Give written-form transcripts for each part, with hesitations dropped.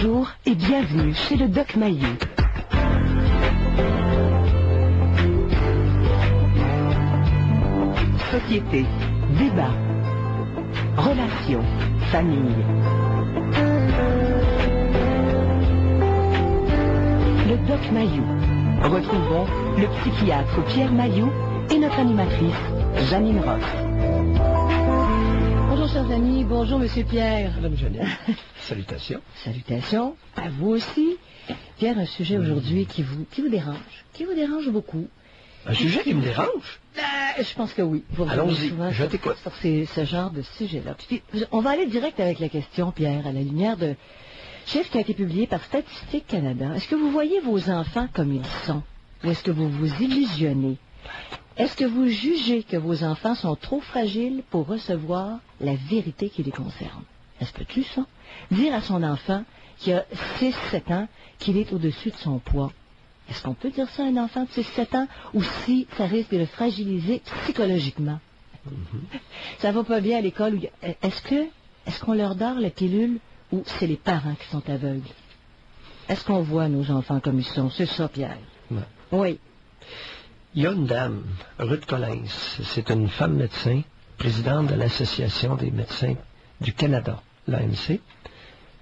Bonjour et bienvenue chez le Doc Mayou. Société, débat, relations, famille. Le Doc Mayou. Retrouvons le psychiatre Pierre Mayou et notre animatrice Janine Ross. Bonjour chers amis, bonjour Monsieur Pierre. Madame Janine, salutations. Salutations, à vous aussi. Pierre, un sujet aujourd'hui qui vous dérange beaucoup. Un sujet qui me dérange? Je pense que oui. Allons-y, je t'écoute. Sur ce genre de sujet-là. On va aller direct avec la question, Pierre, à la lumière de chiffre qui a été publié par Statistique Canada. Est-ce que vous voyez vos enfants comme ils sont? Ou est-ce que vous vous illusionnez? Est-ce que vous jugez que vos enfants sont trop fragiles pour recevoir la vérité qui les concerne? Est-ce que tu ça? Dire à son enfant qui a 6-7 ans qu'il est au-dessus de son poids. Est-ce qu'on peut dire ça à un enfant de 6-7 ans ou si ça risque de le fragiliser psychologiquement? Ça va pas bien à l'école. Est-ce qu'on leur dort la pilule ou c'est les parents qui sont aveugles? Est-ce qu'on voit nos enfants comme ils sont? C'est ça, Pierre? Ouais. Oui. Il y a une dame, Ruth Collins, c'est une femme médecin, présidente de l'Association des médecins du Canada, l'AMC,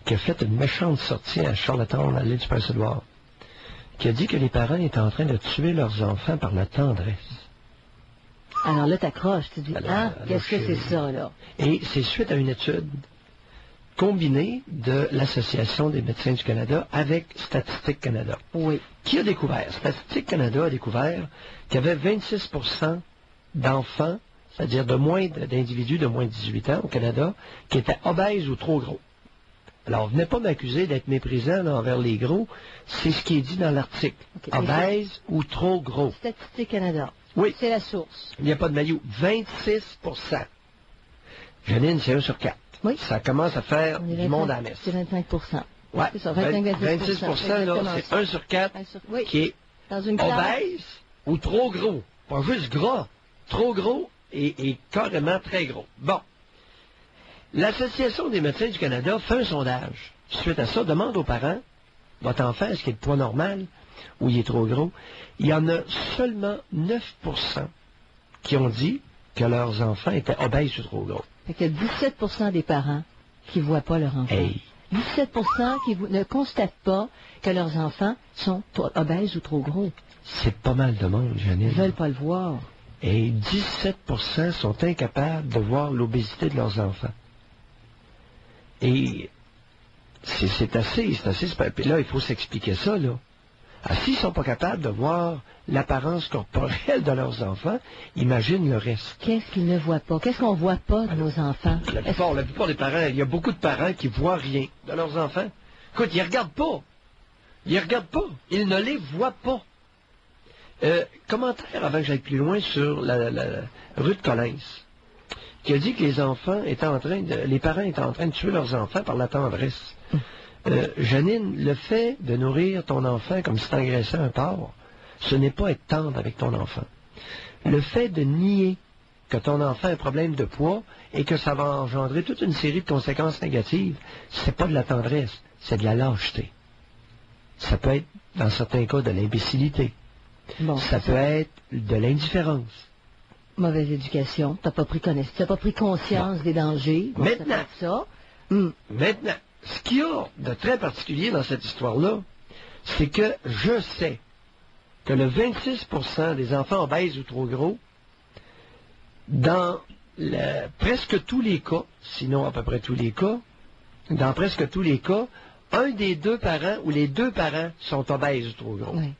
qui a fait une méchante sortie à Charlottetown, à l'île du Prince-Édouard, qui a dit que les parents étaient en train de tuer leurs enfants par la tendresse. Alors là, t'accroches, tu dis, qu'est-ce que c'est ça, là? Et c'est suite à une étude combinée de l'Association des médecins du Canada avec Statistique Canada. Oui. Qui a découvert? Statistique Canada a découvert qu'il y avait 26% d'enfants, c'est-à-dire d'individus de moins de 18 ans au Canada, qui étaient obèses ou trop gros. Alors, venez pas m'accuser d'être méprisant là, envers les gros. C'est ce qui est dit dans l'article. Okay. Obèses ou trop gros. Statistique Canada. Oui. C'est la source. Il n'y a pas de maillot. 26%. Janine, c'est 1 sur 4. Oui. Ça commence à faire du monde à la messe. C'est 25%. Oui. C'est ça, 26%. Là, c'est 1 sur 4 oui. qui est dans une obèse ou trop gros. Pas juste gras. Trop gros et carrément très gros. Bon. L'Association des médecins du Canada fait un sondage. Suite à ça, demande aux parents, votre enfant, est-ce qu'il est de poids normal ou il est trop gros? Il y en a seulement 9% qui ont dit que leurs enfants étaient obèses ou trop gros. Fait qu'il y a 17% des parents qui ne voient pas leur enfant. Hey. 17% qui ne constatent pas que leurs enfants sont obèses ou trop gros. C'est pas mal de monde, Janine. Ils ne veulent pas le voir. Et 17% sont incapables de voir l'obésité de leurs enfants. Et c'est assez. Puis là, il faut s'expliquer ça, là. S'ils ne sont pas capables de voir l'apparence corporelle de leurs enfants, imagine le reste. Qu'est-ce qu'ils ne voient pas? Qu'est-ce qu'on ne voit pas de nos enfants? La plupart des parents, il y a beaucoup de parents qui ne voient rien de leurs enfants. Écoute, ils ne regardent pas. Ils ne les voient pas. Commentaire avant que j'aille plus loin sur la Ruth Collins, qui a dit que les parents étaient en train de tuer leurs enfants par la tendresse. Janine, le fait de nourrir ton enfant comme si tu engraissais un porc, ce n'est pas être tendre avec ton enfant. Le fait de nier que ton enfant a un problème de poids et que ça va engendrer toute une série de conséquences négatives, c'est pas de la tendresse, c'est de la lâcheté. Ça peut être, dans certains cas, de l'imbécilité. Bon, ça peut être de l'indifférence. Mauvaise éducation, t'as pas pris conscience des dangers. Bon, Maintenant, maintenant, ce qu'il y a de très particulier dans cette histoire-là, c'est que je sais que le 26% des enfants obèses ou trop gros, dans presque tous les cas, sinon à peu près tous les cas, dans presque tous les cas, un des deux parents ou les deux parents sont obèses ou trop gros. Oui.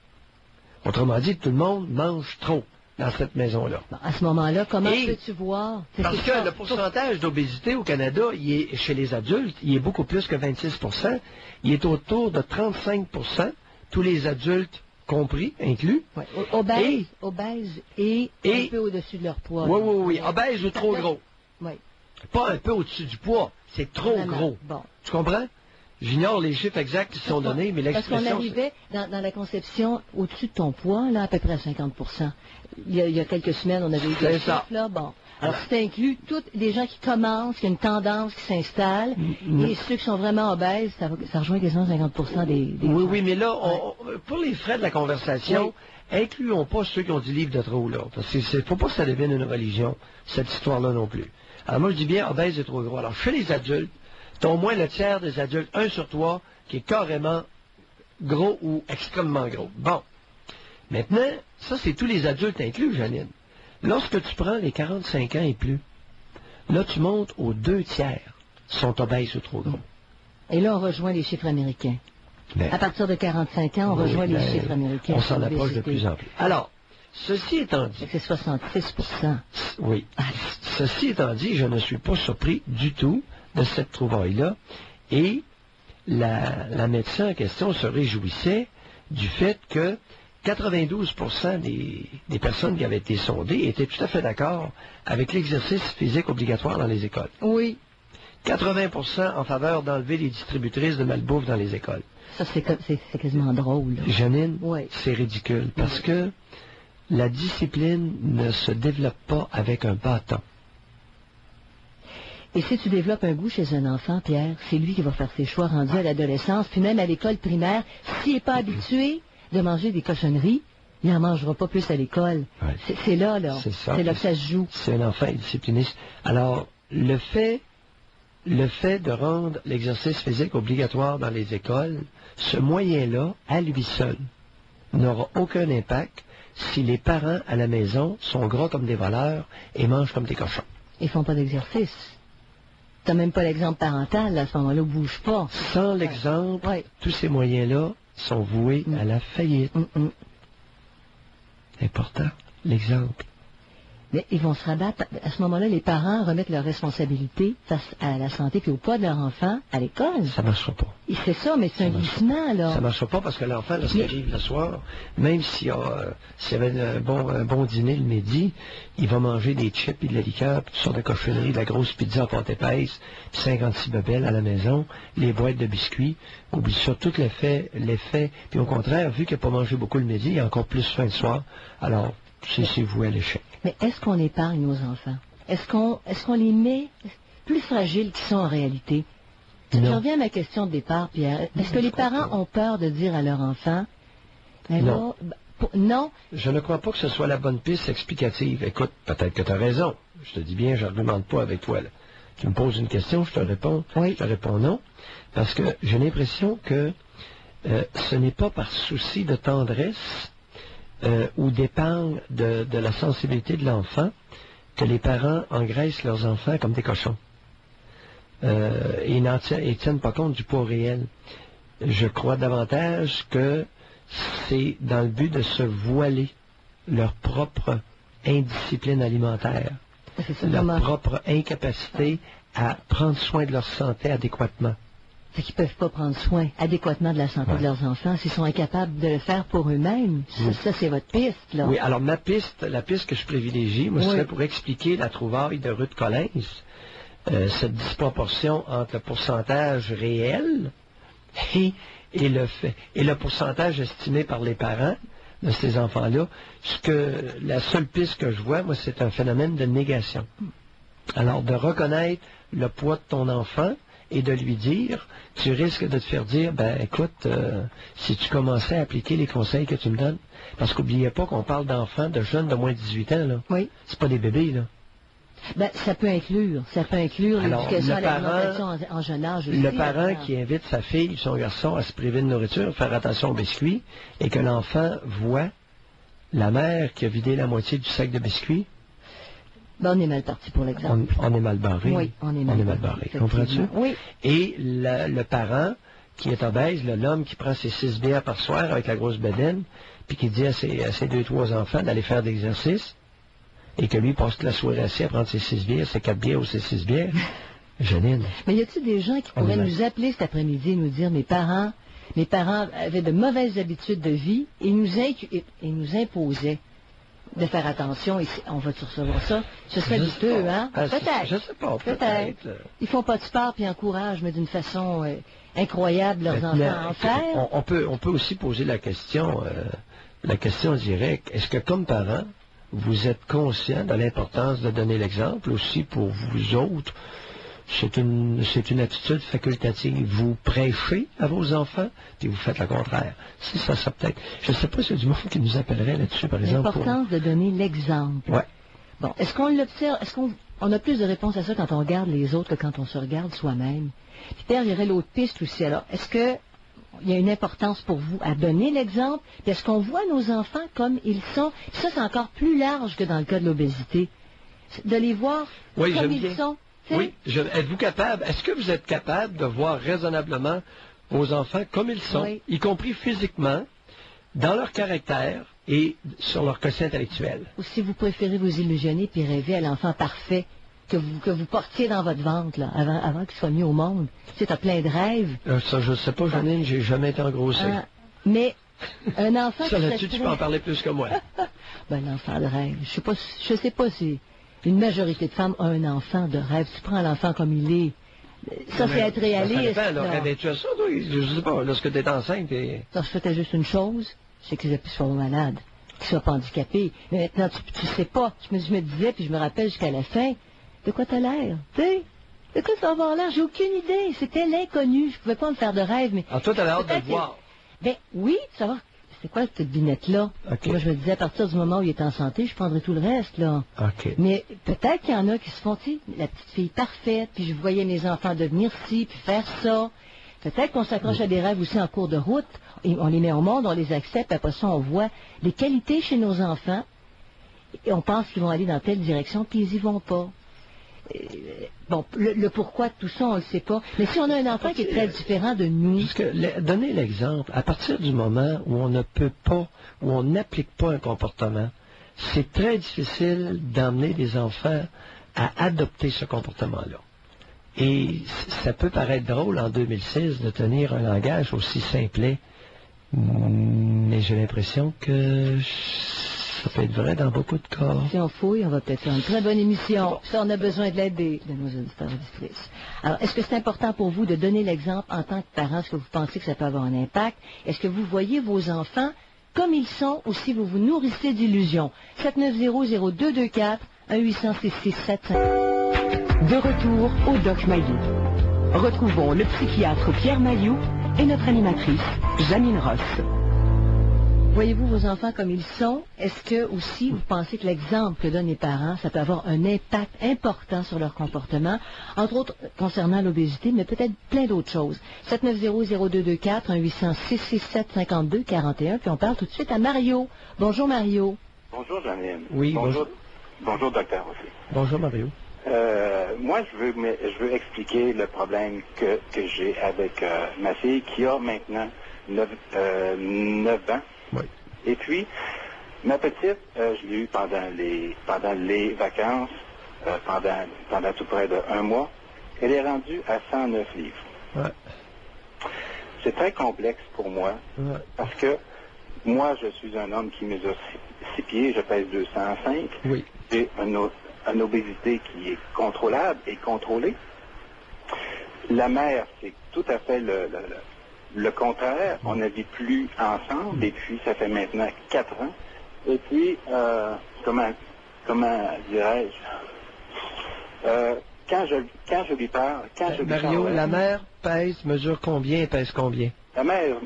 Autrement dit, tout le monde mange trop dans cette maison-là. Bon, à ce moment-là, comment peux-tu voir? Parce que le pourcentage d'obésité au Canada, chez les adultes, il est beaucoup plus que 26%. Il est autour de 35%, tous les adultes compris, inclus. Oui. Obèses et un peu au-dessus de leur poids. Oui. Obèses ou trop gros. Oui. Pas un peu au-dessus du poids, c'est trop gros. Bon. Tu comprends? J'ignore les chiffres exacts qui sont donnés, mais l'expression... Parce qu'on arrivait dans la conception au-dessus de ton poids, là, à peu près à 50%. Il y a quelques semaines, on avait eu des chiffres, là, bon. Alors, c'est inclus toutes les gens qui commencent, qui ont une tendance, qui s'installent, et ceux qui sont vraiment obèses, ça rejoint quasiment 50% des Oui, gens. oui, mais là, pour les frais de la conversation, incluons pas ceux qui ont 10 livres de trop, là. Parce qu'il ne faut pas que ça devienne une religion, cette histoire-là non plus. Alors moi, je dis bien, obèse est trop gros. Alors, chez les adultes, t'as au moins le tiers des adultes, 1 sur 3, qui est carrément gros ou extrêmement gros. Bon. Maintenant, ça, c'est tous les adultes inclus, Janine. Lorsque tu prends les 45 ans et plus, là, tu montes aux 2 tiers sont obèses ou trop gros. Et là, on rejoint les chiffres américains. Ben, À partir de 45 ans, on rejoint les chiffres américains. On s'en sur approche de l'obésité. plus en plus. Alors, ceci étant dit, C'est 66%. oui, ceci étant dit, je ne suis pas surpris du tout de cette trouvaille-là. Et la médecin en question se réjouissait du fait que 92% des personnes qui avaient été sondées étaient tout à fait d'accord avec l'exercice physique obligatoire dans les écoles. Oui. 80% en faveur d'enlever les distributrices de malbouffe dans les écoles. Ça, c'est quasiment drôle. Là. Janine, Oui. c'est ridicule parce que la discipline ne se développe pas avec un bâton. Et si tu développes un goût chez un enfant, Pierre, c'est lui qui va faire ses choix rendus à l'adolescence, puis même à l'école primaire, s'il n'est pas habitué de manger des cochonneries, il n'en mangera pas plus à l'école. Ouais. C'est là, là. C'est ça. C'est là que ça se joue. C'est un enfant indiscipliné. Alors, le fait de rendre l'exercice physique obligatoire dans les écoles, ce moyen-là, à lui seul, n'aura aucun impact si les parents à la maison sont gras comme des voleurs et mangent comme des cochons. Ils font pas d'exercice. T'as même pas l'exemple parental, là, à ce moment-là, bouge pas. Sans l'exemple, Ouais. tous ces moyens-là sont voués à la faillite. Important, l'exemple. Mais ils vont se rabattre. À ce moment-là, les parents remettent leurs responsabilités face à la santé puis au poids de leur enfant à l'école. Ça ne marchera pas. C'est ça, mais c'est un glissement, là. Ça ne marchera pas parce que l'enfant, lorsqu'il arrive le soir, même s'il y avait un bon dîner le midi, il va manger des chips et de la liqueur, puis toutes sortes de cochonneries, de la grosse pizza à pâte épaisse, puis 56 bebelles à la maison, les boîtes de biscuits. Oublie ça, tout l'effet. Puis au contraire, vu qu'il n'a pas mangé beaucoup le midi, il a encore plus faim le soir. Alors, c'est voué à l'échec. Mais est-ce qu'on épargne nos enfants? Est-ce qu'on les met plus fragiles qu'ils sont en réalité? Je Non. reviens à ma question de départ, Pierre. Est-ce que les parents ont peur de dire à leur enfant, mais Non. là, non, Je ne crois pas que ce soit la bonne piste explicative. Écoute, peut-être que tu as raison. Je te dis bien, je n'argumente pas avec toi. Là. Tu me poses une question, je te réponds. Oui. Je te réponds non. Parce que j'ai l'impression que ce n'est pas par souci de tendresse ou d'épargne de la sensibilité de l'enfant que les parents engraissent leurs enfants comme des cochons. Et ne tiennent pas compte du poids réel. Je crois davantage que c'est dans le but de se voiler leur propre indiscipline alimentaire, c'est ça, leur comment? propre incapacité à prendre soin de leur santé adéquatement. Fait qu'ils peuvent pas prendre soin adéquatement de la santé de leurs enfants s'ils sont incapables de le faire pour eux-mêmes. Ça, c'est votre piste, là. Oui, alors la piste que je privilégie, moi, serait pour expliquer la trouvaille de Ruth Collins, cette disproportion entre le pourcentage réel et le pourcentage estimé par les parents de ces enfants-là. La seule piste que je vois, moi, c'est un phénomène de négation. Alors, de reconnaître le poids de ton enfant et de lui dire, tu risques de te faire dire, ben écoute, si tu commençais à appliquer les conseils que tu me donnes, parce qu'oubliez pas qu'on parle d'enfants, de jeunes de moins de 18 ans, là. Oui. C'est pas des bébés, là. Ben, ça peut inclure Alors, l'éducation à le parent- l'alimentation en jeune âge aussi. Le parent là-dedans. qui invite sa fille, son garçon, à se priver de nourriture, faire attention aux biscuits, et que l'enfant voit la mère qui a vidé la moitié du sac de biscuits, Ben, on est mal parti pour l'exemple. on est mal barré. Oui, on est mal barré. effectivement. Comprends-tu? Oui. Et le parent qui est obèse, l'homme qui prend ses 6 bières par soir avec la grosse bedaine, puis qui dit à ses 2-3 enfants d'aller faire de l'exercice, et que lui passe toute la soirée assis à prendre ses 6 bières, ses 4 bières ou ses 6 bières, Janine. Mais y a-t-il des gens qui pourraient nous appeler cet après-midi et nous dire, mes parents avaient de mauvaises habitudes de vie et nous imposaient de faire attention, et on va-tu recevoir ça? Ce serait douteux, hein? Peut-être. Je sais pas, peut-être. Ils font pas de sport puis encouragent, mais d'une façon incroyable, leurs enfants à en faire. On peut aussi poser la question directe. Est-ce que comme parent, vous êtes conscient de l'importance de donner l'exemple aussi pour vous autres. C'est une attitude facultative. Vous prêchez à vos enfants, puis vous faites le contraire. Si ça peut-être... Je ne sais pas s'il y a du monde qui nous appellerait là-dessus, par exemple. L'importance de donner l'exemple. Ouais. Bon, est-ce qu'on l'observe, est-ce qu'on a plus de réponses à ça quand on regarde les autres que quand on se regarde soi-même? Puis Pierre, il y aurait l'autre piste aussi. Alors, est-ce que il y a une importance pour vous à donner l'exemple? Puis est-ce qu'on voit nos enfants comme ils sont? Puis ça, c'est encore plus large que dans le cas de l'obésité. De les voir Oui, comme ils sont. Oui, êtes-vous capable, est-ce que vous êtes capable de voir raisonnablement vos enfants comme ils sont, Oui. y compris physiquement, dans leur caractère et sur leur quotient intellectuel? Ou si vous préférez vous illusionner puis rêver à l'enfant parfait que vous portiez dans votre ventre, là, avant qu'il soit mis au monde. Tu sais, t'as plein de rêves. Ça, je ne sais pas, Janine, j'ai jamais été engrossé. Mais un enfant Ça, qui là-dessus, tu peux en parler plus que moi. Ben, l'enfant de rêve. Je sais pas si une majorité de femmes a un enfant de rêve. Tu prends l'enfant comme il est. Ça, c'est être réaliste. Ça dépend, rêvais-tu à ça, toi? Je sais pas, lorsque tu es enceinte et... Ça, je faisais juste une chose, c'est qu'ils soient malades, qu'ils soient pas handicapés. Mais maintenant, tu sais pas. Je me disais, puis je me rappelle jusqu'à la fin, de quoi t'as l'air? Tu sais? De quoi ça va avoir l'air? J'ai aucune idée. C'était l'inconnu. Je pouvais pas me faire de rêve, mais... Alors, toi, t'avais hâte de le voir. Ben, oui, savoir... C'est quoi cette binette-là? Okay. Moi, je me disais, à partir du moment où il est en santé, je prendrais tout le reste, là. OK. Mais peut-être qu'il y en a qui se font, tu sais, la petite fille parfaite, puis je voyais mes enfants devenir ci, puis faire ça. Peut-être qu'on s'accroche à des rêves aussi en cours de route, et on les met au monde, on les accepte, après ça, on voit les qualités chez nos enfants, et on pense qu'ils vont aller dans telle direction, puis ils y vont pas. Bon, le pourquoi de tout ça, on ne le sait pas. Mais si on a un enfant qui est très différent de nous... Parce que donner l'exemple, à partir du moment où on ne peut pas, où on n'applique pas un comportement, c'est très difficile d'emmener les enfants à adopter ce comportement-là. Et ça peut paraître drôle en 2006 de tenir un langage aussi simplet, mais j'ai l'impression que... ça peut être vrai dans beaucoup de cas. Si on fouille, on va peut-être faire une très bonne émission. Ça, on a besoin de l'aide de nos auditeurs et auditrices. Alors, est-ce que c'est important pour vous de donner l'exemple en tant que parent? Est-ce que vous pensez que ça peut avoir un impact? Est-ce que vous voyez vos enfants comme ils sont ou si vous vous nourrissez d'illusions? 790-0224, 1-800-667-5. De retour au Doc Mayou. Retrouvons le psychiatre Pierre Mayou et notre animatrice, Janine Ross. Voyez-vous vos enfants comme ils sont? Est-ce que aussi vous pensez que l'exemple que donnent les parents, ça peut avoir un impact important sur leur comportement, entre autres concernant l'obésité, mais peut-être plein d'autres choses? 790-0224, 1-800-667-5241, puis on parle tout de suite à Mario. Bonjour Mario. Bonjour Janine. Oui, bonjour. Bonjour docteur aussi. Bonjour Mario. Moi, je veux expliquer le problème que j'ai avec ma fille qui a maintenant 9 ans. Oui. Et puis, ma petite, je l'ai eue pendant les vacances, pendant tout près d'1 mois. Elle est rendue à 109 livres. Ouais. C'est très complexe pour moi, parce que moi, je suis un homme qui mesure 6 pieds, je pèse 205. Oui. J'ai une obésité qui est contrôlable et contrôlée. La mère, c'est tout à fait le contraire. On ne vit plus ensemble et puis ça fait maintenant 4 ans. Et puis, comment dirais-je, quand je lui parle, Mario, la mère mesure combien et pèse combien? La mère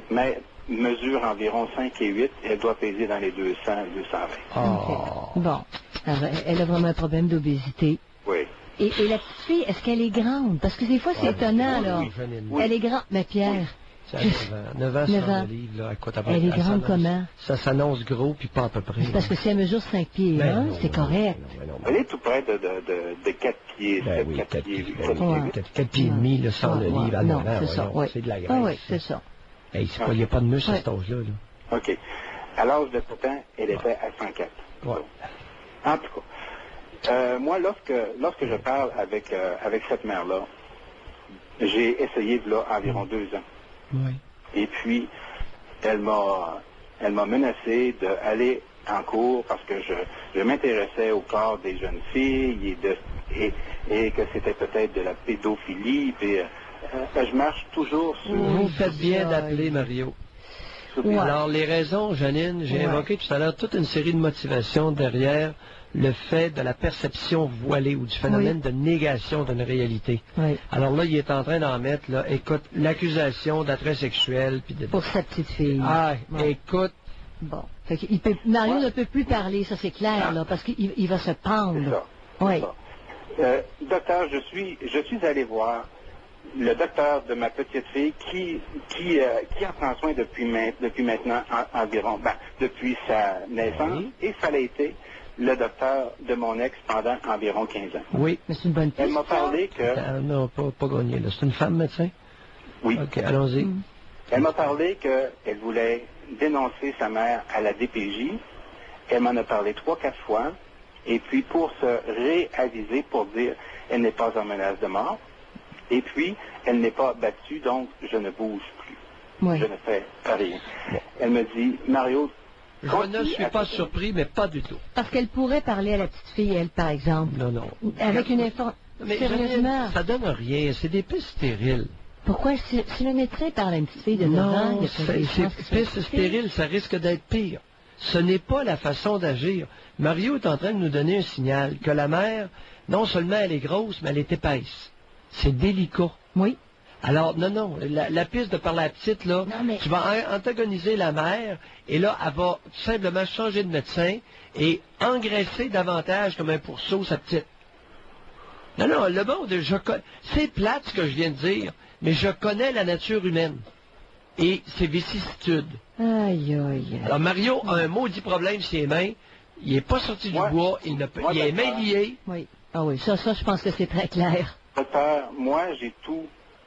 mesure environ 5 et 8, elle doit peser dans les 200, 220. Oh. Bon, alors, elle a vraiment un problème d'obésité. Oui. Et la petite fille, est-ce qu'elle est grande? Parce que des fois, c'est étonnant, là. Oui. Elle est grande. Mais Pierre... Ça a 9 ans, 100 livres, là, à quoi elle est grande comment? Ça s'annonce gros, puis pas à peu près. C'est parce que si elle mesure 5 pieds, hein, c'est correct. Elle est tout près de 4 pieds, 4 pieds. 4 pieds et demi, le 100 de livres à 9 ans. C'est ça, oui. C'est de la graisse. Ah oui, c'est ça. Hey, il n'y a pas de muscle à cet âge-là. Là. OK. À l'âge de 7 ans, elle était à 104. Ouais. En tout cas, moi, lorsque je parle avec cette mère-là, j'ai essayé là environ 2 ans. Oui. Et puis, elle m'a menacé d'aller en cours parce que je m'intéressais au corps des jeunes filles et que c'était peut-être de la pédophilie. Puis, je marche toujours sur... Vous faites bien d'appeler Mario. s'oublie. Ouais. Alors, les raisons, Janine, j'ai évoqué tout à l'heure toute une série de motivations derrière le fait de la perception voilée ou du phénomène de négation d'une réalité. Oui. Alors là, il est en train d'en mettre, là, écoute, l'accusation d'attrait sexuel, puis de... Pour sa petite fille. Ah, Ouais. écoute, Bon. Fait qu'il Mario ne peut plus parler, ça c'est clair, là, parce qu'il va se C'est pendre. ça. Oui. C'est ça. Docteur, je suis allé voir le docteur de ma petite fille qui en prend soin depuis maintenant environ, depuis sa naissance, Oui. et ça a été le docteur de mon ex pendant environ 15 ans. oui. Mais c'est une bonne Elle piste. m'a parlé que... Non, pas gagné, là. C'est une femme médecin? Oui. OK, allons-y. Elle m'a parlé qu'elle voulait dénoncer sa mère à la DPJ. Elle m'en a parlé 3-4 fois. Et puis, pour se réaviser, pour dire, elle n'est pas en menace de mort. Et puis, elle n'est pas battue, donc je ne bouge plus. Oui. Je ne fais rien. Elle me dit, Mario, Je continue ne suis à pas te- surpris, mais pas du tout. Parce qu'elle pourrait parler à la petite fille, elle, par exemple. Non, non. Avec une information. Mais Sérieusement. Janine, ça donne rien. C'est des pistes stériles. Pourquoi, si le médecin parle à une petite fille de 9 ans, Non, il y a c'est pas des chances que ce soit pistes une fille? stériles, ça risque d'être pire. Ce n'est pas la façon d'agir. Mario est en train de nous donner un signal que la mère, non seulement elle est grosse, mais elle est épaisse. C'est délicat. Oui. Alors, non, la piste de par la petite, là, Non, mais- tu vas antagoniser la mère, et là, elle va tout simplement changer de médecin et engraisser davantage comme un pourceau sa petite. Non, le monde, c'est plate ce que je viens de dire, mais je connais la nature humaine et ses vicissitudes. Aïe, aïe. Alors, Mario a un maudit problème sur les mains, il n'est pas sorti du Moi- bois, il est d'accord. main liée. Oui. Ah oui, ça, je pense que c'est très clair. Docteur, moi, j'ai tout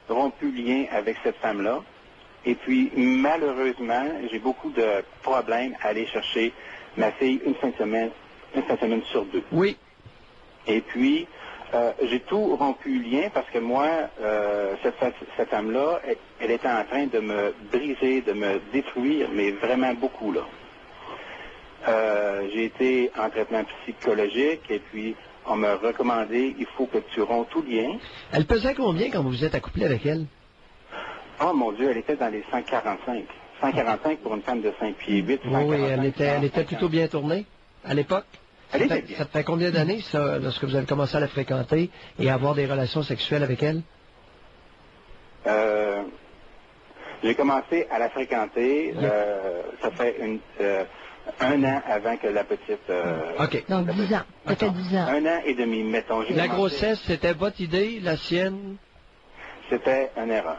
rompu lien avec cette femme-là. Et puis, malheureusement, j'ai beaucoup de problèmes à aller chercher ma fille une fin de semaine sur 2. Oui, Et puis, j'ai tout rompu lien parce que moi, cette femme-là, elle était en train de me briser, de me détruire, mais vraiment beaucoup, là. J'ai été en traitement psychologique et puis on m'a recommandé, il faut que tu romps tout lien. elle pesait combien quand vous vous êtes accouplé avec elle? Oh mon Dieu, elle était dans les 145. 145 pour une femme de 5 pieds 8. Oui, elle 145, était plutôt bien tournée à l'époque. Elle Ça était fait- bien. Ça fait combien d'années, ça, lorsque vous avez commencé à la fréquenter et à avoir des relations sexuelles avec elle? J'ai commencé à la fréquenter, ça fait un an avant que la petite... OK. Donc, 10 ans. Peut-être 10 ans. 1 an et demi, mettons. J'ai La commencé. grossesse, c'était votre idée, la sienne? C'était une erreur.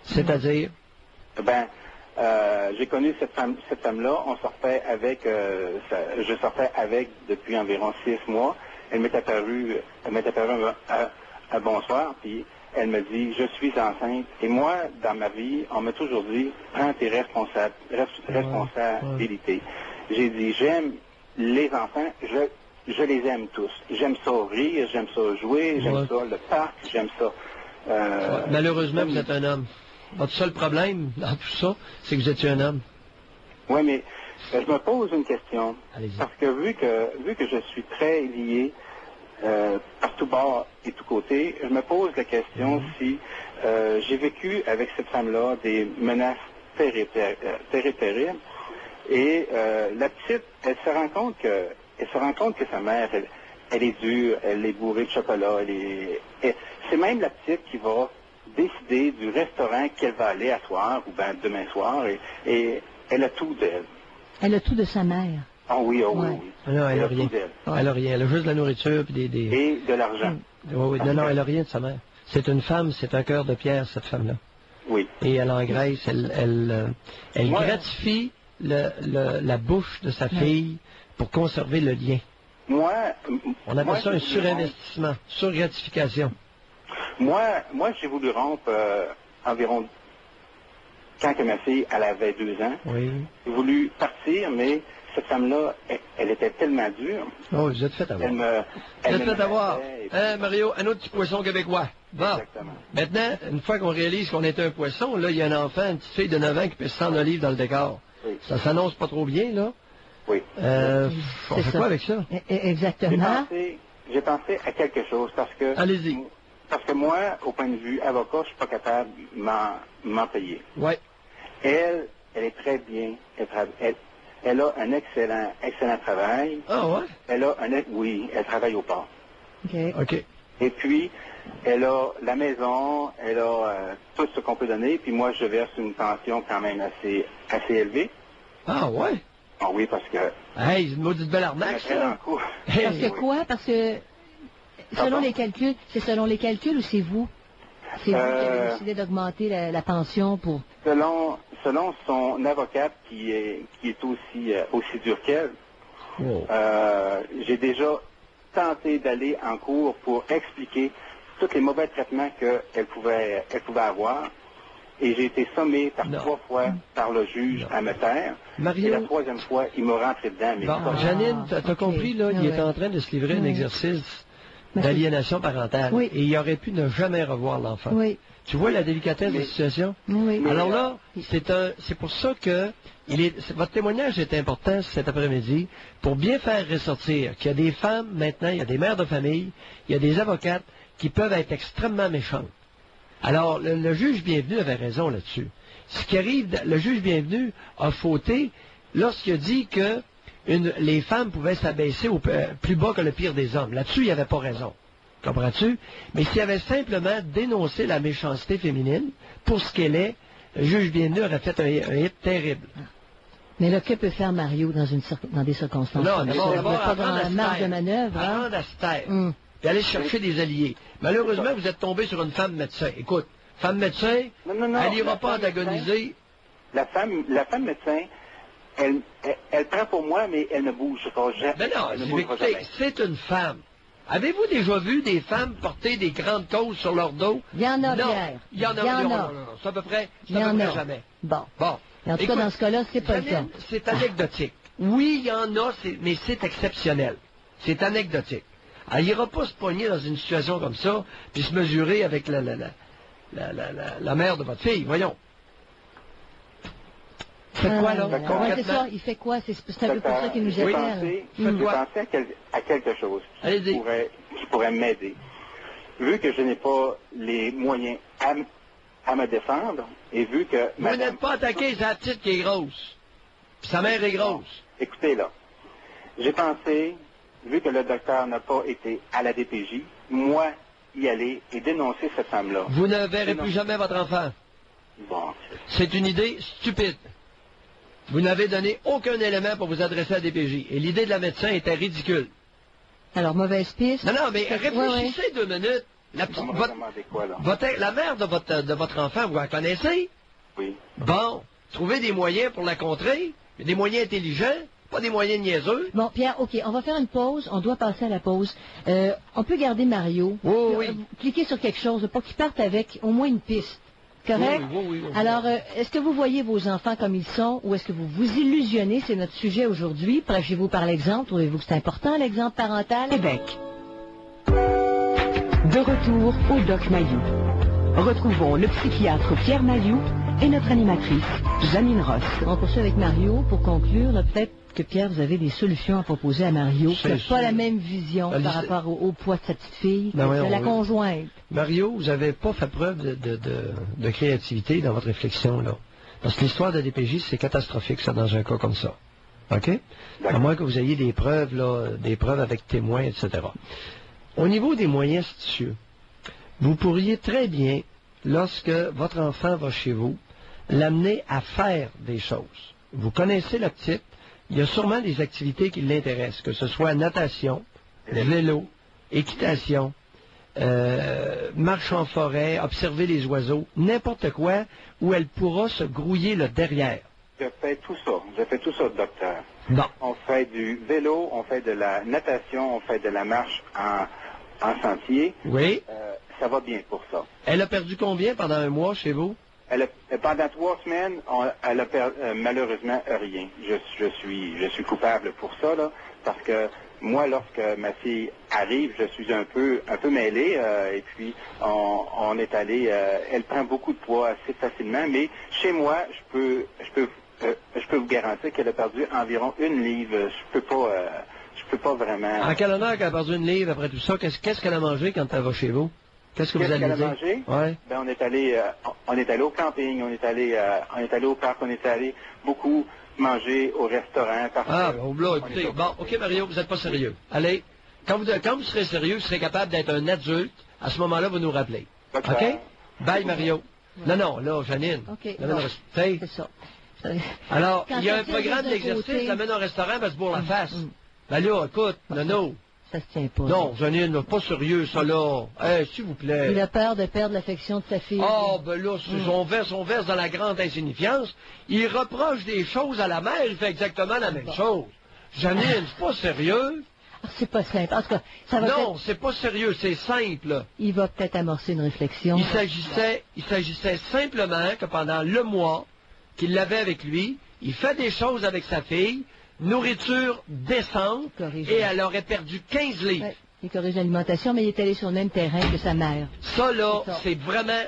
C'est-à-dire? J'ai connu cette femme-là, on sortait avec, je sortais avec depuis environ 6 mois. Elle m'est apparue un bonsoir, puis elle me dit, je suis enceinte. Et moi, dans ma vie, on m'a toujours dit, prends tes responsabilités. J'ai dit, j'aime les enfants, je les aime tous. J'aime ça rire, j'aime ça jouer, j'aime Ouais. ça le parc, j'aime ça. Malheureusement, vous êtes un homme. Votre seul problème dans tout ça, c'est que vous étiez un homme. Oui, mais je me pose une question. Allez-y. Parce que vu que je suis très lié par tout bord et tout côté, je me pose la question si j'ai vécu avec cette femme-là des menaces terribles. Et la petite, elle se rend compte que sa mère, elle est dure, elle est bourrée de chocolat, c'est même la petite qui va décider du restaurant qu'elle va aller à soir ou bien demain soir et elle a tout d'elle. Elle a tout de sa mère. Ah oui, Ouais. oui. Non, elle Elle a a rien. tout d'elle. Elle a rien. Elle a juste de la nourriture puis des... Et de l'argent. Oui, non, elle a rien de sa mère. C'est une femme, c'est un cœur de pierre, cette femme-là. Oui. Et elle engraisse, elle Ouais. gratifie la bouche de sa fille pour conserver le lien. Moi, On appelle moi, ça un j'ai voulu surinvestissement, surgratification. Moi, j'ai voulu rompre environ quand que ma fille, elle avait 2 ans. Oui. J'ai voulu partir, mais cette femme-là, elle était tellement dure. Oh, vous êtes fait avoir. Elle me... Vous elle êtes me fait avoir. menaçait, et puis- Hein, Mario, un autre petit poisson québécois. Bon. Exactement. Maintenant, une fois qu'on réalise qu'on est un poisson, là, il y a un enfant, une petite fille de 9 ans qui pèse 100 olives dans le décor. Oui. Ça s'annonce pas trop bien, là. Oui. On C'est fait ça. quoi avec ça? Exactement. J'ai pensé à quelque chose parce que... Allez-y. Parce que moi, au point de vue avocat, je suis pas capable de m'en payer. Ouais. Elle, elle est très bien. Elle a un excellent travail. Ah ouais? Oui, elle travaille au port. OK. OK. Et puis, elle a la maison, elle a tout ce qu'on peut donner. Puis moi, je verse une pension quand même assez élevée. Ah ouais? Ah oui, parce que... Hey, c'est une maudite belle je arnaque, mettrais dans ça. le coup. Hey, Parce que quoi? Parce que selon les calculs, c'est selon les calculs ou c'est vous? C'est vous qui avez décidé d'augmenter la pension pour... Selon son avocate qui est aussi dur qu'elle, wow. j'ai déjà tenté d'aller en cours pour expliquer tous les mauvais traitements qu'elle pouvait avoir. Et j'ai été sommé par 3 fois par le juge à me taire. Mario... Et la 3e fois, il m'a rentré dedans. Mais Bon, Janine, t'as compris, là, il est en train de se livrer un exercice d'aliénation parentale. Oui. Et il aurait pu ne jamais revoir l'enfant. Oui. Tu vois la délicatesse de la situation? Oui. Alors là, c'est pour ça que votre témoignage est important cet après-midi pour bien faire ressortir qu'il y a des femmes maintenant, il y a des mères de famille, il y a des avocates qui peuvent être extrêmement méchantes. Alors, le juge Bienvenu avait raison là-dessus. Ce qui arrive, le juge Bienvenu a fauté lorsqu'il a dit que les femmes pouvaient s'abaisser plus bas que le pire des hommes. Là-dessus, il n'avait pas raison. Comprends-tu? Mais s'il avait simplement dénoncé la méchanceté féminine pour ce qu'elle est, le juge Bienvenu aurait fait un hit terrible. Mais là, que peut faire Mario dans des circonstances Non, comme ça? d'abord, Il n'y a pas apprendre à grand se marge de taire. manœuvre. Hein? Apprendre à se taire. Et aller chercher des alliés. Malheureusement, vous êtes tombé sur une femme médecin. Écoute, femme médecin, non, elle n'ira pas antagoniser. La femme médecin, elle prend pour moi, mais elle ne bouge pas jamais. Mais non, Elle ne bougera écoutez, jamais. c'est une femme. Avez-vous déjà vu des femmes porter des grandes causes sur leur dos? Il y en a, Non, Pierre. il y en a. Non, c'est à peu près, Il y en a. jamais. Bon. Bon. Et en tout Écoute, cas, dans ce cas-là, c'est pas le cas. Janine, c'est anecdotique. Oui, il y en a, mais c'est exceptionnel. C'est anecdotique. Elle n'ira pas se pogner dans une situation comme ça, puis se mesurer avec la mère de votre fille. Voyons. Faites quoi, là, Ouais, c'est ça. Il fait quoi? C'est un peu pour ça qu'il nous J'ai appelle. pensé à quelque chose Allez-y. qui pourrait m'aider. Vu que je n'ai pas les moyens à me défendre, et vu que... Vous n'êtes pas attaqué, c'est la petite qui est grosse. Puis sa mère est grosse. Écoutez, là, j'ai pensé, vu que le docteur n'a pas été à la DPJ, moi, y aller et dénoncer cette femme-là. Vous ne verrez plus jamais votre enfant. Bon. C'est une idée stupide. Vous n'avez donné aucun élément pour vous adresser à la DPJ. Et l'idée de la médecin était ridicule. Alors, mauvaise piste. Non, mais réfléchissez 2 minutes. La mère de votre enfant, vous la connaissez? Oui. Bon, trouvez des moyens pour la contrer. Des moyens intelligents, pas des moyens niaiseux. Bon, Pierre, OK, on va faire une pause. On doit passer à la pause. On peut garder Mario. Oui. Cliquez sur quelque chose, pas qu'il parte avec au moins une piste. Correct? Oui. Alors, est-ce que vous voyez vos enfants comme ils sont ou est-ce que vous vous illusionnez? C'est notre sujet aujourd'hui. Prêchez-vous par l'exemple. Trouvez-vous que c'est important, l'exemple parental? Québec. De retour au Doc Mayou. Retrouvons le psychiatre Pierre Mayou et notre animatrice, Janine Ross. On poursuit avec Mario. Pour conclure, là, peut-être que Pierre, vous avez des solutions à proposer à Mario qui n'a pas la même vision par rapport au poids de sa petite fille, de la conjointe. Mario, vous n'avez pas fait preuve de créativité dans votre réflexion, là. Parce que l'histoire de la DPJ, c'est catastrophique, ça, dans un cas comme ça. OK? À moins que vous ayez des preuves, là, des preuves avec témoins, etc. Au niveau des moyens astucieux, vous pourriez très bien, lorsque votre enfant va chez vous, l'amener à faire des choses. Vous connaissez la petite, il y a sûrement des activités qui l'intéressent, que ce soit natation, vélo, équitation, marche en forêt, observer les oiseaux, n'importe quoi où elle pourra se grouiller le derrière. Je fais tout ça, docteur. Bon. On fait du vélo, on fait de la natation, on fait de la marche en sentier. Oui. Ça va bien pour ça. Elle a perdu combien pendant 1 mois chez vous? Pendant 3 semaines, elle a perdu malheureusement rien. Je suis coupable pour ça, là, parce que moi, lorsque ma fille arrive, je suis un peu mêlé, et puis on est allé. Elle prend beaucoup de poids assez facilement, mais chez moi, je peux vous garantir qu'elle a perdu environ 1 livre. Je peux pas vraiment. En quelle honneur qu'elle a perdu 1 livre après tout ça? Qu'est-ce qu'elle a mangé quand elle va chez vous? Qu'est-ce que vous allez qu'elle a dire? mangé? Ouais. Ben, on est allé au camping, on est allé au parc, on est allé beaucoup manger au restaurant. Parce Ah, que bon, là, écoutez, bon, OK, Mario, vous n'êtes pas sérieux. Allez, quand vous serez sérieux, vous serez capable d'être un adulte, à ce moment-là, vous nous rappelez. OK? Bye, Mario. Non, non, là, Janine. OK, L'amène bon, au restaurant. c'est ça. Alors, Quand il y a ça un tire programme juste d'un d'exercice, côté- l'amène au restaurant, ben, se bourre la face. Ben là, écoute, non. Ça se tient pas. Non, Janine, là, pas sérieux, ça, là. S'il vous plaît. Il a peur de perdre l'affection de sa fille. Ah, ben là, on verse dans la grande insignifiance. Il reproche des choses à la mère, il fait exactement la même chose. Janine, c'est pas sérieux. Ah, c'est pas simple. En tout cas, ça va Non, c'est pas sérieux, c'est simple. il va peut-être amorcer une réflexion. Il s'agissait simplement que pendant le mois qu'il l'avait avec lui, il fait des choses avec sa fille, nourriture décente, Corrige. et elle aurait perdu 15 livres. Ouais, il corrige l'alimentation, mais il est allé sur le même terrain que sa mère. Ça, là, C'est ça. c'est vraiment...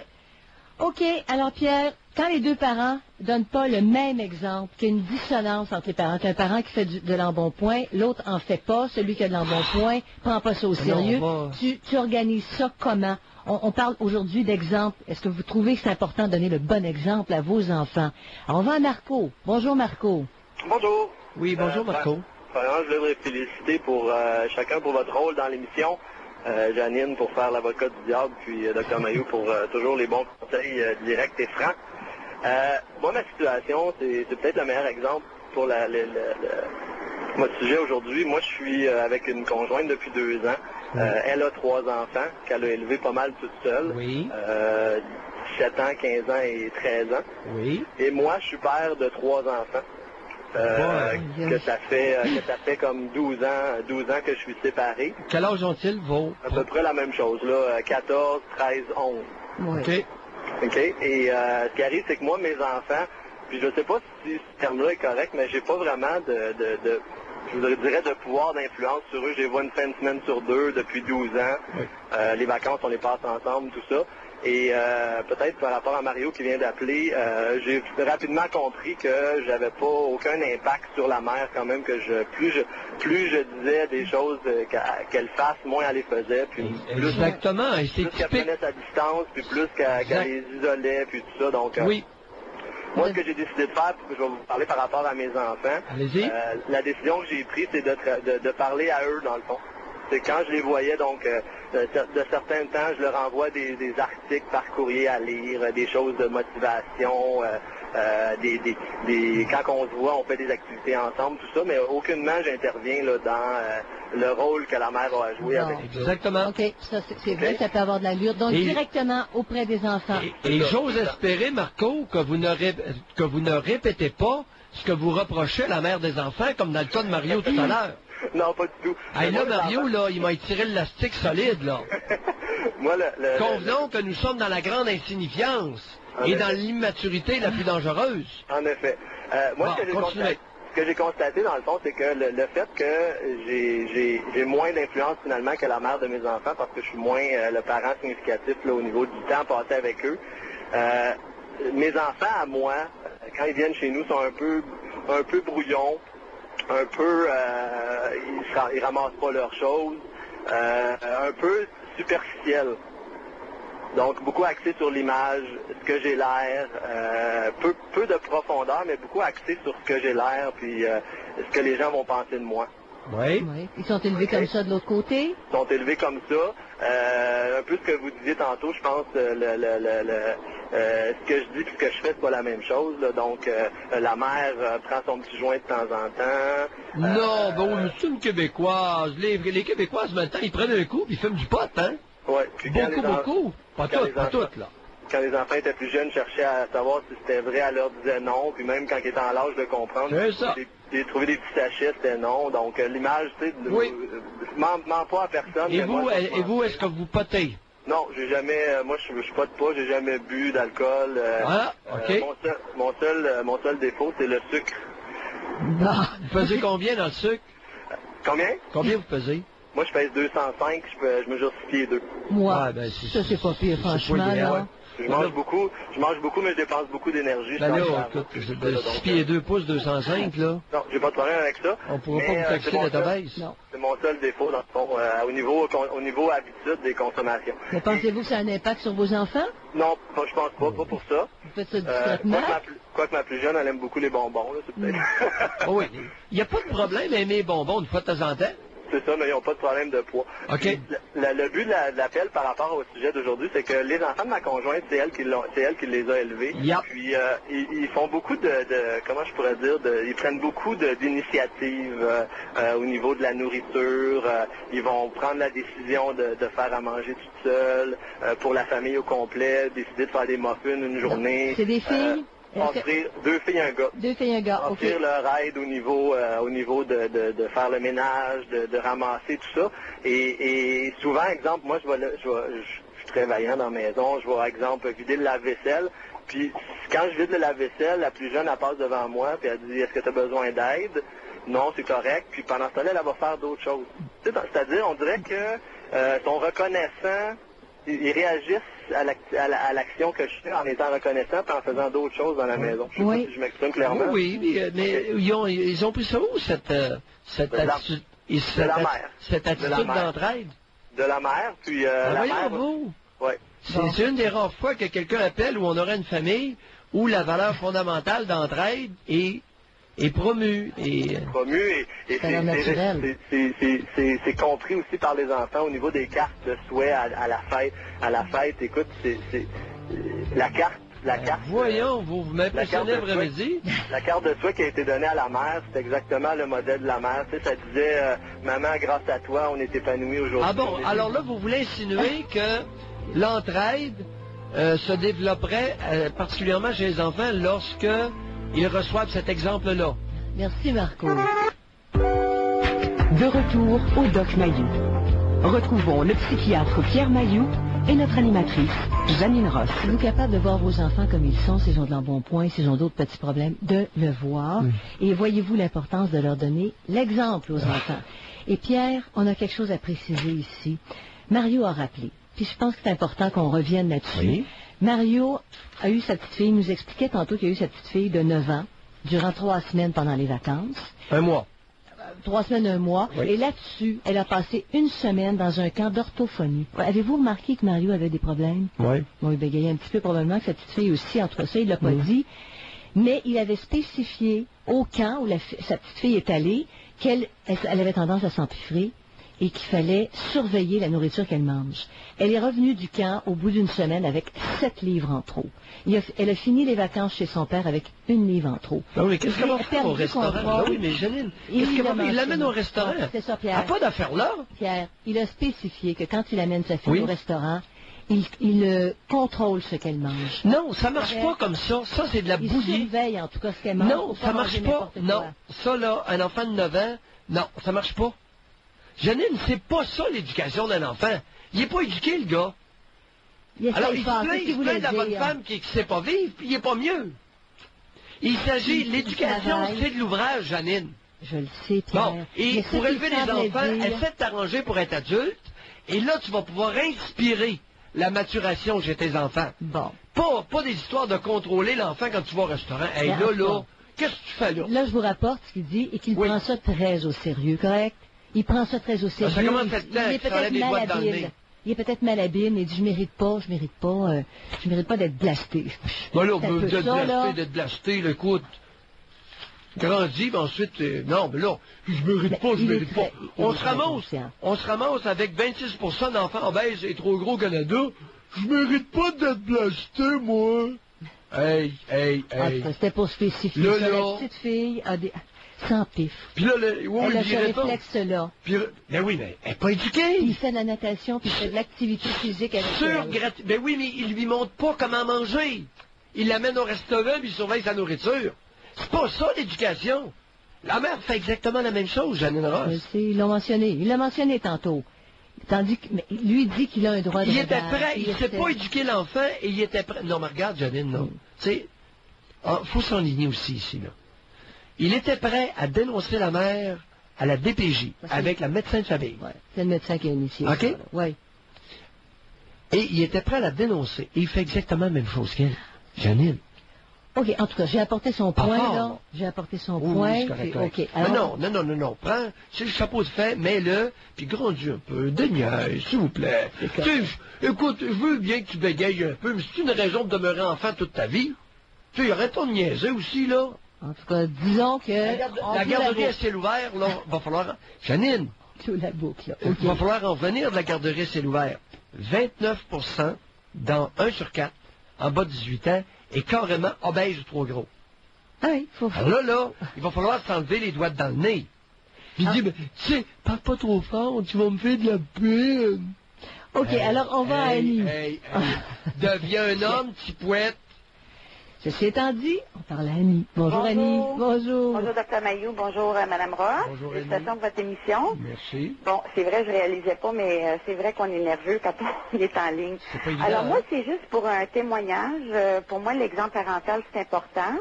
OK, alors Pierre, quand les deux parents donnent pas le même exemple, qu'il y a une dissonance entre les parents, qu'un parent qui fait de l'embonpoint, l'autre en fait pas, celui qui a de l'embonpoint prend pas ça au sérieux, on va- tu organises ça comment? On parle aujourd'hui d'exemple. Est-ce que vous trouvez que c'est important de donner le bon exemple à vos enfants? Alors, on va à Marco. Bonjour Marco. Bonjour. Oui, bonjour Marco. Premièrement, je voudrais vous féliciter pour chacun pour votre rôle dans l'émission. Janine pour faire l'avocat du diable, puis Dr Mayou pour toujours les bons conseils directs et francs. Moi, ma situation, c'est peut-être le meilleur exemple pour votre sujet aujourd'hui. Moi, je suis avec une conjointe depuis 2 ans. Elle a 3 enfants qu'elle a élevés pas mal toute seule. Oui. 17 ans, 15 ans et 13 ans. Oui. Et moi, je suis père de 3 enfants. Que ça fait comme 12 ans que je suis séparé. Quel âge ont-ils vos... À peu près la même chose, là, 14, 13, 11. Oui. OK. OK? Et ce qui arrive, c'est que moi, mes enfants, puis je sais pas si ce terme-là est correct, mais j'ai pas vraiment je vous dirais, de pouvoir d'influence sur eux. Je les vois une fin de semaine sur 2 depuis 12 ans. Oui. Les vacances, on les passe ensemble, tout ça. Et peut-être par rapport à Mario qui vient d'appeler, j'ai rapidement compris que j'avais pas aucun impact sur la mère quand même, que plus je disais des choses qu'elle fasse, moins elle les faisait, puis plus Exactement, et c'est qu'elle typique. prenait sa distance, puis plus qu'elle les isolait, puis tout ça. Donc, Oui, moi, ce que j'ai décidé de faire, puis je vais vous parler par rapport à mes enfants, allez-y. la décision que j'ai prise, c'est de parler à eux, dans le fond. C'est quand je les voyais, donc, de certains temps, je leur envoie des articles par courrier à lire, des choses de motivation, quand on se voit, on fait des activités ensemble, tout ça, mais aucunement j'interviens là, dans le rôle que la mère a joué Non. avec ça. Exactement. OK, ça, c'est vrai, ça peut avoir de l'allure. Donc, Et- directement auprès des enfants. Et j'ose espérer, Marco, que vous ne répétez pas ce que vous reprochez à la mère des enfants, comme dans le cas de Mario tout à l'heure. Non, pas du tout. Hey, là, Moi, les Mario, enfants- là, il m'a étiré l'élastique solide, là. Moi, Convenons que nous sommes dans la grande insignifiance En et effet. dans l'immaturité la plus dangereuse. En effet. Moi, Bon, continuez. ce que j'ai constaté, dans le fond, c'est que le fait que j'ai moins d'influence, finalement, que la mère de mes enfants, parce que je suis moins le parent significatif là, au niveau du temps passé avec eux, mes enfants, à moi, quand ils viennent chez nous, sont un peu brouillons, un peu, ils ramassent pas leurs choses, un peu superficiels. Donc, beaucoup axé sur l'image, ce que j'ai l'air, peu de profondeur, mais beaucoup axé sur ce que j'ai l'air, puis ce que les gens vont penser de moi. Oui. Oui. Ils sont élevés comme ça de l'autre côté. Ils sont élevés comme ça. Un peu ce que vous disiez tantôt, je pense, ce que je dis et ce que je fais, c'est pas la même chose. Là. Donc, la mère prend son petit joint de temps en temps. Non, bon, c'est une Québécoise. Les Québécoises, maintenant, ils prennent un coup puis ils fument du pot, hein? Ouais, puis quand Beaucoup, les en- beaucoup. Pas quand les toutes, pas enfants- toutes, là. Quand les enfants étaient plus jeunes, cherchaient à savoir si c'était vrai, elle leur disait non. Puis même quand ils étaient en l'âge de comprendre, C'est ça. j'ai trouvé des petits sachets, c'était non. Donc l'image, tu sais, Oui. je mens pas à personne. Et mais moi, vous, est-ce que vous potez? Non, j'ai jamais. Moi, je pote pas, j'ai jamais bu d'alcool. Ah, OK. Mon seul défaut, c'est le sucre. Bon. Vous pesez combien dans le sucre? Combien? Combien vous pesez? Moi, je pèse 205, je mesure 6 pieds 2. Moi, Ah, ben, ça, c'est pas pire, franchement, pas idéal. là. Je mange beaucoup, mais je dépense beaucoup d'énergie. Ben là, écoute, de 6 pieds 2 pouces, 205, là. Non, j'ai pas de problème avec ça. On pourra pas vous taxer de ta baisse. Non. C'est mon seul défaut, dans le fond, au niveau habitude des consommations. Mais pensez-vous que ça a un impact sur vos enfants? Non, je pense pas pour ça. Vous faites ça discrètement? Quoique ma plus jeune, elle aime beaucoup les bonbons, là, c'est peut-être. Oui, il n'y a pas de problème à aimer les bonbons une fois de temps en temps. C'est ça, mais ils n'ont pas de problème de poids. OK. Le but de l'appel par rapport au sujet d'aujourd'hui, c'est que les enfants de ma conjointe, c'est elle qui les a élevés. Yep. Puis ils font beaucoup comment je pourrais dire, ils prennent beaucoup d'initiatives au niveau de la nourriture. Ils vont prendre la décision de faire à manger toute seule, pour la famille au complet, décider de faire des muffins une journée. C'est des filles? Offrir 2 filles et un gars. 2 filles et un gars, OK. Offrir leur aide au niveau de faire le ménage, de ramasser tout ça. Et souvent, exemple, moi, je suis très vaillant dans la maison, je vais, exemple, vider le lave-vaisselle. Puis quand je vide le lave-vaisselle, la plus jeune, elle passe devant moi, puis elle dit, est-ce que tu as besoin d'aide? Non, c'est correct. Puis pendant ce temps-là, elle va faire d'autres choses. C'est-à-dire, on dirait que sont reconnaissants, ils réagissent à l'action que je fais en étant reconnaissant et en faisant d'autres choses dans la maison. Je sais pas si je m'exprime clairement. Oui, mais ils ont pris ça où, cette attitude, cette attitude d'entraide? De la mère, puis la mère... Ouais. C'est une des rares fois que quelqu'un appelle où on aurait une famille où la valeur fondamentale d'entraide est promue. Promue et c'est compris aussi par les enfants au niveau des cartes de souhait à la fête. À la fête, écoute, c'est la carte. Voyons, vous m'impressionnez vraiment. La carte de souhait qui a été donnée à la mère, c'est exactement le modèle de la mère. Tu sais, ça disait maman, grâce à toi, on est épanoui aujourd'hui. Ah bon, alors là, vous voulez insinuer que l'entraide se développerait particulièrement chez les enfants lorsque ils reçoivent cet exemple-là. Merci, Marco. De retour au Doc Mayou. Retrouvons le psychiatre Pierre Mayou et notre animatrice, Janine Ross. Êtes-vous capable de voir vos enfants comme ils sont, s'ils ont de l'embonpoint, s'ils ont d'autres petits problèmes, de le voir? Oui. Et voyez-vous l'importance de leur donner l'exemple aux enfants? Et Pierre, on a quelque chose à préciser ici. Mario a rappelé, puis je pense que c'est important qu'on revienne là-dessus. Oui. Mario a eu sa petite fille, il nous expliquait tantôt qu'il a eu sa petite fille de 9 ans, durant 3 semaines pendant les vacances. 1 mois. 3 semaines, 1 mois. Oui. Et là-dessus, elle a passé 1 semaine dans un camp d'orthophonie. Avez-vous remarqué que Mario avait des problèmes? Oui. Bon, il bégayait un petit peu probablement que sa petite fille aussi, entre ça, il l'a pas dit. Mais il avait spécifié au camp où sa petite fille est allée qu'elle avait tendance à s'empiffrer et qu'il fallait surveiller la nourriture qu'elle mange. Elle est revenue du camp au bout d'1 semaine avec 7 livres en trop. Elle a fini les vacances chez son père avec 1 livre en trop. Ah oui, qu'est-ce qu'elle va faire au restaurant? Ah oui, mais Janine, qu'est-ce qu'elle va faire? Il l'amène au restaurant. C'est ça, Pierre. Ah, pas d'affaire là? Pierre, il a spécifié que quand il amène sa fille au restaurant, il contrôle ce qu'elle mange. Non, ça marche pas comme ça. Ça, c'est de la bouillie. Il surveille en tout cas ce qu'elle mange. Non, ça marche pas. Non, ça là, un enfant de 9 ans, non, ça marche pas. Janine, c'est pas ça l'éducation d'un enfant. Il est pas éduqué, le gars. Alors, il se plaint de la bonne femme qui ne sait pas vivre, puis il est pas mieux. Il s'agit, l'éducation, c'est de l'ouvrage, Janine. Je le sais, Pierre. Bon, et pour élever les enfants, essaie de t'arranger pour être adulte, et là, tu vas pouvoir inspirer la maturation chez tes enfants. Bon. Pas des histoires de contrôler l'enfant quand tu vas au restaurant. Hey, là, qu'est-ce que tu fais là? Là, je vous rapporte ce qu'il dit et qu'il prend ça très au sérieux, correct? Il prend ça très au sérieux. Ça commence à être temps qu'il s'enlève les doigts dans le nez. Il est peut-être malhabile, mais il dit, je mérite pas d'être blasté. Voilà, d'être blasté, là, écoute. Grandit, mais ensuite, non, mais là, je mérite pas. On se ramasse avec 26% d'enfants obèses et trop gros au Canada. Je mérite pas d'être blasté, moi. Hey. C'était pour spécifier là, ça. La petite fille a des... Sans pif. Puis là, elle a ce réflexe-là. Ben oui, mais elle n'est pas éduquée. Il fait de la natation, puis il fait de l'activité physique avec elle. Ben oui, mais il lui montre pas comment manger. Il l'amène au restaurant, puis il surveille sa nourriture. C'est pas ça, l'éducation. La mère fait exactement la même chose, Janine Ross. Je sais, il l'a mentionné tantôt. Tandis que lui dit qu'il a un droit de regard. Il était prêt, il ne s'est pas éduqué l'enfant, et il était prêt. Non, mais regarde, Janine, non. Tu sais, faut s'enligner aussi, ici, là. Il était prêt à dénoncer la mère à la DPJ, avec la médecin de famille. Ouais, c'est le médecin qui a initié OK? Oui. Et il était prêt à la dénoncer. Et il fait exactement la même chose qu'elle. Janine. OK, en tout cas, j'ai apporté son Pas point, fort. là. J'ai apporté son Oui, point. c'est correct, correct. OK. Mais Alors, non. Prends, c'est le chapeau de fait, mets-le, puis grandis un peu, déniaise, s'il vous plaît. C'est Tu sais, écoute, je veux bien que tu bégayes un peu, mais c'est une raison de demeurer enfant toute ta vie. Tu sais, arrêtons de niaiser aussi, là. en tout cas, disons que... La garderie à ciel ouvert, là, va falloir... Janine, Clôt la boucle, là. il OK. va falloir en revenir de la garderie à ciel ouvert. 29% dans 1 sur 4, en bas de 18 ans, est carrément obèse ou trop gros. Ah oui, faut... Alors là, il va falloir s'enlever les doigts dans le nez. Puis il dit, ben, tu sais, parle pas trop fort, tu vas me faire de la peine. OK, alors on va à Annie. Hey, deviens un homme, petit poète. Ceci étant dit, on parle à Annie. Bonjour, Annie. Bonjour. Bonjour, Dr. Mayou. Bonjour, Mme Ross. Bonjour, Félicitations pour votre émission. Merci. Bon, c'est vrai, je réalisais pas, mais c'est vrai qu'on est nerveux quand on est en ligne. C'est pas évident, Alors, moi, hein? c'est juste pour un témoignage. Pour moi, l'exemple parental, c'est important.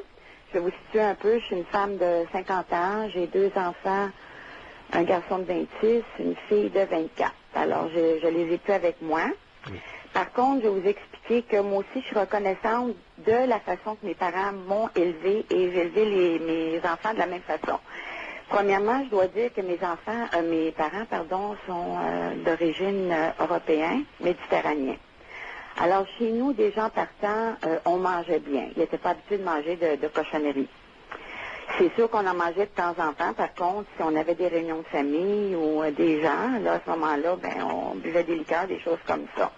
Je vais vous situer un peu. Je suis une femme de 50 ans. J'ai 2 enfants, un garçon de 26, une fille de 24. Alors, je les ai plus avec moi. Oui. Par contre, je vais vous expliquer que moi aussi, je suis reconnaissante de la façon que mes parents m'ont élevée et j'ai élevé mes enfants de la même façon. Premièrement, je dois dire que mes parents, sont d'origine européenne, méditerranéenne. Alors, chez nous, des gens partant, on mangeait bien. Ils n'étaient pas habitués de manger de cochonneries. C'est sûr qu'on en mangeait de temps en temps. Par contre, si on avait des réunions de famille ou des gens, là, à ce moment-là, ben, on buvait des liqueurs, des choses comme ça.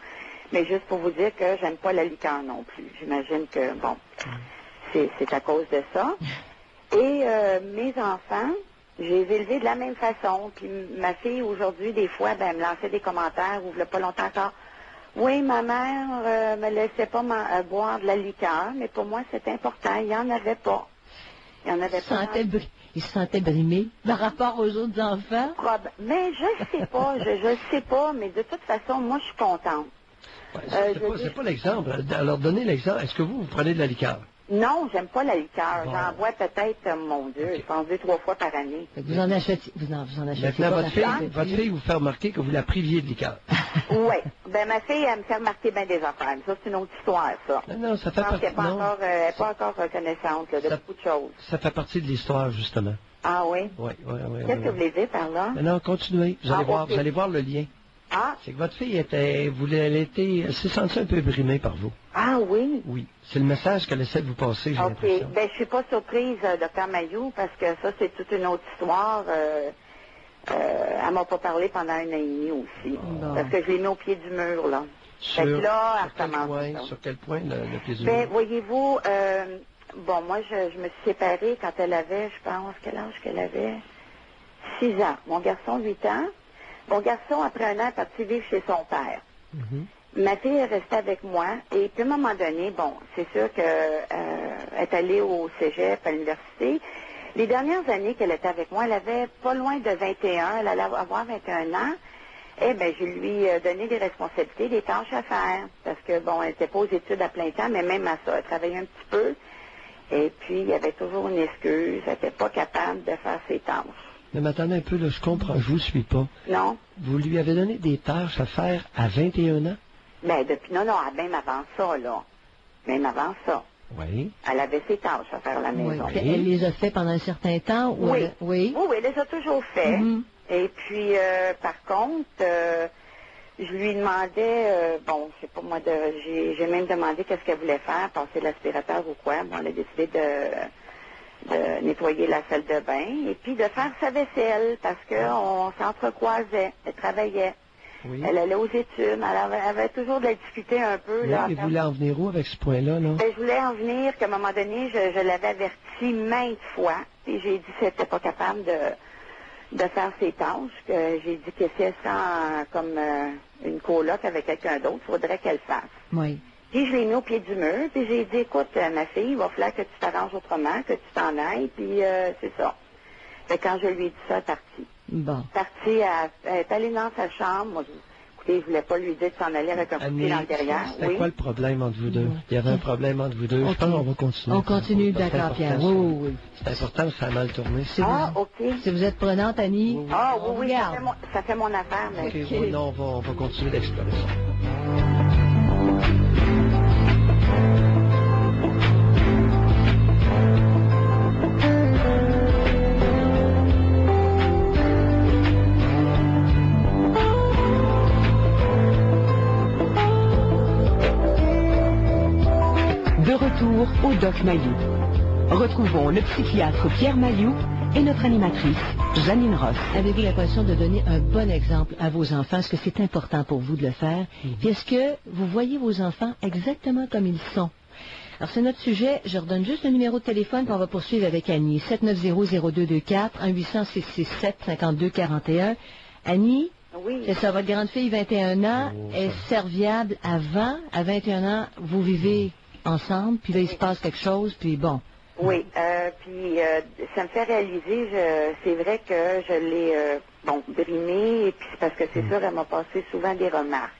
Mais juste pour vous dire que j'aime pas la liqueur non plus. J'imagine que, bon, c'est à cause de ça. Et mes enfants, je les ai élevés de la même façon. Puis ma fille, aujourd'hui, des fois, ben, elle me lançait des commentaires, ou il n'y a pas longtemps encore. Oui, ma mère me laissait pas boire de la liqueur, mais pour moi, c'est important. Il n'y en avait pas. Il n'y en avait pas. Il se sentait brimé par rapport aux autres enfants. Mais je sais pas, je sais pas, mais de toute façon, moi, je suis contente. Ouais, c'est pas l'exemple. Alors, donnez l'exemple. Est-ce que vous prenez de la liqueur? Non, j'aime pas la liqueur. Bon. J'en bois peut-être, mon Dieu, Ok. je pense 2-3 fois par année. Fait que vous en achetez, vous en achetez Maintenant, pas. votre fille vous fait remarquer que vous la priviez de liqueur. Oui. Ben, ma fille, elle me fait remarquer bien des affaires. Ça, c'est une autre histoire, ça. Non, ça Je fait pense qu'elle partie. n'est pas encore reconnaissante là, de Ça- beaucoup de choses. Ça fait partie de l'histoire, justement. Ah oui? Oui. Qu'est-ce que vous voulez dire par là? Non, continuez. Vous allez Ah, voir, ok. vous allez voir le lien. Ah, C'est que votre fille elle s'est sentie un peu brimée par vous. ah oui? Oui. C'est le message qu'elle essaie de vous passer, j'ai OK. l'impression. Ben, je suis pas surprise, Dr. Mayou, parce que ça, c'est toute une autre histoire. Elle m'a pas parlé pendant 1 an et demi aussi. Bon. Parce que je l'ai mis au pied du mur, là. Sur, Fait que là, sur elle quel recommence, point, ça. sur quel point le plaisir? Ben, voyez-vous, bon, moi, je me suis séparée quand elle avait, je pense, quel âge qu'elle avait? 6 ans. Mon garçon, 8 ans. Mon garçon, après 1 an, est parti vivre chez son père. Mhm. Ma fille est restée avec moi. Et puis, à un moment donné, bon, c'est sûr qu'elle est allée au cégep, à l'université. Les dernières années qu'elle était avec moi, elle avait pas loin de 21. Elle allait avoir 21 ans. Eh bien, je lui ai donné des responsabilités, des tâches à faire. Parce que, bon, elle n'était pas aux études à plein temps, mais même à ça, elle travaillait un petit peu. Et puis, il y avait toujours une excuse. Elle n'était pas capable de faire ses tâches. Mais attendez un peu, là, je comprends, je vous suis pas. Non? Vous lui avez donné des tâches à faire à 21 ans? Ben, non, même avant ça, là. Même avant ça. Oui. Elle avait ses tâches à faire à la Oui. maison. Puis elle les a fait pendant un certain temps? Ou Oui. Oui. Oui, elle les a toujours fait. Mhm. Et puis, par contre, je lui demandais, bon, je sais pas moi, j'ai même demandé qu'est-ce qu'elle voulait faire, passer l'aspirateur ou quoi. Bon, elle a décidé de nettoyer la salle de bain et puis de faire sa vaisselle parce qu'on s'entrecroisait. Elle travaillait. Oui. Elle allait aux études. Elle avait toujours de la difficulté un peu. Oui, Là, mais vous voulez en venir où avec ce point-là, là? Ben, je voulais en venir qu'à un moment donné, je l'avais averti maintes fois. Et j'ai dit qu'elle n'était pas capable de faire ses tâches. Que j'ai dit que si elle sent comme une coloc avec quelqu'un d'autre, il faudrait qu'elle le fasse. Oui. Puis je l'ai mis au pied du mur. Puis j'ai dit, écoute, ma fille, il va falloir que tu t'arranges autrement, que tu t'en ailles. Puis c'est ça. Fait que quand je lui ai dit ça, elle est partie. Bon. Elle est allée dans sa chambre. Moi, écoutez, je voulais pas lui dire de s'en aller avec un coup de pied dans le derrière. C'était Oui. quoi le problème entre vous deux? Il y avait un problème entre vous deux. Ok. Je pense qu'on va continuer. On continue, C'est d'accord, important, Pierre. ça. Oui, oui, oui. C'est important, ça a mal tourné. Si Ah, vous, OK. si vous êtes prenante, Annie, Ah, on oui, regarde. ça fait mon affaire. Mais... OK, oui, non, on va continuer d'explorer ça. De retour au Doc Mayou. Retrouvons le psychiatre Pierre Mayou et notre animatrice, Janine Ross. Avez-vous l'impression de donner un bon exemple à vos enfants? Est-ce que c'est important pour vous de le faire? Puis est-ce que vous voyez vos enfants exactement comme ils sont? Alors, c'est notre sujet. Je redonne juste le numéro de téléphone, puis on va poursuivre avec Annie. 790-0224, 1-800-667-5241. Annie, Oui. c'est ça, votre grande fille, 21 ans, est serviable avant. À 21 ans, vous vivez ensemble, puis là, il se passe quelque chose, puis bon. Oui, puis ça me fait réaliser, c'est vrai que je l'ai, brimée, et puis c'est parce que c'est sûr, elle m'a passé souvent des remarques.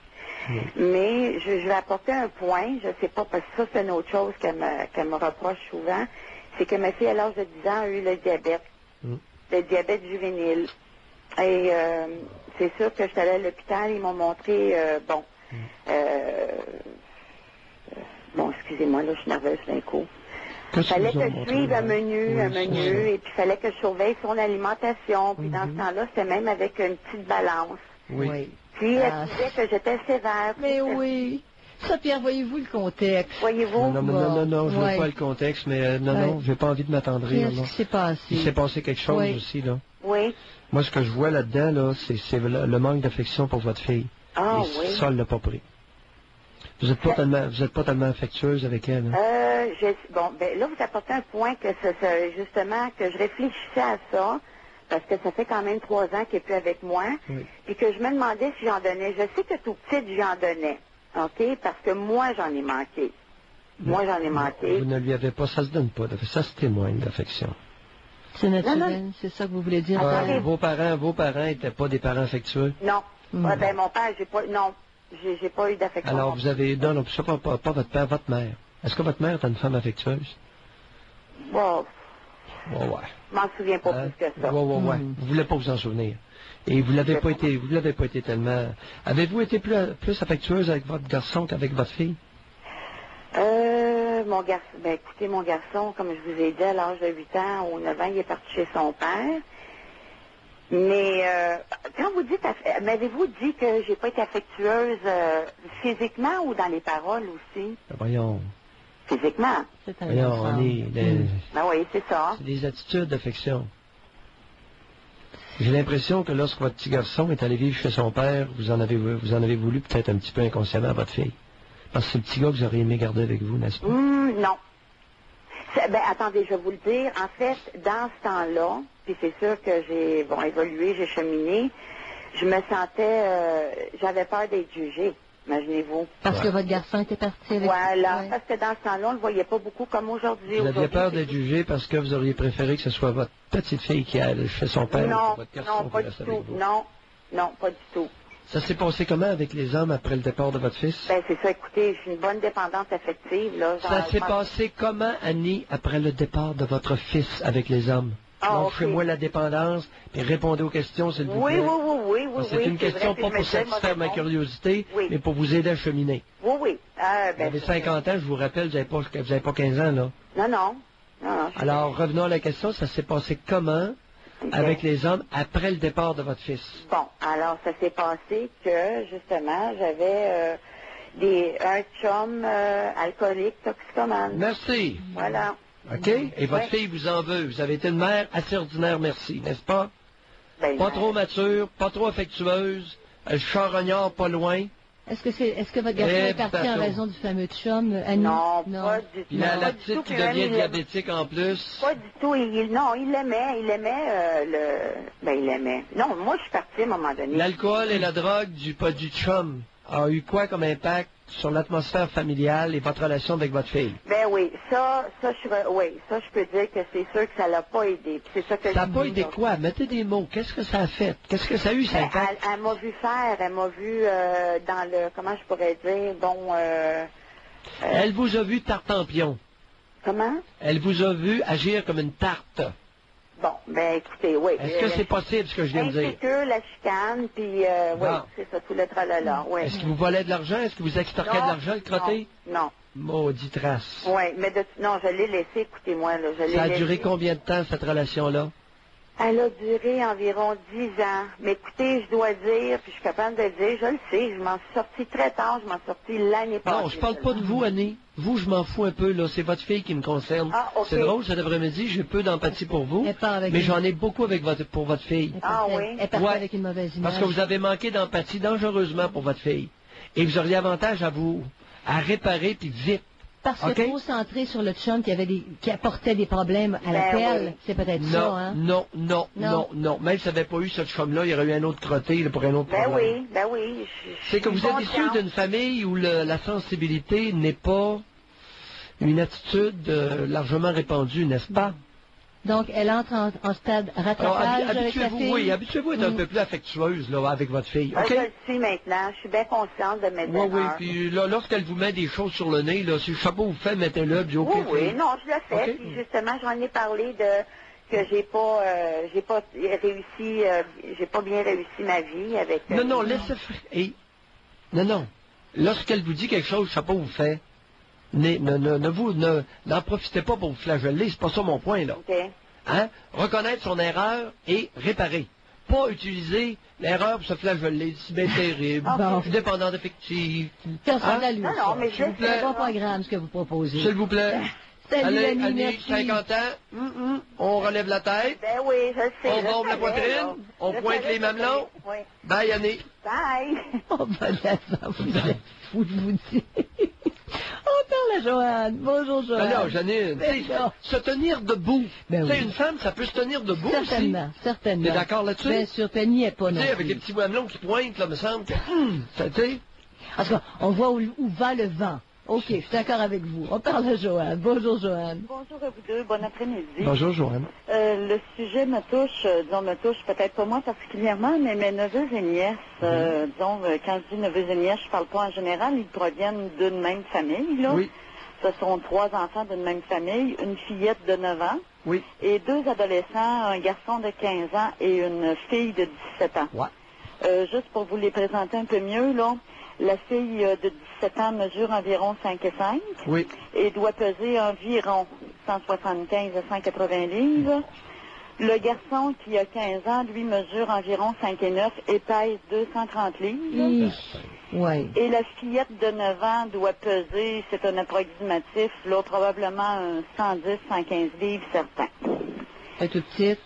Mais je vais apporter un point, je sais pas, parce que ça, c'est une autre chose qu'elle me reproche souvent, c'est que ma fille, à l'âge de 10 ans, a eu le diabète, le diabète juvénile. Et c'est sûr que je suis allée à l'hôpital, ils m'ont montré, excusez-moi, là, je suis nerveuse d'un coup. Il fallait que je suive un menu, et puis il fallait que je surveille son alimentation. Puis dans ce temps-là, c'était même avec une petite balance. Oui. Puis elle disait que j'étais sévère. Mais oui. Ça, Pierre, voyez-vous le contexte? Voyez-vous? Non, je vois pas le contexte, mais non, j'ai pas envie de m'attendrir. Qu'est-ce qui s'est passé? Il s'est passé quelque chose aussi, là. Oui. Moi, ce que je vois là-dedans, là, c'est le manque d'affection pour votre fille. Ah, Et oui. ça, elle l'a pas pris. Vous êtes pas tellement affectueuse avec elle. Hein? Là, vous apportez un point que justement, que je réfléchissais à ça, parce que ça fait quand même 3 ans qu'elle n'est plus avec moi, et que je me demandais si j'en donnais. Je sais que tout petite, j'en donnais, OK? Parce que moi, j'en ai manqué. Moi, j'en ai manqué. Vous ne lui avez pas, ça se donne pas. Ça se témoigne d'affection. C'est naturel, c'est ça que vous voulez dire? Vos parents n'étaient pas des parents affectueux? Non. Mon père, j'ai pas eu d'affection. Alors, vous avez, non, pas votre père, votre mère. Est-ce que votre mère est une femme affectueuse? Bon. Ouais. Je m'en souviens pas plus que ça. Ouais. Vous voulez pas vous en souvenir. Et vous l'avez pas été tellement. Avez-vous été plus affectueuse avec votre garçon qu'avec votre fille? Mon garçon, écoutez, mon garçon, comme je vous ai dit, à l'âge de 8 ans ou 9 ans, il est parti chez son père. Mais quand vous dites, m'avez-vous dit que j'ai pas été affectueuse physiquement ou dans les paroles aussi? Voyons. Physiquement. Voyons, on est. Oui, c'est ça. C'est des attitudes d'affection. J'ai l'impression que lorsque votre petit garçon est allé vivre chez son père, vous en avez voulu peut-être un petit peu inconsciemment à votre fille. Parce que c'est le petit gars que vous auriez aimé garder avec vous, n'est-ce pas? Non. Attendez, je vais vous le dire. En fait, dans ce temps-là, puis c'est sûr que j'ai évolué, j'ai cheminé, je me sentais, j'avais peur d'être jugée, imaginez-vous. Parce que votre garçon était parti avec parce que dans ce temps-là, on ne le voyait pas beaucoup comme aujourd'hui. Vous aviez peur d'être jugée parce que vous auriez préféré que ce soit votre petite fille qui allait chez son père ou votre garçon qui reste avec vous? Non, pas du tout. Ça s'est passé comment avec les hommes après le départ de votre fils? C'est ça, écoutez, j'ai une bonne dépendance affective, là. Ça s'est passé comment, Annie, après le départ de votre fils avec les hommes? Lâchez-moi la dépendance et répondez aux questions, s'il vous plaît. Oui. C'est une question pas pour satisfaire ma curiosité, mais pour vous aider à cheminer. Oui. Vous avez 50 ans, je vous rappelle, vous n'avez pas 15 ans, là. Non. Alors, revenons à la question, ça s'est passé comment avec les hommes après le départ de votre fils? Bon, alors ça s'est passé que, justement, j'avais un chum alcoolique, toxicomane. Merci. Voilà. OK? Et votre fille vous en veut. Vous avez été une mère assez ordinaire, merci, n'est-ce pas? Pas trop mature, pas trop affectueuse, charognard pas loin. Est-ce que votre garçon est parti en raison du fameux chum, Annie? Non, pas du tout. Il a la petite qui devient diabétique en plus. Pas du tout. Il aimait il aimait. Non, moi, je suis partie à un moment donné. L'alcool et la drogue du chum a eu quoi comme impact sur l'atmosphère familiale et votre relation avec votre fille? Oui, ça, je peux dire que c'est sûr que ça l'a pas aidé. C'est ça que ça n'a pas aidé quoi? Mettez des mots. Qu'est-ce que ça a fait? Qu'est-ce que ça a eu, ça impact? Elle m'a vu faire, elle m'a vu dans le, comment je pourrais dire, elle vous a vu tartempion. Comment? Elle vous a vu agir comme une tarte. Bon, écoutez, oui. Est-ce que c'est possible, ce que je viens de dire? C'est que la chicane, puis, c'est ça, tout le tralala, oui. Est-ce qu'il vous volait de l'argent? Est-ce qu'il vous extorquait de l'argent, le crotté? Non. Maudit trace. Oui, mais non, je l'ai laissé, écoutez-moi, là, Ça a duré combien de temps, cette relation-là? Elle a duré environ 10 ans. Mais écoutez, je dois dire, puis je suis capable de le dire, je le sais, je m'en suis sortie très tard, je m'en suis sortie l'année passée. Non, je parle pas de vous, Annie. vous, je m'en fous un peu, là. C'est votre fille qui me concerne. Ah, ok. C'est drôle, cet après-midi, j'ai peu d'empathie pour vous, Elle part avec mais une- j'en ai beaucoup avec pour votre fille. Ah oui. Elle est partie Ouais. avec une mauvaise image. Parce que vous avez manqué d'empathie dangereusement pour votre fille. Et vous auriez avantage à réparer, puis vite. Parce que OK? trop centré sur le chum qui apportait des problèmes à la Ben perle, oui. c'est peut-être Non, ça, hein? non. Non. Même si ça n'avait pas eu ce chum-là, il y aurait eu un autre crotté là, pour un autre problème. Ben oui. je C'est que suis vous êtes issu consciente. d'une famille où la sensibilité n'est pas une attitude largement répandue, n'est-ce pas? Donc, elle entre en stade Alors, rattrapage avec sa habituez-vous, fille. oui, habituez-vous à être un peu plus affectueuse là, avec votre fille. Ah, OK? je le suis maintenant. Je suis bien consciente de mes Oui, oui. erreurs. Puis là, lorsqu'elle vous met des choses sur le nez, là, si le chapeau vous fait, mettez-le, puis OK. Oui, non, je le fais. OK. Puis justement, j'en ai parlé de que j'ai pas réussi, j'ai pas bien réussi ma vie avec. Non, laissez faire. Non. Lorsqu'elle vous dit quelque chose, le chapeau vous fait, n'en profitez pas pour vous flageller, c'est pas ça mon point, là. OK. Hein? Reconnaître son erreur et réparer. Pas utiliser l'erreur pour se flageller. C'est bien terrible. Bon. Je suis dépendant affectif. Personne Hein? à lui. Non, non, mais S'il vous C'est plaît. un bon programme, ce que vous proposez. S'il vous plaît. Salut, Allez, Annie, Annie, merci. 50 ans. On relève la tête. Ben oui, je le sais. On je bombe la savais, poitrine, là. on Je pointe savais, les mamelons. Oui. Bye, Annie. Bye. Oh, ben, d'accord, vous êtes fou, je vous dis. On parle à Joanne. Bonjour, Joanne. Alors, Janine, Ben tu sais, non. se tenir debout. Ben Tu sais, oui. une femme, ça peut se tenir debout Certainement, certainement. T'es d'accord là-dessus? Bien sûr, puis elle n'y est pas aussi. non Tu sais, avec plus. les petits mamelons qui pointent, là, me semble que... ça, tu sais... Parce qu'on voit où va le vent. OK, je suis d'accord avec vous. On parle à Joanne. Bonjour, Joanne. Bonjour à vous deux, bon après-midi. Bonjour, Joanne. Le sujet me touche peut-être pas moi particulièrement, mais mes neveux et nièces, quand je dis neveux et nièces, je parle pas en général, ils proviennent d'une même famille, là. Oui, Ce sont 3 enfants d'une même famille, une fillette de 9 ans oui. et 2 adolescents, un garçon de 15 ans et une fille de 17 ans. Ouais. Juste pour vous les présenter un peu mieux, là, la fille de 17 ans mesure environ 5 et 5 Oui. et doit peser environ 175 à 180 livres. Le garçon qui a 15 ans, lui, mesure environ 5 et 9 et pèse 230 livres. Oui. Et la fillette de 9 ans doit peser, c'est un approximatif, là, probablement un 110, 115 livres certain. Elle est toute petite.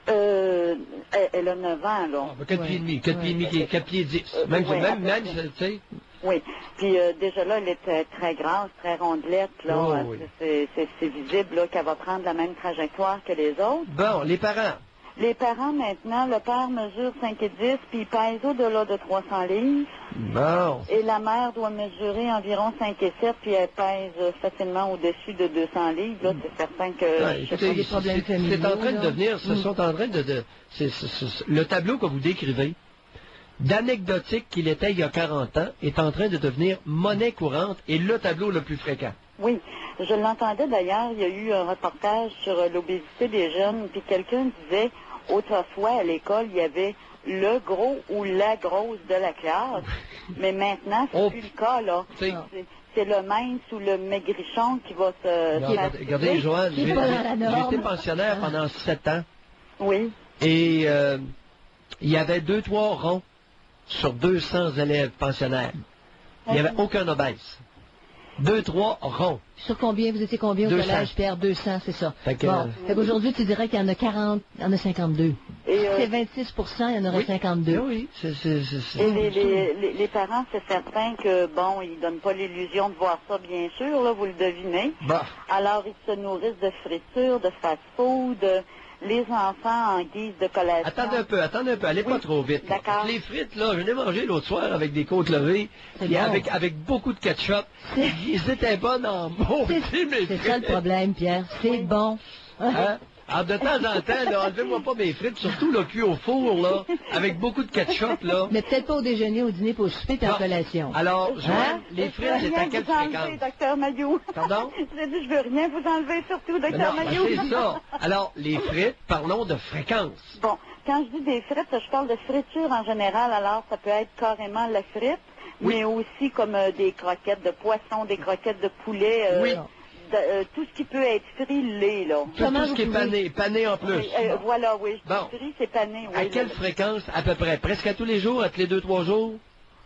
Elle a 9 ans, là. 4 pieds et demi, 4 pieds et demi, 4 pieds 10. Même, ouais, même, à peu près. tu sais... Oui. Puis déjà là, elle est très grasse, très rondelette, là. Oh, oui. C'est visible là, qu'elle va prendre la même trajectoire que les autres. Bon, les parents. Les parents, maintenant, le père mesure 5 et 10, puis il pèse au-delà de 300 livres. Bon. Et la mère doit mesurer environ 5 et 7, puis elle pèse facilement au-dessus de 200 livres. Là, c'est certain que... Ouais, pas des problèmes c'est en familiaux, train de là. devenir, sont en train le tableau que vous décrivez, d'anecdotique qu'il était il y a 40 ans, est en train de devenir monnaie courante et le tableau le plus fréquent. Oui, je l'entendais d'ailleurs, il y a eu un reportage sur l'obésité des jeunes, puis quelqu'un disait, autrefois à l'école, il y avait le gros ou la grosse de la classe, mais maintenant, c'est plus le cas, là. C'est- C'est le mince ou le maigrichon qui va se... Regardez, Joanne, Qui est j'ai pas dans la norme. été pensionnaire pendant 7 ans Oui, et il y avait 2-3 ronds sur 200 élèves pensionnaires. Il n'y avait aucun obèse. 2-3 ronds. Sur combien, vous étiez combien au 200. collège, Pierre? 200, c'est ça. Fait que, Bon. Fait qu'aujourd'hui, tu dirais qu'il y en a 40, il y en a 52. et, C'est 26 il y en aurait Oui. 52. Oui, et les parents, c'est certain que, bon, ils donnent pas l'illusion de voir ça, bien sûr, là, vous le devinez. Bah, Alors, ils se nourrissent de friture, de fast-food, les enfants en guise de collation. attendez un peu, allez pas Oui. trop vite. là. D'accord. Les frites, là, je l'ai mangé l'autre soir avec des côtes levées, C'est puis bon. avec beaucoup de ketchup. C'est- Ils étaient bonnes en mots, mes C'est ça le frites. problème, Pierre. C'est bon. Hein? Alors, de temps en temps, là, enlevez-moi pas mes frites, surtout le cuit au four, là, avec beaucoup de ketchup, là. Mais peut-être pas au déjeuner, au dîner, pour le souper, puis en Bon. collation. Alors, Joanne, Hein? les frites, c'est à quelle vous enlever, fréquence? docteur Mayou. Pardon? J'ai dit, je veux rien vous enlever, surtout, Mais docteur non, Mayou. c'est ça. Alors, les frites, parlons de fréquence. Bon, quand je dis des frites, je parle de friture en général. Alors, ça peut être carrément la frite, Oui. mais aussi comme des croquettes de poisson, des croquettes de poulet, Oui. tout ce qui peut être frit, là. Tout, Comment tout ce vous qui est pouvez- pané en plus. Oui, voilà, oui. Bon. Frit, c'est pané, oui. À quelle fréquence, à peu près? Presque à tous les jours, à tous les 2-3 jours?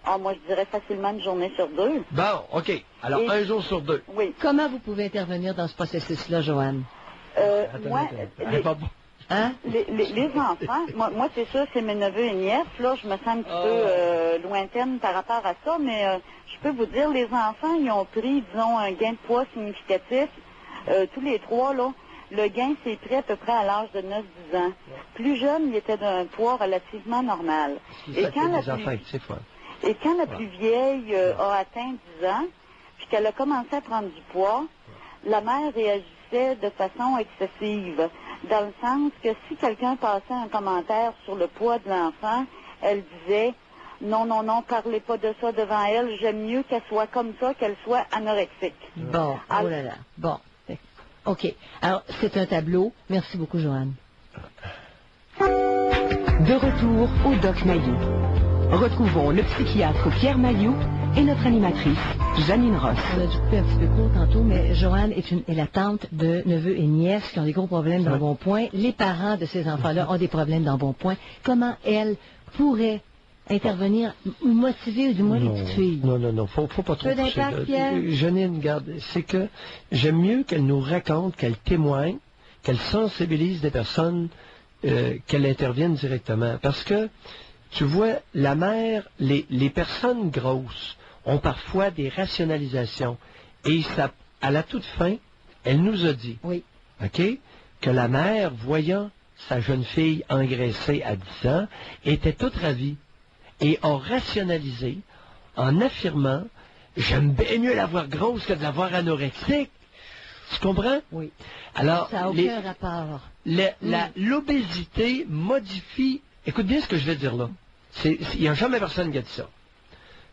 Ah, moi, je dirais facilement une journée sur 2. Bon, OK. Alors, Et- 1 jour sur 2. Oui. Comment vous pouvez intervenir dans ce processus-là, Joanne? Moi, Hein? les enfants, moi c'est sûr, c'est mes neveux et nièces. Là, je me sens un petit peu lointaine par rapport à ça, mais je peux vous dire, les enfants, ils ont pris, disons, un gain de poids significatif. Tous les 3, là. Le gain s'est pris à peu près à l'âge de 9-10 ans. Plus jeune, il était d'un poids relativement normal. Et quand la plus vieille a atteint 10 ans, puis qu'elle a commencé à prendre du poids, la mère réagissait de façon excessive, dans le sens que si quelqu'un passait un commentaire sur le poids de l'enfant, elle disait « Non, non, non, parlez pas de ça devant elle, j'aime mieux qu'elle soit comme ça, qu'elle soit anorexique. » Bon, oh là là, bon. OK. Alors, c'est un tableau. Merci beaucoup, Joanne. De retour au Doc Mayou. Retrouvons le psychiatre Pierre Mayou et notre animatrice, Janine Ross. On a dû couper un petit peu court tantôt, mais Joanne est la tante de neveux et nièces qui ont des gros problèmes d'embonpoint. Les parents de ces enfants-là ont des problèmes d'embonpoint. Comment elle pourrait intervenir ou motiver, du moins, les petites filles? Non, faut pas trop Peu d'impact, pousser, Pierre? Janine, regarde, c'est que j'aime mieux qu'elle nous raconte, qu'elle témoigne, qu'elle sensibilise des personnes, qu'elle intervienne directement. Parce que, tu vois, la mère, les personnes grosses ont parfois des rationalisations. Et ça, à la toute fin, elle nous a dit, OK, que la mère, voyant sa jeune fille engraissée à 10 ans, était toute ravie et a rationalisé en affirmant « J'aime bien mieux la voir grosse que de la voir anorexique. » Tu comprends? Oui. Alors, ça n'a aucun rapport. L'obésité modifie... Écoute bien ce que je vais dire là. Il n'y a jamais personne qui a dit ça.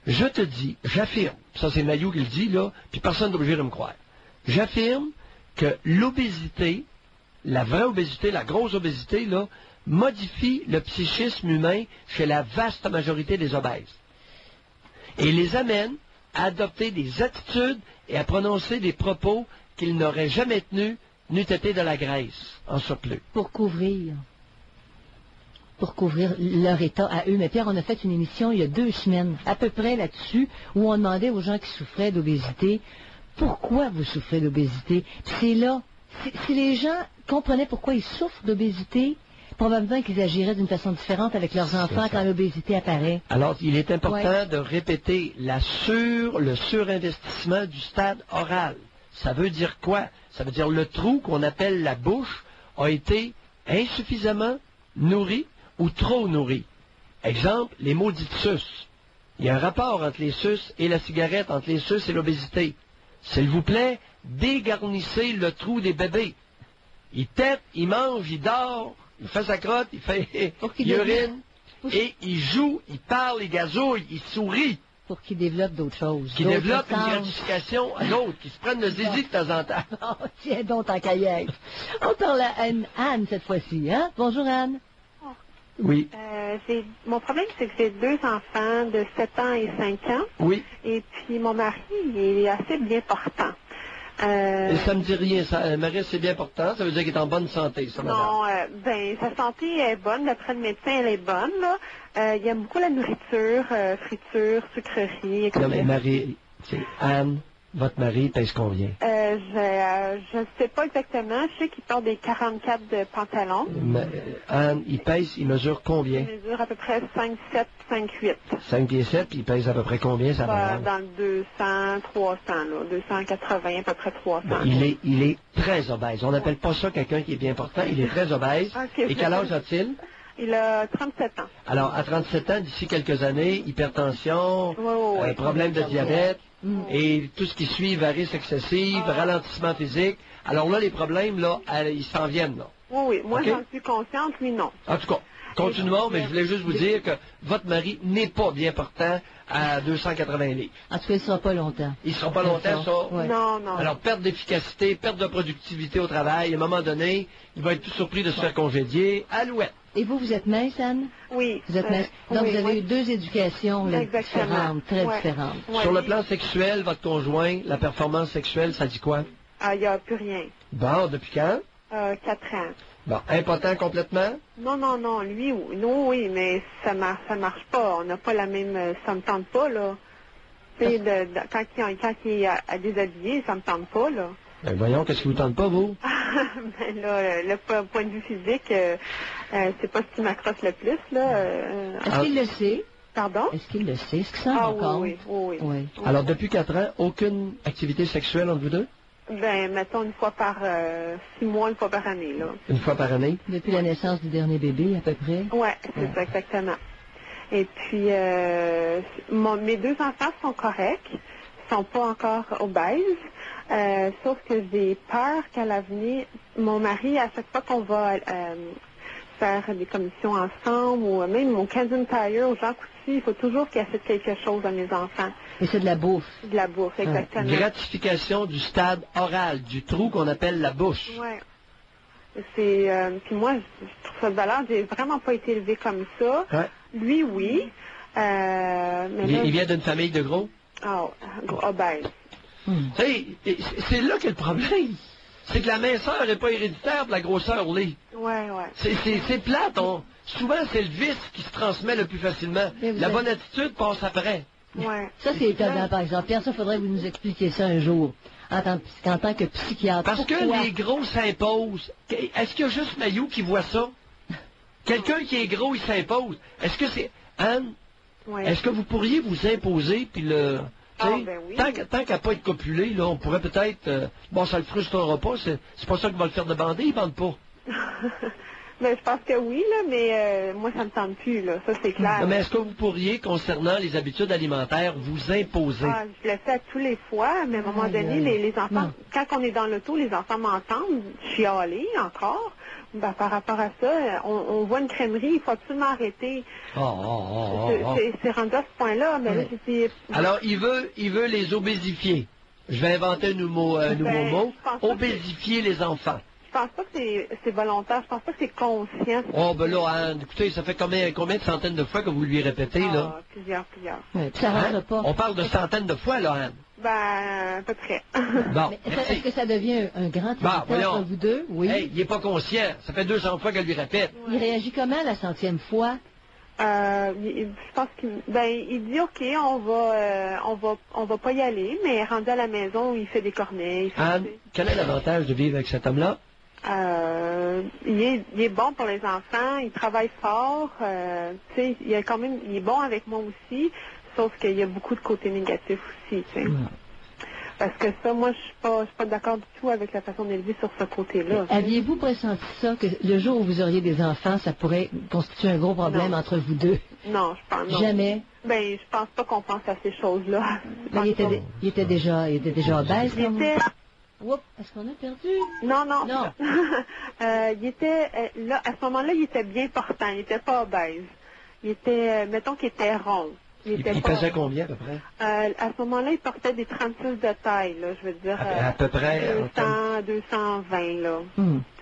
Je te dis, j'affirme, ça c'est Mayou qui le dit là, puis personne n'est obligé de me croire. J'affirme que l'obésité, la vraie obésité, la grosse obésité, là, modifie le psychisme humain chez la vaste majorité des obèses. Et les amène à adopter des attitudes et à prononcer des propos qu'ils n'auraient jamais tenus, n'eût été de la graisse, en surplus. Pour couvrir leur état à eux. Mais Pierre, on a fait une émission il y a 2 semaines, à peu près là-dessus, où on demandait aux gens qui souffraient d'obésité, pourquoi vous souffrez d'obésité? Puis c'est là, si les gens comprenaient pourquoi ils souffrent d'obésité, probablement qu'ils agiraient d'une façon différente avec leurs enfants quand l'obésité apparaît. Alors, il est important de répéter le surinvestissement du stade oral. Ça veut dire quoi? Ça veut dire le trou qu'on appelle la bouche a été insuffisamment nourri ou trop nourri. Exemple, les maudites suces. Il y a un rapport entre les suces et la cigarette, entre les suces et l'obésité. S'il vous plaît, dégarnissez le trou des bébés. Il tète, il mange, il dort, il fait sa crotte, il urine, et il joue, il parle, il gazouille, il sourit. Pour qu'ils développent d'autres choses. Qu'ils développent une gratification à l'autre, qu'ils se prennent le zizi de temps en temps. Oh, tiens donc en cahier. On parle à Anne cette fois-ci, hein? Bonjour Anne. Oui. Mon problème, c'est que j'ai 2 enfants de 7 ans et 5 ans. Oui. Et puis mon mari, il est assez bien portant. Et ça me dit rien. Marie, c'est bien portant. Ça veut dire qu'il est en bonne santé, ça, madame. Non, sa santé est bonne. D'après le médecin, elle est bonne, là. Il aime beaucoup la nourriture, friture, sucreries, etc. Non, mais Marie, c'est Anne, votre mari pèse combien? Je ne sais pas exactement. Je sais qu'il porte des 44 de pantalons. Anne, il mesure combien? Il mesure à peu près 5, 7, 5, 8. 5 pieds 7, puis il pèse à peu près combien, ça va? Dans le 200, 300, là. 280, à peu près 300. Il est très obèse. On n'appelle pas ça quelqu'un qui est bien portant. Il est très obèse. Okay. Et quel âge a-t-il? Il a 37 ans. Alors, à 37 ans, d'ici quelques années, hypertension, problème de diabète, et tout ce qui suit, varices excessives, ralentissement physique. Alors là, les problèmes, là, ils s'en viennent, là. Oui, moi, j'en suis consciente, lui, non. En tout cas, continuons, mais je voulais juste vous dire que votre mari n'est pas bien portant à 280 livres. En tout cas, il ne sera pas longtemps. Il ne sera pas longtemps, ça? Ouais. Non. Alors, perte d'efficacité, perte de productivité au travail, à un moment donné, il va être tout surpris de se faire congédier. Alouette. Et vous êtes mince, Anne? Oui. Vous êtes mince. Donc, vous avez eu 2 éducations là, différentes, très différentes. Ouais. Sur le plan sexuel, votre conjoint, la performance sexuelle, ça dit quoi? Il n'y a plus rien. Bon, depuis quand? 4 ans. Bon, impotent complètement? Non, lui, non, oui, mais ça marche pas. On n'a pas la même, ça me tente pas, là. Tu sais, quand il est à déshabiller, ça me tente pas, là. Ben voyons, qu'est-ce qui vous tente pas, vous? Ben là, le point de vue physique, c'est pas ce qui m'accroche le plus, là. Est-ce qu'il le sait? Pardon? Est-ce qu'il le sait? Est-ce qu'il s'en rend compte? Oui. Alors, depuis 4 ans, aucune activité sexuelle entre vous deux? Ben, mettons une fois par 6 mois, une fois par année, là. Une fois par année? Depuis la naissance du dernier bébé, à peu près? Ouais, c'est ça, exactement. Et puis, mes 2 enfants sont corrects, sont pas encore obèses, sauf que j'ai peur qu'à l'avenir, mon mari, à chaque fois qu'on va faire des commissions ensemble, ou même mon Canadian Tire, aux gens Coutu, il faut toujours qu'il achète quelque chose à mes enfants. Et c'est de la bouffe. De la bouffe, exactement. Gratification du stade oral, du trou qu'on appelle la bouche. Ouais. C'est, puis moi, je trouve ça de valeur. J'ai vraiment pas été élevée comme ça. Ouais. Lui, oui. Mais là, Il vient d'une famille de gros? Obèse. C'est là qu'est le problème. C'est que la minceur n'est pas héréditaire, de la grosseur l'est. Ouais. C'est plate. Souvent, c'est le vice qui se transmet le plus facilement. La bonne attitude passe après. Ouais. Ça, c'est étonnant, par exemple. Pierre, ça, faudrait que vous nous expliquiez ça un jour, en tant que psychiatre. Parce Pourquoi? que les gros s'imposent. Est-ce qu'il y a juste Mayou qui voit ça? Quelqu'un qui est gros, il s'impose. Est-ce que c'est... Anne, est-ce que vous pourriez vous imposer, puis le... Ben oui. Tant qu'à pas être copulé, là, on pourrait peut-être... bon, ça le frustrera pas, c'est pas ça qui va le faire de bander, il bande pas. Ben, je pense que oui, là, mais moi, ça me tente plus, là. Ça, c'est clair. Non, mais est-ce que vous pourriez, concernant les habitudes alimentaires, vous imposer? Je le fais à tous les fois, mais à un moment donné, les enfants, quand on est dans l'auto, les enfants m'entendent chialer encore. Ben, par rapport à ça, on voit une crèmerie, il faut absolument arrêter. C'est rendu à ce point-là, mais là, Alors, il veut les obésifier. Je vais inventer un nouveau mot. Obésifier les enfants. Je pense pas que c'est volontaire, je pense pas que c'est conscient. Oh, ben là, Anne, écoutez, ça fait combien de centaines de fois que vous lui répétez, là? Plusieurs. Ouais, ça rentre pas. On parle de centaines de fois, là, Anne. Ben, à peu près. Bon, est-ce que ça devient un grand irritant entre vous deux? Oui. Hey, il n'est pas conscient. Ça fait 200 fois qu'elle lui répète. Il réagit comment la 100e fois? Je pense il dit OK, on va pas y aller, mais rendu à la maison, il fait des cornets. Anne, quel est l'avantage de vivre avec cet homme-là? Il est bon pour les enfants, il travaille fort, tu sais, il est bon avec moi aussi, sauf qu'il y a beaucoup de côtés négatifs aussi, tu sais. Parce que ça, moi, je suis pas d'accord du tout avec la façon d'élever sur ce côté-là. Aviez-vous pressenti ça, que le jour où vous auriez des enfants, ça pourrait constituer un gros problème entre vous deux? Non, je pense non. Jamais? Ben, je pense pas qu'on pense à ces choses-là. Il était déjà obèse? Oups, est-ce qu'on a perdu? Non. Il était, là, à ce moment-là, il était bien portant, il était pas obèse. Il était, mettons qu'il était rond. Il pesait combien, à peu près? À ce moment-là, il portait des 36 de taille, là, je veux dire. À peu près? 220, là.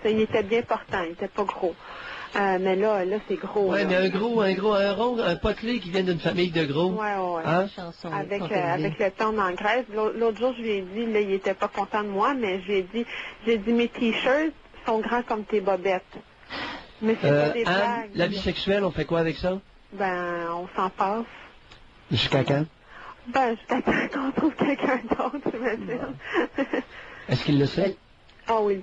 Il était bien portant, il était pas gros. Mais là, c'est gros. Oui, mais un rond, un potelé qui vient d'une famille de gros. Oui. Hein? Avec le temps en Grèce. L'autre jour, je lui ai dit, là, il était pas content de moi, mais j'ai dit, mes t-shirts sont grands comme tes bobettes. Mais c'est pas des blagues. La vie sexuelle, on fait quoi avec ça? Ben, on s'en passe. Jusqu'à quand? Ben, jusqu'à temps qu'on trouve quelqu'un d'autre, j'imagine. Est-ce qu'il le sait? Ah oui,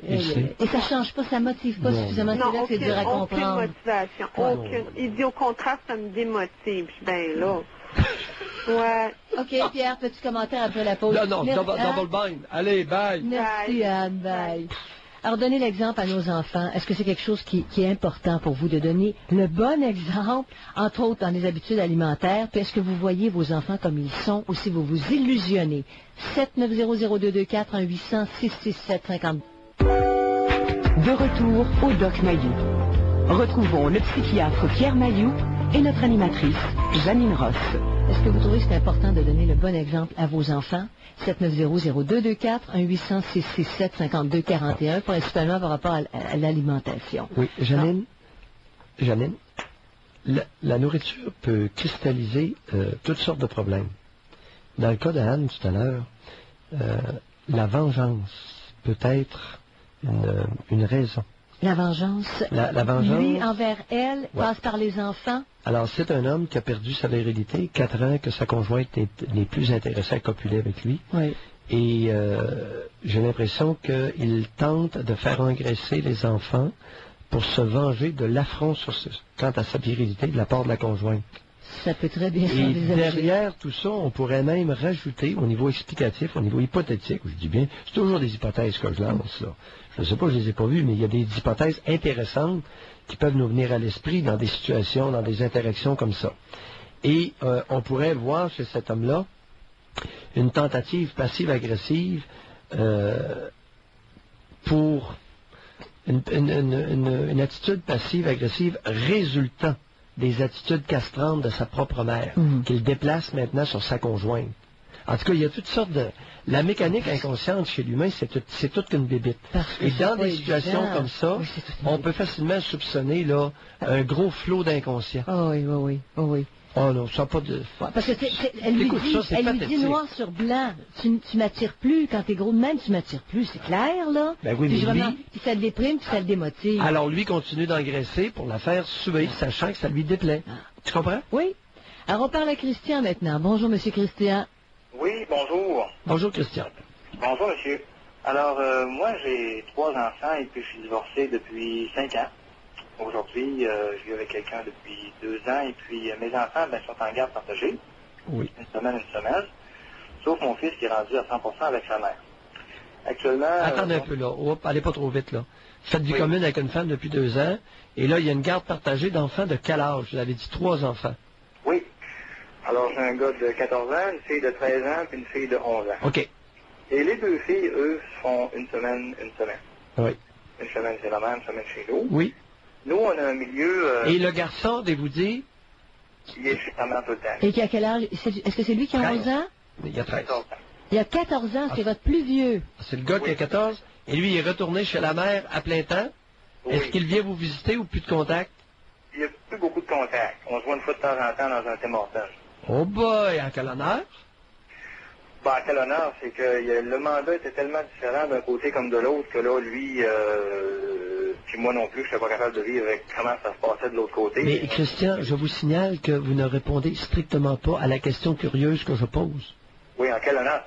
il le sait. Et ça change pas, ça motive pas suffisamment. Non, c'est là que c'est dur à comprendre. Aucune motivation. Aucune. Il dit au contraire, ça me démotive. Ben là. Ouais. OK, Pierre, petit commentaire après la pause. Non, double bind. Allez, bye. Merci, Anne, bye. Alors, donnez l'exemple à nos enfants. Est-ce que c'est quelque chose qui est important pour vous de donner le bon exemple, entre autres dans les habitudes alimentaires? Puis est-ce que vous voyez vos enfants comme ils sont ou si vous vous illusionnez? 7900224 1-800-667-50. De retour au Doc Mayou. Retrouvons le psychiatre Pierre Mayou et notre animatrice Janine Ross. Est-ce que vous trouvez que c'est important de donner le bon exemple à vos enfants? 7900224 1-800-667-5241, principalement par rapport à l'alimentation. Oui, Janine, la nourriture peut cristalliser toutes sortes de problèmes. Dans le cas d'Anne tout à l'heure, la vengeance peut être une raison. La vengeance. La vengeance. Lui, envers elle, passe par les enfants. Alors, c'est un homme qui a perdu sa virilité, 4 ans que sa conjointe n'est plus intéressée à copuler avec lui. Oui. Et j'ai l'impression qu'il tente de faire engraisser les enfants pour se venger de l'affront quant à sa virilité de la part de la conjointe. Ça peut très bien Et s'envisager. derrière tout ça, on pourrait même rajouter au niveau explicatif, au niveau hypothétique, je dis bien, c'est toujours des hypothèses que je lance, là. Je ne sais pas, je ne les ai pas vues, mais il y a des hypothèses intéressantes qui peuvent nous venir à l'esprit dans des situations, dans des interactions comme ça. Et on pourrait voir chez cet homme-là une tentative passive-agressive pour une attitude passive-agressive résultant des attitudes castrantes de sa propre mère, qu'il déplace maintenant sur sa conjointe. En tout cas, il y a toutes sortes de... La mécanique inconsciente chez l'humain, c'est toute qu'une bébite. Que et dans des évident. situations comme ça, oui, on peut facilement soupçonner là, un gros flot d'inconscient. Oh oui, oui, oui, oh oui. Oh non, ça n'a pas de... Parce que elle lui Écoute, dit, ça, c'est elle lui dit pathétique. noir sur blanc, tu m'attires plus, quand t'es gros de même, tu m'attires plus, c'est clair, là? Ben oui, Puis mais vraiment, lui- puis ça le déprime, puis ça le démotive. Alors lui continue d'engraisser pour la faire suer, sachant que ça lui déplaît. Tu comprends? Oui. Alors on parle à Christian maintenant. Bonjour, Monsieur Christian. Oui, bonjour. Bonjour Christian. Bonjour, monsieur. Alors, moi, j'ai 3 enfants et puis je suis divorcé depuis 5 ans. Aujourd'hui, je vis avec quelqu'un depuis 2 ans et puis mes enfants sont en garde partagée. Oui. Une semaine. Sauf mon fils qui est rendu à 100% avec sa mère. Actuellement... Attendez un peu là. Hop, allez pas trop vite là. Faites vie Oui. commune avec une femme depuis 2 ans. Et là, il y a une garde partagée d'enfants de quel âge? Vous avez dit 3 enfants. Oui. Alors, j'ai un gars de 14 ans, une fille de 13 ans puis une fille de 11 ans. OK. Et les 2 filles, eux, font une semaine. Oui. Une semaine chez la mère, une semaine chez nous. Oui. Nous, on a un milieu Et le garçon, de vous dire, qui est chez sa mère tout le temps. Et qui a quel âge? Est-ce que c'est lui qui a 11 ans? il y a 13. 14 ans. Il a 14 ans, c'est votre plus vieux. C'est le gars qui a 14. Et lui, il est retourné chez la mère à plein temps. Oui. Est-ce qu'il vient vous visiter ou plus de contact? Il n'y a plus beaucoup de contacts. On se voit une fois de temps en temps dans un Tim Hortons. Oh boy, en quel honneur? Bah, quel honneur, c'est que le mandat était tellement différent d'un côté comme de l'autre que là, lui, puis moi non plus, je n'étais pas capable de vivre avec comment ça se passait de l'autre côté. Mais Christian, je vous signale que vous ne répondez strictement pas à la question curieuse que je pose. Oui, en quel honneur?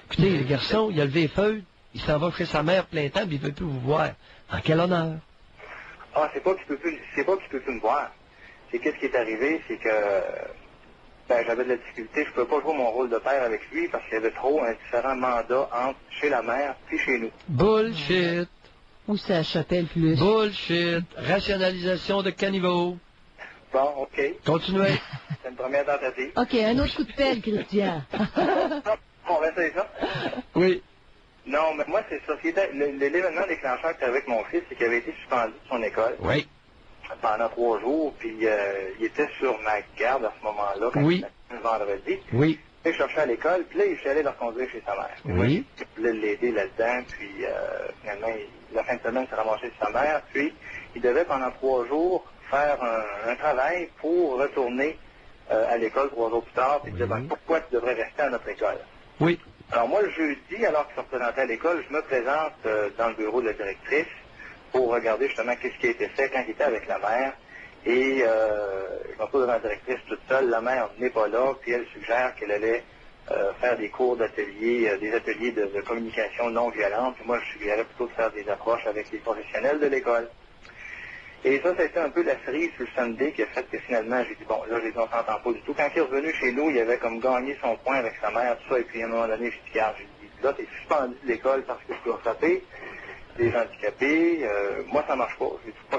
Écoutez, le garçon, il a levé les feuilles, il s'en va chez sa mère plein temps, puis il ne veut plus vous voir. En quel honneur? Ah, c'est pas qu'il peut plus me voir. C'est qu'est-ce qui est arrivé, c'est que j'avais de la difficulté, je ne pouvais pas jouer mon rôle de père avec lui parce qu'il y avait trop un différent mandat entre chez la mère puis chez nous. Bullshit! Ou ça chapelle plus. Bullshit! Rationalisation de caniveau. Bon, OK. Continuez. C'est une première tentative. OK, un autre coup de pelle, Christian. On va essayer ça. Oui. Non, mais moi, c'est ça. L'événement déclencheur que avec mon fils, c'est qu'il avait été suspendu de son école Oui. pendant 3 jours, puis il était sur ma garde à ce moment-là, quand Oui. c'était le vendredi. Oui. Et je cherchais à l'école, puis là, je suis allé le reconduire chez sa mère. Puis moi, Oui. je voulais l'aider là-dedans, puis finalement, la fin de semaine, il s'est ramassé chez sa mère, puis il devait pendant 3 jours faire un travail pour retourner à l'école 3 jours plus tard, puis il disait, ben, pourquoi tu devrais rester à notre école? Oui. Alors moi, le jeudi, alors qu'il se représentait à l'école, je me présente dans le bureau de la directrice pour regarder justement qu'est-ce qui a été fait quand il était avec la mère. Et je me retrouve devant la directrice toute seule, la mère n'est pas là, puis elle suggère qu'elle allait faire des cours d'atelier, des ateliers de communication non violente. Puis moi, je suggérais plutôt de faire des approches avec les professionnels de l'école. Et ça a été un peu la cerise sur le Sunday qui a fait que finalement, j'ai dit, bon, là, j'ai dit, on s'entend pas du tout. Quand il est revenu chez nous, il avait comme gagné son point avec sa mère, tout ça, et puis à un moment donné, j'ai dit, regarde, j'ai dit, là, t'es suspendu de l'école parce que tu dois frapper des handicapés. Moi, ça marche pas. Je suis pas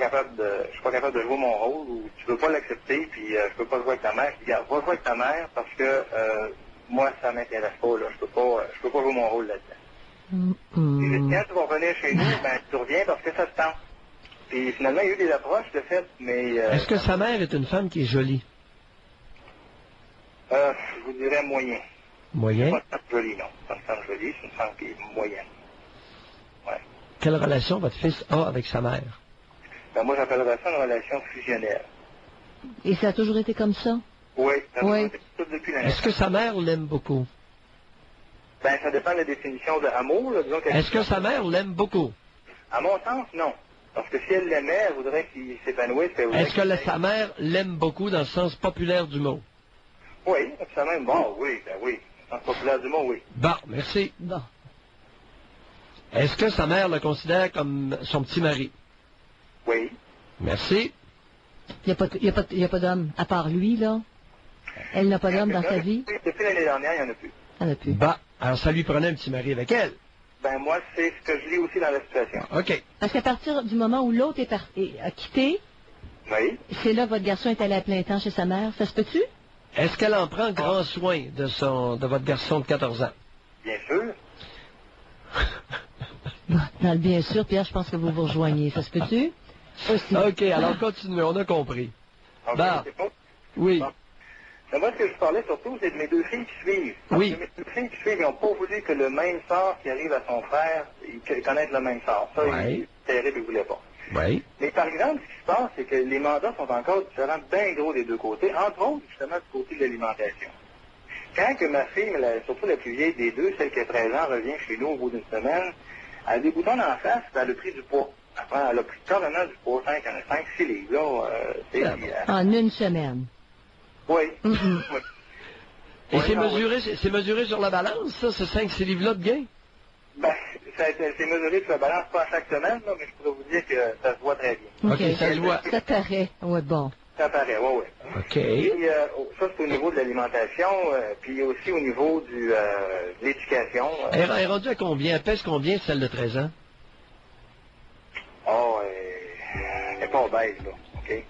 capable de jouer mon rôle, ou tu veux pas l'accepter, puis je peux pas jouer avec ta mère. Je dis, regarde, va jouer avec ta mère parce que moi, ça m'intéresse pas, là. Je peux pas jouer mon rôle là-dedans. Et j'ai dit, quand tu vas revenir chez nous, ben, tu reviens parce que ça te tente. Et finalement, il y a eu des approches de fait, mais... Est-ce que sa mère est une femme qui est jolie? Je vous dirais moyen. Moyen? C'est pas une femme jolie, non. C'est pas une femme jolie, c'est une femme qui est moyenne. Ouais. Quelle relation votre fils a avec sa mère? Ben, moi, j'appellerais ça une relation fusionnelle. Et ça a toujours été comme ça? Oui, ça a Oui. été tout depuis la Est-ce naissance. que sa mère l'aime beaucoup? Ben, ça dépend de la définition de amour, là, disons que... Est-ce que sa mère l'aime beaucoup? À mon sens, non. Parce que si elle l'aimait, elle voudrait qu'il s'épanouisse. Est-ce que sa mère l'aime beaucoup dans le sens populaire du mot? Oui, ça même. Bon, oui, ben oui. Dans le sens populaire du mot, oui. Bon, merci. Bon. Est-ce que sa mère le considère comme son petit mari? Oui. Merci. Il n'y a pas d'homme à part lui, là? Elle n'a pas d'homme dans sa vie? Depuis l'année dernière, il n'y en a plus. Elle n'a plus. Bah, alors ça lui prenait un petit mari avec elle. Ben moi, c'est ce que je lis aussi dans la situation. OK. Parce qu'à partir du moment où l'autre a quitté, Oui. c'est là que votre garçon est allé à plein temps chez sa mère. Ça se peut-tu? Est-ce qu'elle en prend grand soin de votre garçon de 14 ans? Bien sûr. Bon, dans le bien sûr, Pierre, je pense que vous vous rejoignez. Ça se peut-tu? Aussi. OK, alors continuez, on a compris. Ok, Bah, c'est bon. oui. Bon. Mais moi, ce que je parlais surtout, c'est de mes deux filles qui suivent. Oui. Parce que mes deux filles qui suivent, ils n'ont pas voulu que le même sort qui arrive à son frère, ils connaissent le même sort. Ça, Ouais. c'est terrible, ils ne voulaient pas. Oui. Mais par exemple, ce qui se passe, c'est que les mandats sont encore différents, bien gros des deux côtés, entre autres, justement, du côté de l'alimentation. Quand que ma fille, surtout la plus vieille des deux, celle qui a 13 ans, revient chez nous au bout d'une semaine, elle a des boutons dans la face, puis elle a pris du poids. Après, elle a pris carrément du poids, 5-6 livres, là. En une semaine. Oui. Mhm. Oui. Et Oui, c'est mesuré sur la balance, ça, ce 5-6 livres-là de gain? Ben, c'est mesuré sur la balance, pas à chaque semaine, là, mais je pourrais vous dire que ça se voit très bien. OK, ça se voit. Ça paraît. Oui, bon. Ça paraît, oui, oui. OK. Puis, ça, c'est au niveau de l'alimentation, puis aussi au niveau de l'éducation. Elle est rendue à combien? Elle pèse combien, celle de 13 ans? Elle n'est pas obèse, là, OK?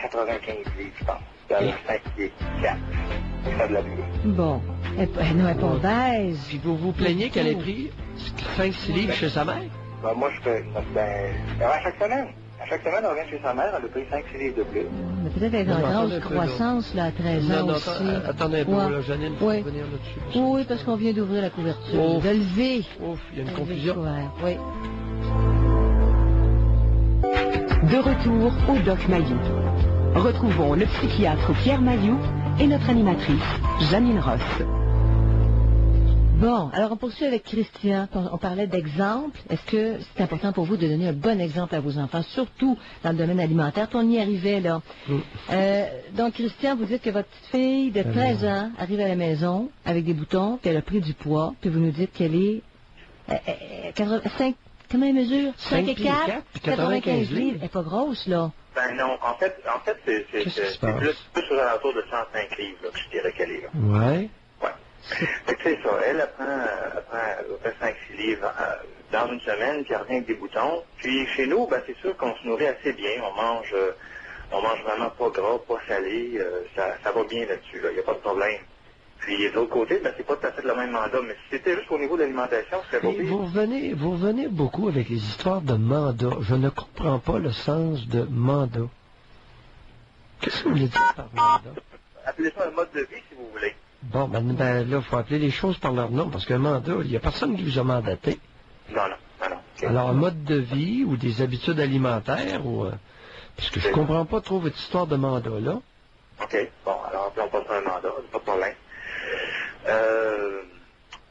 95 livres, je pense. Elle a 5 pieds 4. Ça de la plus. Bon. Elle n'est pas obèse. Puis vous vous plaignez qu'elle ait pris 5-6 livres chez sa mère? Ben, moi, je fais... à chaque semaine. À chaque semaine, on revient chez sa mère, elle a pris 5-6 livres de plus. Mais peut-être avec une Non, attendez grosse un peu, croissance, là, à 13 ans Non, aussi. attendez un peu, Ouais. là, Janine, Oui. faut revenir là-dessus. Oui, parce qu'on vient d'ouvrir la couverture. Ouf. De lever. Ouf, il y a une Lever le confusion. couvert. Oui. De retour au Doc Mayou. Retrouvons le psychiatre Pierre Mayou et notre animatrice, Janine Ross. Bon, alors on poursuit avec Christian. On parlait d'exemple. Est-ce que c'est important pour vous de donner un bon exemple à vos enfants, surtout dans le domaine alimentaire? On y arrivait, là. Donc, Christian, vous dites que votre petite fille de 13 ans arrive à la maison avec des boutons, puis elle a pris du poids, puis vous nous dites qu'elle est... 5, comment elle mesure? 5 et 4, 95 livres. Elle n'est pas grosse, là. Ben non, en fait c'est Qu'est-ce qui se passe? plus aux alentours de 105 livres, là, que je dirais qu'elle est, là. Ouais. Ouais. Fait que c'est ça, elle prend 5-6 livres dans une semaine, puis elle revient avec des boutons. Puis chez nous, ben c'est sûr qu'on se nourrit assez bien, on mange vraiment pas gras, pas salé, ça va bien là-dessus, il n'y a pas de problème. Puis de l'autre côté, ben c'est pas tout à fait le même mandat, mais si c'était juste au niveau de l'alimentation, c'est pas Et pire. vous revenez beaucoup avec les histoires de mandat. Je ne comprends pas le sens de mandat. Qu'est-ce que vous voulez dire par mandat? Appelez ça un mode de vie si vous voulez. Bon, ben là, il faut appeler les choses par leur nom, parce qu'un mandat, il n'y a personne qui vous a mandaté. Non. Okay. Alors, un mode de vie ou des habitudes alimentaires, ou parce que je comprends pas trop votre histoire de mandat, là. OK. Bon, alors, on passe un mandat, pas de problème.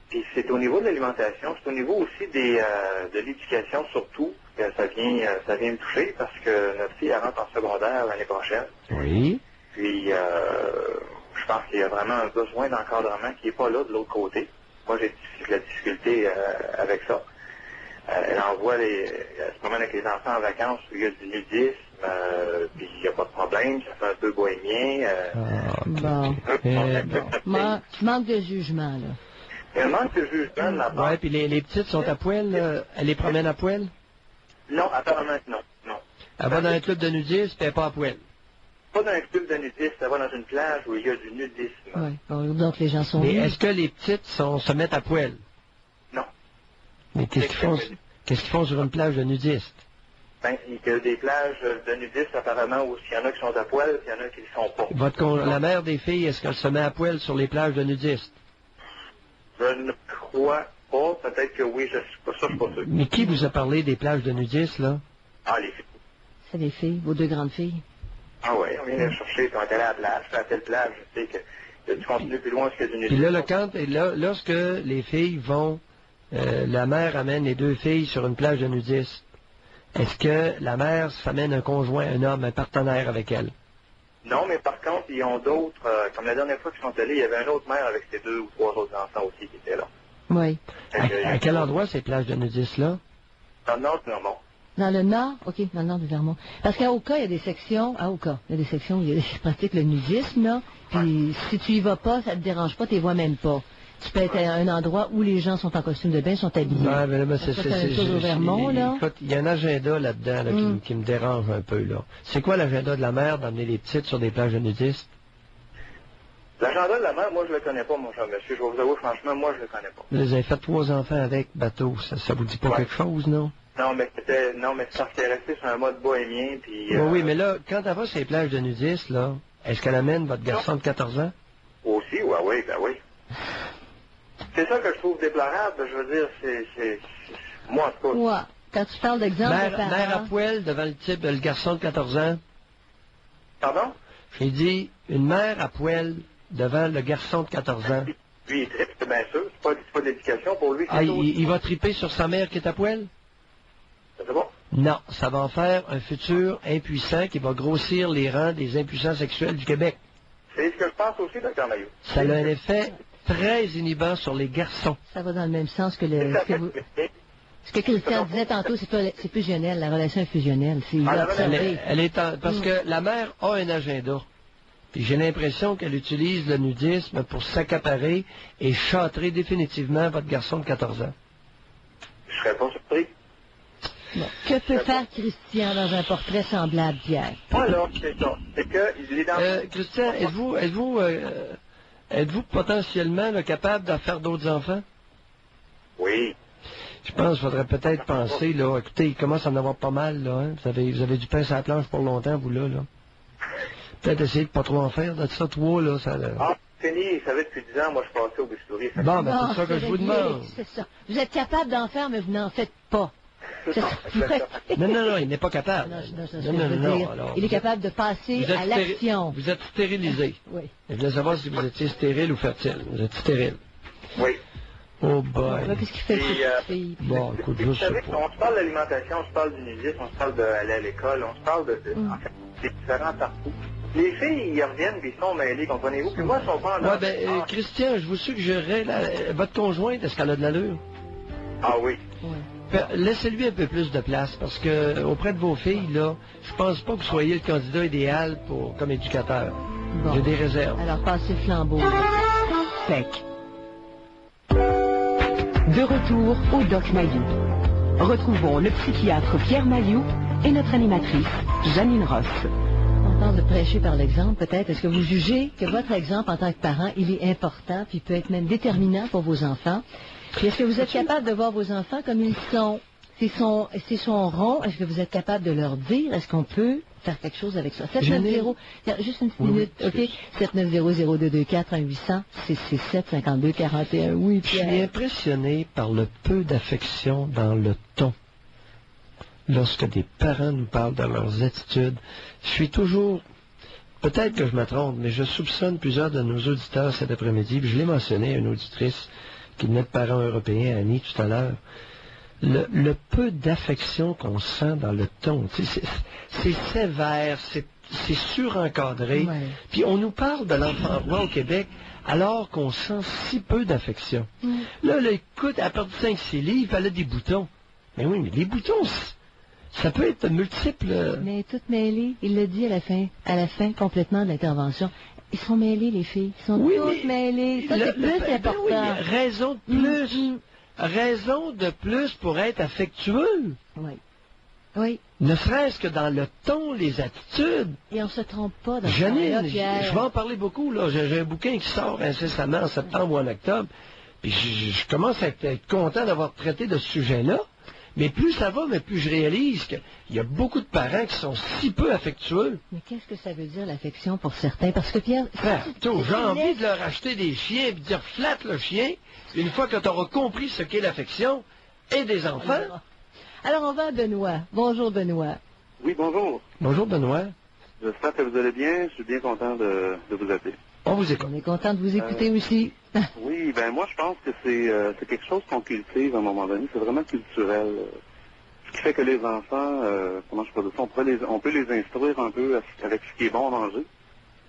Puis c'est au niveau de l'alimentation, c'est au niveau aussi de l'éducation surtout que ça vient me toucher parce que notre fille elle rentre en secondaire l'année prochaine. Oui. Puis je pense qu'il y a vraiment un besoin d'encadrement qui n'est pas là de l'autre côté. Moi j'ai de la difficulté avec ça. Elle se promène avec les enfants en vacances où il y a du nudisme, puis il n'y a pas de problème, ça fait un peu bohémien. Bon. Manque de jugement, là. Il y a un manque de jugement de la part. Ouais, puis les petites sont à poil, elle les promène à poil? Non, apparemment non. Elle va dans un club de nudisme, puis elle n'est pas à poil. Pas dans un club de nudisme, elle va dans une plage où il y a du nudisme. Oui. Bon, donc les gens sont Mais nus. est-ce que les petites se mettent à poil? Non. Mais qu'est-ce qu'ils font sur une plage de nudistes? Ben, il y a des plages de nudistes apparemment où il y en a qui sont à poil, il y en a qui ne le sont pas. La mère des filles, est-ce qu'elle se met à poil sur les plages de nudistes? Je ne crois pas, peut-être que oui, je suis pas sûr. Mais qui vous a parlé des plages de nudistes, là? Ah, les filles. C'est les filles, vos deux grandes filles. Ah oui, on vient les chercher, quand on est allé à la plage, à telle plage, je sais que tu continues plus loin que du nudisme. Puis là, lorsque les filles vont la mère amène les 2 filles sur une plage de nudistes. Est-ce que la mère s'amène un conjoint, un homme, un partenaire avec elle? Non, mais par contre, ils ont d'autres, comme la dernière fois qu'ils sont allés, il y avait une autre mère avec ses 2 ou 3 autres enfants aussi qui étaient là. Oui. À quel endroit ces plages de nudistes-là? Dans le nord du Vermont. Dans le nord? OK, dans le nord du Vermont. Parce qu'à Oka, il y a des sections, il y a des sections où ils pratiquent le nudisme, là. Puis si tu y vas pas, ça te dérange pas, tu les vois même pas. Tu peux être à un endroit où les gens sont en costume de bain, sont habillés. Ouais, mais là, c'est au Vermont, là. Écoute, il y a un agenda là-dedans là, qui me dérange un peu, là. C'est quoi l'agenda de la mère d'amener les petites sur des plages de nudistes? L'agenda de la mère, moi, je le connais pas, mon cher monsieur. Je vais vous avouer, franchement, moi, je le connais pas. Vous avez fait 3 enfants avec bateau. Ça vous dit pas quelque chose, non? Non, mais c'est parce qu'elle est restée sur un mode bohémien, puis... Oui, mais là, quand elle va sur les plages de nudistes, là, est-ce qu'elle amène votre garçon de 14 ans? Aussi, oui, ben oui. C'est ça que je trouve déplorable, je veux dire, c'est... Moi, en tout cas... Ouais. Quand tu parles d'exemple de parents... Mère à poil devant le garçon de 14 ans. Pardon? J'ai dit, une mère à poil devant le garçon de 14 ans. Lui, il tripe, bien sûr. C'est pas d'éducation pour lui. Il va triper sur sa mère qui est à poil? C'est bon? Non, ça va en faire un futur impuissant qui va grossir les rangs des impuissants sexuels du Québec. C'est ce que je pense aussi, Dr. Maillot. Ça a un effet très inhibant sur les garçons. Ça va dans le même sens que ce que Christian disait tantôt, c'est fusionnel, la relation est fusionnelle. Parce que la mère a un agenda. Puis j'ai l'impression qu'elle utilise le nudisme pour s'accaparer et châtrer définitivement votre garçon de 14 ans. Je serais pas surpris. Bon. Que peut faire Christian dans un portrait semblable, Pierre? Alors, c'est ça. C'est que il est dans... Christian, êtes-vous potentiellement là, capable d'en faire d'autres enfants? Oui. Je pense qu'il faudrait peut-être penser, là, écoutez, il commence à en avoir pas mal, là, hein? Vous avez du pain sur la planche pour longtemps, vous, là. Peut-être essayer de pas trop en faire, de ça, 3, là, ça... Ah, fini, vous savez, depuis 10 ans, moi, je passais au bistouri. Bon, ben, c'est ça que je vous demande. C'est ça. Vous êtes capable d'en faire, mais vous n'en faites pas. Non, il n'est pas capable. Non, alors, il est capable de passer à l'action. Vous êtes stérilisé. Oui. Je voulais savoir si vous étiez stérile ou fertile. Vous êtes stérile. Oui. Oh boy. Qu'est-ce qu'il fait cette fille? Bon, écoute, vous savez, on se parle d'alimentation, on se parle du nudisme, on se parle d'aller à l'école, on se parle en fait, c'est différent partout. Les filles, ils reviennent puis ils sont mêlés, comprenez-vous? Puis moi, ils sont pas en Christian, je vous suggérerais, votre conjointe, est-ce qu'elle a de l'allure? Ah oui. Laissez-lui un peu plus de place, parce que auprès de vos filles, là, je pense pas que vous soyez le candidat idéal comme éducateur. Bon. J'ai des réserves. Alors, passez le flambeau. Sec. De retour au Doc Mayou. Retrouvons le psychiatre Pierre Mayou et notre animatrice Janine Ross. On parle de prêcher par l'exemple, peut-être. Est-ce que vous jugez que votre exemple en tant que parent, il est important, puis peut être même déterminant pour vos enfants? Puis est-ce que vous êtes capable de voir vos enfants comme ils sont? S'ils sont ronds, est-ce que vous êtes capable de leur dire? Est-ce qu'on peut faire quelque chose avec ça? 790, juste une minute, OK? 790-0224-1800-667-5241. Oui, Pierre. Je suis impressionné par le peu d'affection dans le ton. Lorsque des parents nous parlent de leurs attitudes, je suis toujours... Peut-être que je me trompe, mais je soupçonne plusieurs de nos auditeurs cet après-midi, puis je l'ai mentionné à une auditrice qui venait de parents européens, Annie, tout à l'heure. Le peu d'affection qu'on sent dans le ton, c'est sévère, c'est surencadré. Ouais. Puis on nous parle de l'enfant roi au Québec alors qu'on sent si peu d'affection. Là, écoute, à partir de 5-6 livres, il fallait des boutons. Mais oui, mais les boutons, ça peut être multiple. Mais toutes mêlées, il le dit à la fin complètement de l'intervention. Ils sont mêlés, les filles. Ils sont toutes mêlées. Ça, c'est plus important. Oui, raison de plus. Raison de plus pour être affectueux. Oui. Oui. Ne serait-ce que dans le ton, les attitudes. Et on se trompe pas dans Janine, je vais en parler beaucoup, là. J'ai un bouquin qui sort incessamment en septembre ou en octobre. Puis je commence à être content d'avoir traité de ce sujet-là. Mais plus ça va, mais plus je réalise qu'il y a beaucoup de parents qui sont si peu affectueux. Mais qu'est-ce que ça veut dire, l'affection, pour certains? Parce que, Pierre... J'ai envie de leur acheter des chiens et de dire « flatte le chien ». Une fois que tu auras compris ce qu'est l'affection et des enfants. Alors, on va à Benoît. Bonjour, Benoît. Oui, bonjour. Bonjour, Benoît. J'espère que vous allez bien. Je suis bien content de vous appeler. On vous écoute. On est content de vous écouter aussi. Oui, ben moi je pense que c'est quelque chose qu'on cultive à un moment donné. C'est vraiment culturel. Ce qui fait que les enfants, comment je peux dire ça, on peut les instruire un peu avec ce qui est bon à manger.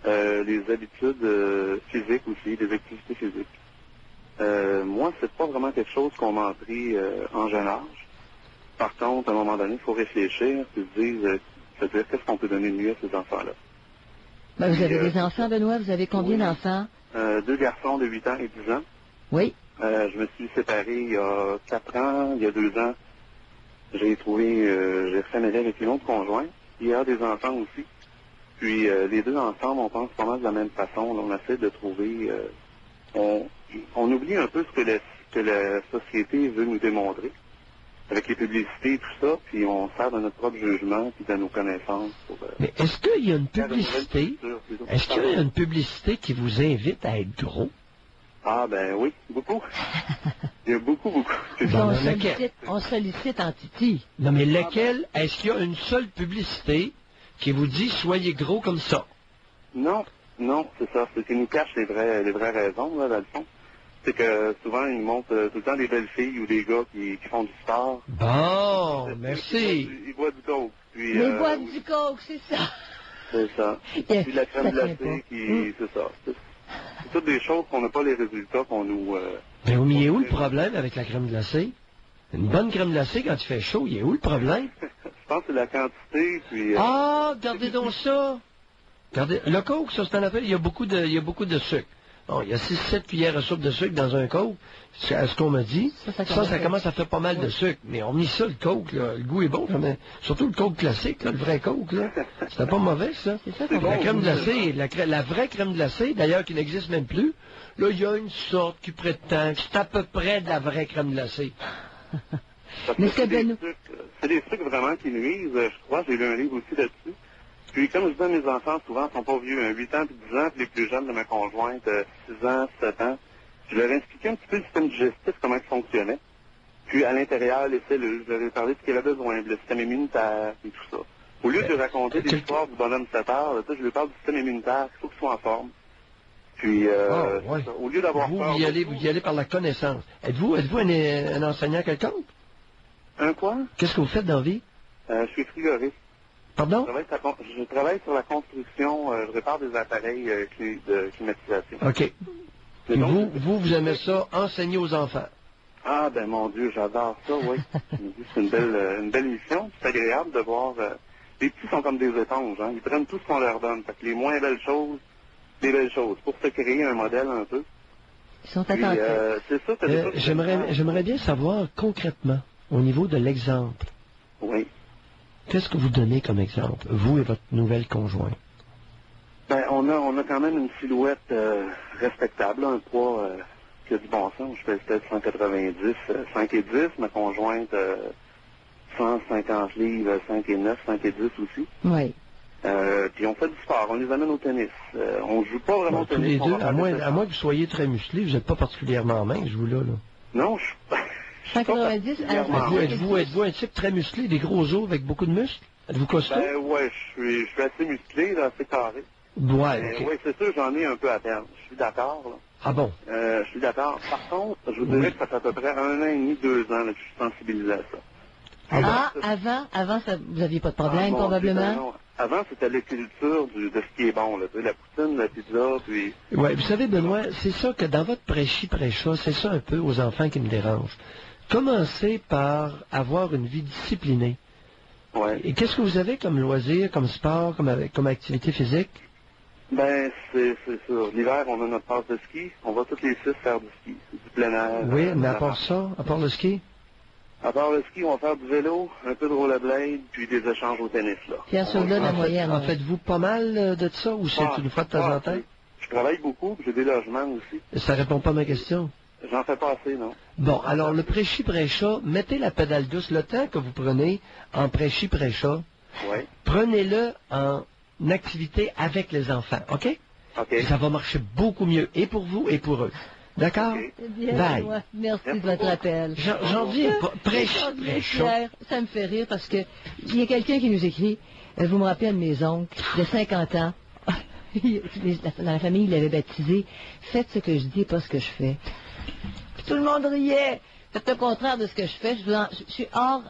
Les habitudes physiques aussi, les activités physiques. Moi, c'est pas vraiment quelque chose qu'on m'a appris en jeune âge. Par contre, à un moment donné, il faut réfléchir et se dire, qu'est-ce qu'on peut donner de mieux à ces enfants-là. Ben, vous avez des enfants, Benoît? Vous avez combien d'enfants? 2 garçons de 8 ans et 10 ans. Oui. Je me suis séparé il y a 4 ans, il y a 2 ans. J'ai refait ma vie avec une autre conjointe. Il y a des enfants aussi. Puis les deux ensemble, on pense pas mal de la même façon. Là, on essaie de trouver... on oublie un peu ce que la société veut nous démontrer. Avec les publicités et tout ça, puis on sert de notre propre jugement puis de nos connaissances. Mais est-ce qu'il y a une publicité? Est-ce qu'il y a une publicité qui vous invite à être gros? Ah ben oui, beaucoup. Il y a beaucoup. On sollicite en titi. Non, mais lequel? Est-ce qu'il y a une seule publicité qui vous dit soyez gros comme ça? Non, c'est ça. C'est qu'ils nous cachent les vraies raisons, là, dans le fond. C'est que souvent, ils montrent tout le temps des belles filles ou des gars qui font du sport. Bon, merci. Ils boivent du coke. Puis, ils boivent du coke, c'est ça. C'est ça. Puis la crème glacée, c'est ça. C'est toutes des choses qu'on n'a pas les résultats qu'on nous... Mais il est où le problème avec la crème glacée? Une bonne crème glacée, quand il fait chaud, il est où le problème? Je pense que c'est la quantité, puis... Regardez donc ça! Regardez, le coke, ça, c'est un affaire, il y a beaucoup de sucre. Bon, il y a 6-7 cuillères à soupe de sucre dans un coke, c'est ce qu'on m'a dit. Ça commence à faire pas mal de sucre. Mais on met ça, le coke, là, le goût est bon. Mais surtout le coke classique, là, le vrai coke. Là. C'était pas mauvais, ça. La crème glacée, la vraie crème glacée, d'ailleurs, qui n'existe même plus, là, il y a une sorte qui prétend que c'est à peu près de la vraie crème glacée. Mais c'est des trucs vraiment qui nuisent, je crois. J'ai lu un livre aussi là-dessus. Puis, comme je dis à mes enfants, souvent, ils sont pas vieux, 8 ans puis 10 ans, puis les plus jeunes de ma conjointe, 6 ans, 7 ans. Je leur ai expliqué un petit peu le système digestif, comment il fonctionnait. Puis, à l'intérieur, les cellules, je leur ai parlé de ce qu'il avait besoin, le système immunitaire et tout ça. Au lieu de raconter des histoires du bonhomme 7 heures, je lui parle du système immunitaire, il faut qu'il soit en forme. Puis, au lieu d'avoir peur... Vous y allez par la connaissance. Êtes-vous un enseignant quelconque? Un quoi? Qu'est-ce que vous faites dans la vie? Je suis frigoriste. Pardon? Je travaille sur la construction, je répare des appareils de climatisation. OK. Et donc, vous aimez ça, enseigner aux enfants? Ah, ben mon Dieu, j'adore ça, oui. C'est une belle mission. C'est agréable de voir... les petits sont comme des éponges, hein. Ils prennent tout ce qu'on leur donne. Fait que les moins belles choses, des belles choses, pour se créer un modèle un peu. Ils sont attentifs. C'est ça, j'aimerais bien savoir concrètement, au niveau de l'exemple. Oui. Qu'est-ce que vous donnez comme exemple, vous et votre nouvelle conjointe? Ben, on a quand même une silhouette respectable, un poids qui a du bon sens. Je fais peut-être 190, 5 et 10. Ma conjointe, 150 livres, 5 et 9, 5 et 10 aussi. Oui. Puis on fait du sport, on les amène au tennis. On joue pas vraiment au tennis. Tous les deux, à moins que vous soyez très musclés, vous n'êtes pas particulièrement mince, vous là. Non, je suis pas... 190 Êtes-vous un type très musclé, des gros os avec beaucoup de muscles? Êtes-vous costaud? Ben ouais, je suis assez musclé, là, assez carré. Ouais, Oui, c'est sûr, j'en ai un peu à perdre. Je suis d'accord, là. Ah bon? Je suis d'accord. Par contre, je vous dirais que ça fait à peu près 1 an et demi, 2 ans là, que je suis sensibilisé à ça. Avant, vous n'aviez pas de problème, probablement? Non. Avant, c'était la culture de ce qui est bon, là, la poutine, la pizza, puis... Oui, vous savez, Benoît, c'est ça que dans votre prêchi-prêcha, c'est ça un peu aux enfants qui me dérange. Commencez par avoir une vie disciplinée. Ouais. Et qu'est-ce que vous avez comme loisir, comme sport, comme activité physique? Ben, c'est sûr. L'hiver, on a notre passe de ski. On va toutes les 6 faire du ski. Du plein air. Oui, mais à part ça, à part le ski? À part le ski, on va faire du vélo, un peu de rollerblade, puis des échanges au tennis, là. Pierre Saudet, la moyenne. En faites-vous pas mal de ça, ou c'est une fois de temps en temps? Je travaille beaucoup, puis j'ai des logements aussi. Ça répond pas à ma question. J'en fais pas assez, non. Bon, alors le prêchi-prêcha, mettez la pédale douce. Le temps que vous prenez en prêchi-prêcha, prenez-le en activité avec les enfants, OK? OK. Ça va marcher beaucoup mieux, et pour vous, et pour eux. D'accord? Bien, bye. Merci de votre appel. J'en viens pas. Prêcha. Ça me fait rire parce que il y a quelqu'un qui nous écrit, vous me rappelez un de mes oncles de 50 ans. dans la famille, il l'avait baptisé « Faites ce que je dis et pas ce que je fais ». Puis tout le monde riait. C'est le contraire de ce que je fais. Je suis hors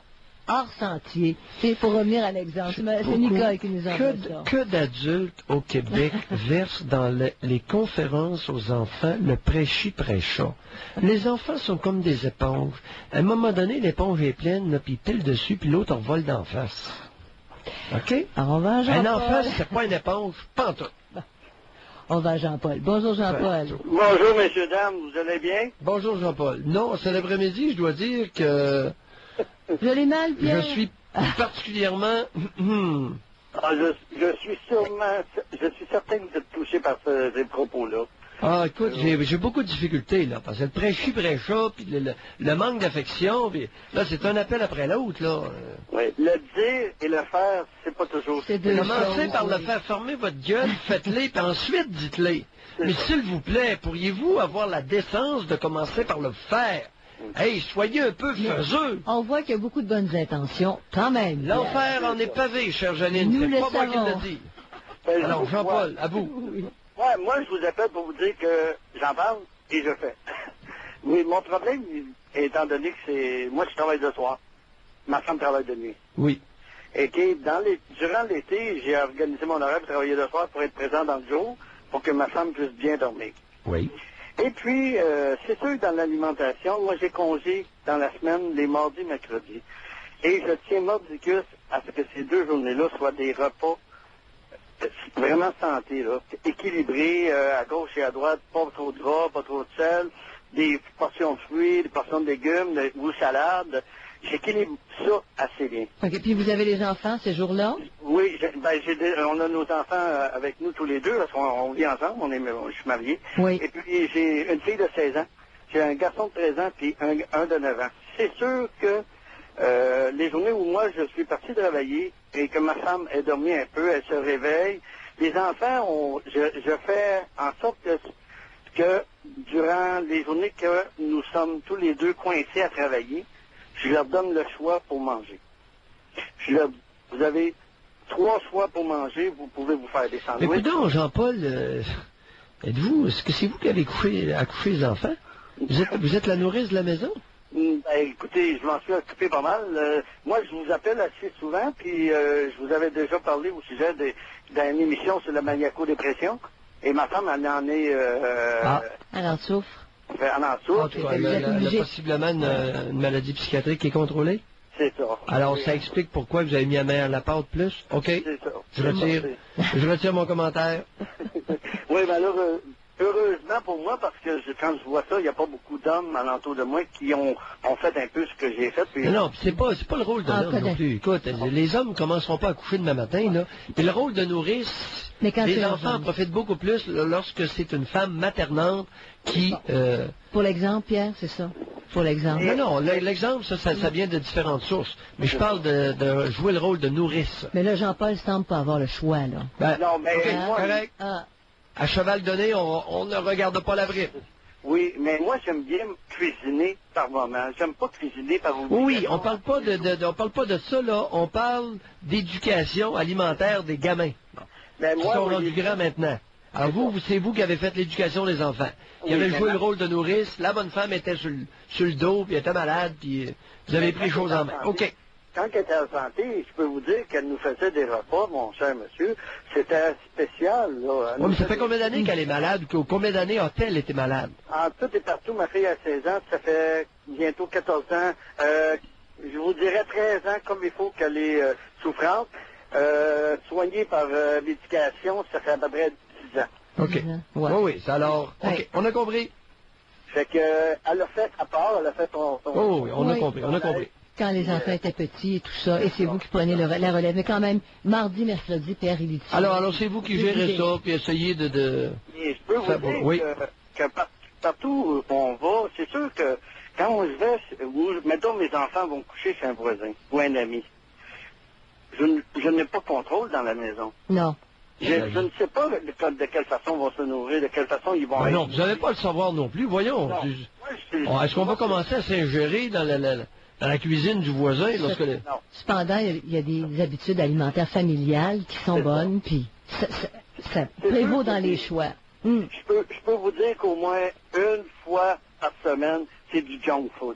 sentier. C'est pour revenir à l'exemple. C'est Nicole qui nous en fait ça. Que d'adultes au Québec versent dans les conférences aux enfants le prêchi-prêcha. Les enfants sont comme des éponges. À un moment donné, l'éponge est pleine, là, puis il pile dessus, puis l'autre en vole d'en face. OK? Alors on va à Jean-Paul. Un enfant, c'est pas une éponge, pas en tout. On va à Jean-Paul. Bonjour Jean-Paul. Bonjour messieurs, dames, vous allez bien? Bonjour Jean-Paul. Non, cet après-midi, je dois dire que... Vous allez mal, Pierre? Je suis particulièrement... je suis certain que vous êtes touché par ces propos-là. Ah, écoute, j'ai beaucoup de difficultés, là, parce que le prêchi-prêcha, puis le manque d'affection, puis là, c'est un appel après l'autre, là. Oui, le dire et le faire, c'est pas toujours... Commencez par le faire fermer votre gueule, faites-les, puis ensuite dites-les. Mais s'il vous plaît, pourriez-vous avoir la décence de commencer par le faire? Hey, soyez un peu faiseux. On voit qu'il y a beaucoup de bonnes intentions, quand même. L'enfer en est pavé, chère Janine, c'est pas moi qui le dis. Alors, Jean-Paul, à vous. Ouais, moi, je vous appelle pour vous dire que j'en parle et je fais. Oui, mon problème, étant donné que c'est... Moi, je travaille de soir. Ma femme travaille de nuit. Oui. Et que durant l'été, j'ai organisé mon horaire pour travailler de soir pour être présent dans le jour, pour que ma femme puisse bien dormir. Oui. Et puis, c'est sûr, dans l'alimentation, moi, j'ai congé dans la semaine, les mardis, mercredis. Et je tiens mordicus à ce que ces deux journées-là soient des repas vraiment santé, là, équilibrés, à gauche et à droite, pas trop de gras, pas trop de sel, des portions de fruits, des portions de légumes, ou salades. J'équilibre ça assez bien. OK, puis vous avez les enfants ces jours-là? Oui, on a nos enfants avec nous tous les deux, parce qu'on vit ensemble, je suis marié. Oui. Et puis j'ai une fille de 16 ans, j'ai un garçon de 13 ans, puis un de 9 ans. C'est sûr que les journées où moi je suis parti travailler et que ma femme est dormie un peu, elle se réveille, les enfants, je fais en sorte que durant les journées que nous sommes tous les deux coincés à travailler, je leur donne le choix pour manger. Vous avez 3 choix pour manger, vous pouvez vous faire des sandwichs. Mais écoutez, Jean-Paul, est-ce que c'est vous qui avez accouché les enfants? Vous êtes la nourrice de la maison? Ben, écoutez, je m'en suis occupé pas mal. Moi, je vous appelle assez souvent, puis je vous avais déjà parlé au sujet d'une émission sur la maniaco-dépression. Et ma femme, elle en est... Elle en souffre. Elle en souffre. En tout cas, elle a possiblement une maladie psychiatrique qui est contrôlée? C'est ça. Alors, ça explique pourquoi vous avez mis la main à la pâte plus? OK. C'est ça. Je retire mon commentaire. Oui, mais alors, heureusement pour moi, parce que quand je vois ça, il n'y a pas beaucoup d'hommes alentour de moi qui ont fait un peu ce que j'ai fait. Puis... Non, c'est pas le rôle de l'homme non plus. Écoute, les hommes ne commenceront pas à coucher demain matin, là. Et le rôle de nourrice, les enfants en profitent beaucoup plus lorsque c'est une femme maternante qui... Pour l'exemple, Pierre, c'est ça? Pour l'exemple. Non, l'exemple, ça vient de différentes sources. Mais je parle de jouer le rôle de nourrice. Mais là, Jean-Paul semble pas avoir le choix, là. Ben, non, mais okay, moi... correct. À cheval donné, on ne regarde pas la vraie. Oui, mais moi, j'aime bien cuisiner par moment. J'aime pas cuisiner par obligation. Oui, on parle pas de ça, là. On parle d'éducation alimentaire des gamins. Ben, qui moi, sont rendus grands maintenant. Alors c'est vous qui avez fait l'éducation des enfants. Qui avez joué le rôle de nourrice. La bonne femme était sur le dos, puis elle était malade, puis vous avez pris les choses en main. OK. Quand elle était en santé, je peux vous dire qu'elle nous faisait des repas, mon cher monsieur. C'était spécial, là. Oui, mais ça fait combien d'années qu'elle est malade? Combien d'années a-t-elle été malade? En tout et partout, ma fille a 16 ans, ça fait bientôt 14 ans. Je vous dirais 13 ans, comme il faut qu'elle est souffrante. Soignée par médication, ça fait à peu près 10 ans. OK. Ouais. Oui, alors, OK, on a compris. Fait que, elle a fait sa part, elle a fait son oui, on a compris. Quand les enfants étaient petits et tout ça, et c'est vous qui prenez la relève. Mais quand même, mardi, mercredi, Pierre, il est Alors, c'est vous qui gérez ça, puis essayez de... Et je peux vous dire que partout où on va, c'est sûr que quand on se va, mettons mes enfants vont coucher chez un voisin ou un ami, je n'ai pas contrôle dans la maison. Non. Je ne sais pas de quelle façon ils vont se nourrir, de quelle façon ils vont... Non, vous n'allez pas le savoir non plus, voyons. Est-ce qu'on va commencer à s'ingérer dans la cuisine du voisin lorsque... Cependant, il y a des habitudes alimentaires familiales qui sont bonnes, puis ça prévaut dans les choix. Je peux vous dire qu'au moins une fois par semaine, c'est du junk food.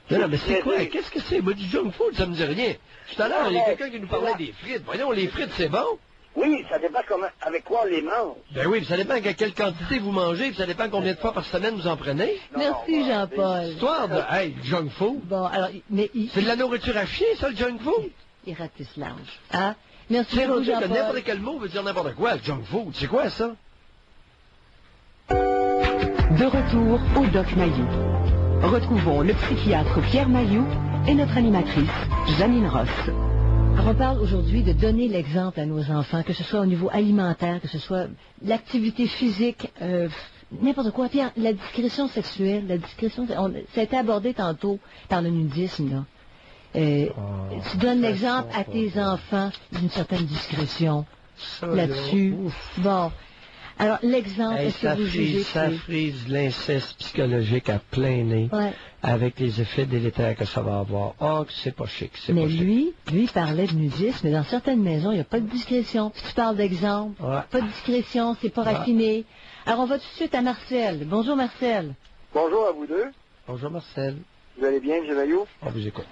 Non, mais c'est quoi? Qu'est-ce que c'est? Moi, du junk food, ça me dit rien. Tout à l'heure, il y a quelqu'un qui nous parlait des frites. Voyons, les frites, c'est bon? Oui, ça dépend avec quoi on les mange. Ben oui, puis ça dépend à quelle quantité vous mangez, puis ça dépend combien de fois par semaine vous en prenez. Merci, Jean-Paul. Histoire de, hey, junk food. Bon, alors, mais... C'est de la nourriture à chier, ça, le junk food? Il ratisse large. Ah, merci beaucoup, Jean-Paul. N'importe quel mot veut dire n'importe quoi, le junk food. C'est quoi, ça? De retour au Doc Mayou. Retrouvons le psychiatre Pierre Mayou et notre animatrice, Janine Ross. Alors, on parle aujourd'hui de donner l'exemple à nos enfants, que ce soit au niveau alimentaire, que ce soit l'activité physique, n'importe quoi. Pierre, la discrétion sexuelle, ça a été abordé tantôt par le nudisme, là. Tu donnes l'exemple à tes enfants d'une certaine discrétion là-dessus. Bon. Alors, l'exemple, est-ce que vous jugez ça frise l'inceste psychologique à plein nez, avec les effets délétères que ça va avoir. Oh, c'est pas chic, c'est pas chic. Mais lui parlait de nudisme, mais dans certaines maisons, il n'y a pas de discrétion. Si tu parles d'exemple, pas de discrétion, c'est pas raffiné. Alors, on va tout de suite à Marcel. Bonjour, Marcel. Bonjour à vous deux. Bonjour, Marcel. Vous allez bien, M. Mayou? On vous écoute.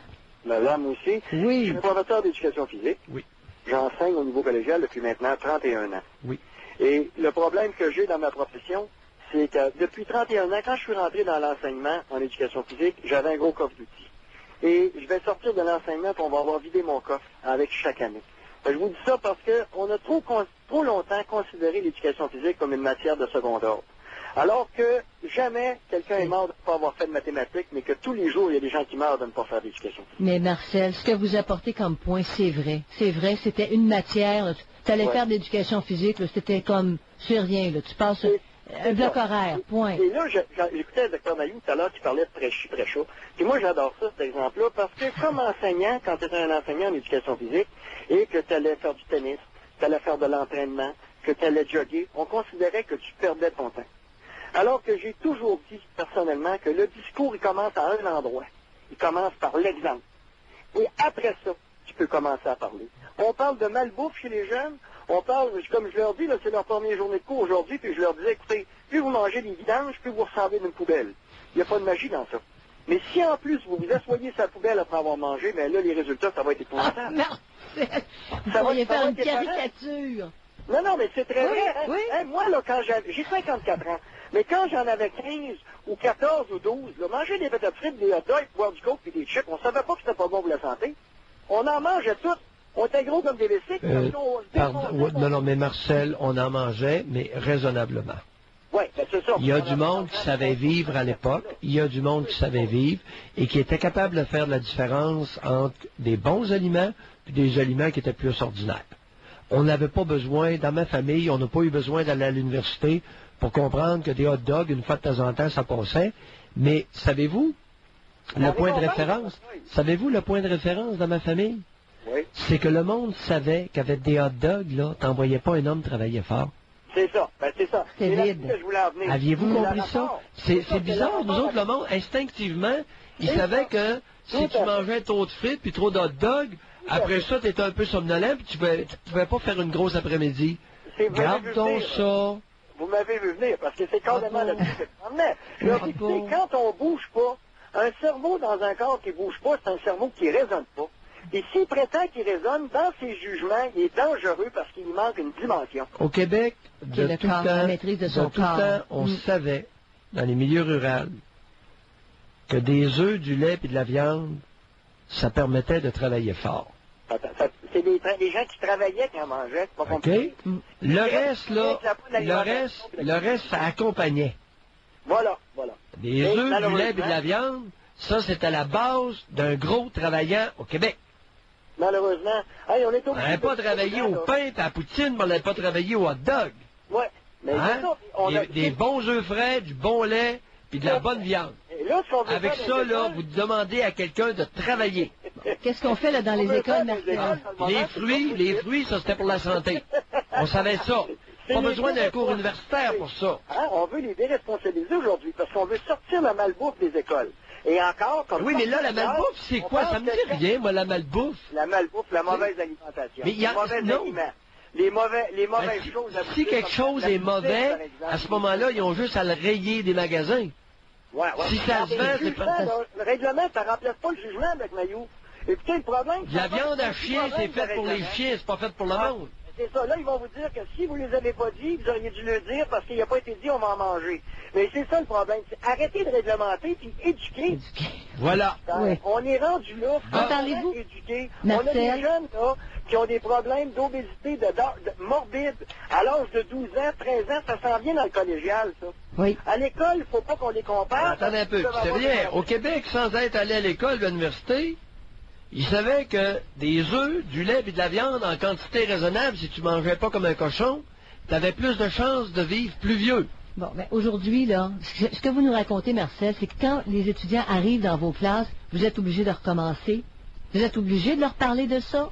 Madame aussi. Oui. Je suis professeur d'éducation physique. Oui. J'enseigne au niveau collégial depuis maintenant 31 ans. Oui. Et le problème que j'ai dans ma profession, c'est que depuis 31 ans, quand je suis rentré dans l'enseignement en éducation physique, j'avais un gros coffre d'outils. Et je vais sortir de l'enseignement et on va avoir vidé mon coffre avec chaque année. Je vous dis ça parce qu'on a trop longtemps considéré l'éducation physique comme une matière de second ordre. Alors que jamais quelqu'un est mort de ne pas avoir fait de mathématiques, mais que tous les jours, il y a des gens qui meurent de ne pas faire d'éducation physique. Mais Marcel, ce que vous apportez comme point, c'est vrai. C'est vrai, c'était une matière. Tu allais faire de l'éducation physique, c'était comme sur rien. Là. Tu passes un bloc horaire, point. Et là, j'écoutais le Dr Mayou tout à l'heure qui parlait de très chaud. Puis moi, j'adore ça, cet exemple-là, parce que comme enseignant, quand tu étais un enseignant en éducation physique, et que tu allais faire du tennis, tu allais faire de l'entraînement, que tu allais jogger, on considérait que tu perdais ton temps. Alors que j'ai toujours dit, personnellement, que le discours, il commence à un endroit. Il commence par l'exemple. Et après ça, tu peux commencer à parler. On parle de malbouffe chez les jeunes. On parle, comme je leur dis, là, c'est leur première journée de cours aujourd'hui, puis je leur disais, écoutez, plus vous mangez des vidanges, plus vous ressemblez d'une poubelle. Il n'y a pas de magie dans ça. Mais si en plus vous vous asseyez sur la poubelle après avoir mangé, bien là, les résultats, ça va être épouvantable. Vous pourriez faire une caricature. Non, mais c'est très vrai. Oui. Hein, moi, là, j'ai 54 ans. Mais quand j'en avais 15 ou 14 ou 12, là, manger des patates frites, des hot dogs, boire du coke et des chips, on savait pas que c'était pas bon pour la santé. On en mangeait tout. On était gros comme des vessiques. Non, mais Marcel, on en mangeait, mais raisonnablement. Oui, c'est ça. Il y a du monde qui savait vivre à l'époque, il y a du monde qui savait vivre et qui était capable de faire la différence entre des bons aliments et des aliments qui étaient plus ordinaires. On n'avait pas besoin, dans ma famille, on n'a pas eu besoin d'aller à l'université pour comprendre que des hot dogs, une fois de temps en temps, ça passait. Mais savez-vous le point de référence? Savez-vous le point de référence dans ma famille? Oui. C'est que le monde savait qu'avec des hot dogs, là, t'envoyais pas un homme travailler fort. C'est ça, c'est ça. C'est vide. Aviez-vous compris ça? C'est bizarre, nous autres, le monde, instinctivement, il savait que si tu mangeais trop de frites puis trop de hot dogs, après ça, tu étais un peu somnolent puis tu pouvais pas faire une grosse après-midi. Garde donc ça. Vous m'avez vu venir, parce que c'est carrément la discussion. Je leur dis, quand on bouge pas, un cerveau dans un corps qui bouge pas, c'est un cerveau qui raisonne pas. Et s'il prétend qu'il raisonne, dans ses jugements, il est dangereux parce qu'il lui manque une dimension. Au Québec, de tout temps, on savait, dans les milieux ruraux, que des œufs, du lait et de la viande, ça permettait de travailler fort. C'est des gens qui travaillaient qui en mangeaient, c'est pas compliqué. Le reste, là, le reste, ça accompagnait. Voilà. Des œufs, du lait et de la viande, ça, c'était la base d'un gros travaillant au Québec. Malheureusement, on est obligé. On n'avait pas travaillé au pain et à la poutine, mais on n'avait pas travaillé au hot dog. Oui, mais des bons œufs frais, du bon lait, puis de la bonne viande. Là, avec ça, là, vous demandez à quelqu'un de travailler. Qu'est-ce qu'on fait là dans les écoles, Marcel? Les fruits, ça c'était pour la santé. On savait ça. Pas besoin d'un cours universitaire pour ça. On veut les déresponsabiliser aujourd'hui parce qu'on veut sortir la malbouffe des écoles. Et encore, comme oui, mais là, la malbouffe, c'est quoi? Ça me dit rien, moi, la malbouffe. La malbouffe, la mauvaise alimentation. Mais il y a... mauvais aliments. les mauvaises choses. Si quelque chose est mauvais, à ce moment-là, ils ont juste à le rayer des magasins. Ouais. Si ça se vend, c'est pas... Le règlement, ça ne remplace pas le jugement avec Maillot. Écoutez, le problème... La viande à chien, c'est fait pour les chiens, c'est pas fait pour le monde. C'est ça. Là, ils vont vous dire que si vous ne les avez pas dit, vous auriez dû le dire parce qu'il n'a pas été dit, on va en manger. Mais c'est ça le problème. Arrêtez de réglementer puis éduquer. Voilà. Oui. On est rendu là. Entendez-vous? Éduquer. Marcel? On a des jeunes là, qui ont des problèmes d'obésité morbide. À l'âge de 12 ans, 13 ans, ça s'en vient dans le collégial, ça. Oui. À l'école, il ne faut pas qu'on les compare. Attendez un peu. C'est rien. Au Québec, sans être allé à l'école ou à l'université, ils savaient que des œufs, du lait et de la viande en quantité raisonnable, si tu mangeais pas comme un cochon, tu avais plus de chances de vivre plus vieux. Bon, mais aujourd'hui, là, ce que vous nous racontez, Marcel, c'est que quand les étudiants arrivent dans vos classes, vous êtes obligés de recommencer. Vous êtes obligés de leur parler de ça.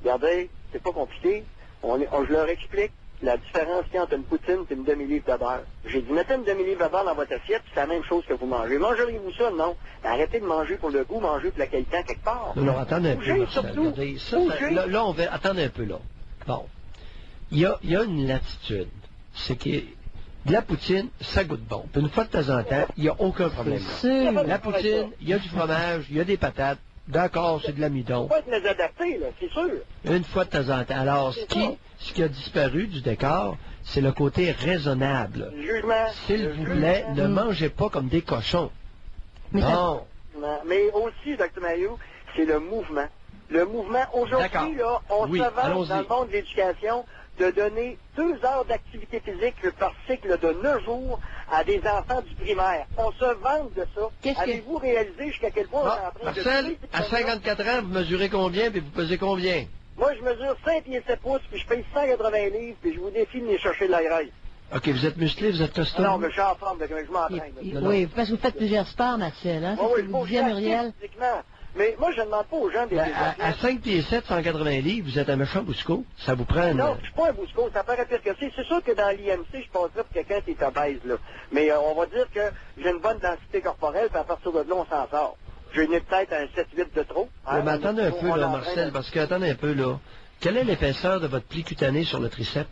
Regardez, c'est pas compliqué. Je leur explique la différence qu'il y a entre une poutine et une demi-livre de beurre. J'ai dit, mettez une demi-livre de beurre dans votre assiette, c'est la même chose que vous mangez. Mangeriez-vous ça? Non. Arrêtez de manger pour le goût, mangez pour la qualité en quelque part. Non, attendez un peu, Bougez, Marcel. surtout. Regardez, là, on va... Attendez un peu, là. Bon. Il y a une latitude. C'est que la poutine, ça goûte bon. Puis une fois de temps en temps, il n'y a aucun problème là. La poutine, il y a du fromage, il y a des patates. D'accord, c'est de l'amidon. Il faut être les adapter, là, c'est sûr. Une fois de temps en temps. Alors, ce qui a disparu du décor, c'est le côté raisonnable. Jugement. S'il vous plaît, ne mangez pas comme des cochons. Non. Mais aussi, Dr. Maillot, c'est le mouvement. Le mouvement, aujourd'hui, là, on se vante dans le monde de l'éducation de donner 2 heures d'activité physique par cycle de 9 jours à des enfants du primaire. On se vante de ça. Avez-vous réalisé jusqu'à quel point on est en train Marcel, à 54 ans, vous mesurez combien et vous pesez combien? Moi, je mesure 5 pieds 7 pouces, puis je pèse 180 livres, puis je vous défie de venir chercher de la graisse. OK, vous êtes musclé, vous êtes costaud? Non, mais je suis en forme, je m'entraîne. Oui, parce que vous faites plusieurs sports, Marcel, hein? C'est ce que vous disiez, Muriel. Mais moi, je ne demande pas aux gens des à 5 pieds 7, 180 livres, vous êtes un méchant bousco. Ça vous prend... Non, je ne suis pas un bousco. Ça paraît pire que c'est. C'est sûr que dans l'IMC, je passerais pour quelqu'un qui est obèse, là. Mais on va dire que j'ai une bonne densité corporelle, puis à partir de là, on s'en sort. J'ai peut-être un 7-8 de trop. Hein, mais attendez un peu, là, Marcel, parce que, attendez un peu, là. Quelle est l'épaisseur de votre pli cutané sur le triceps?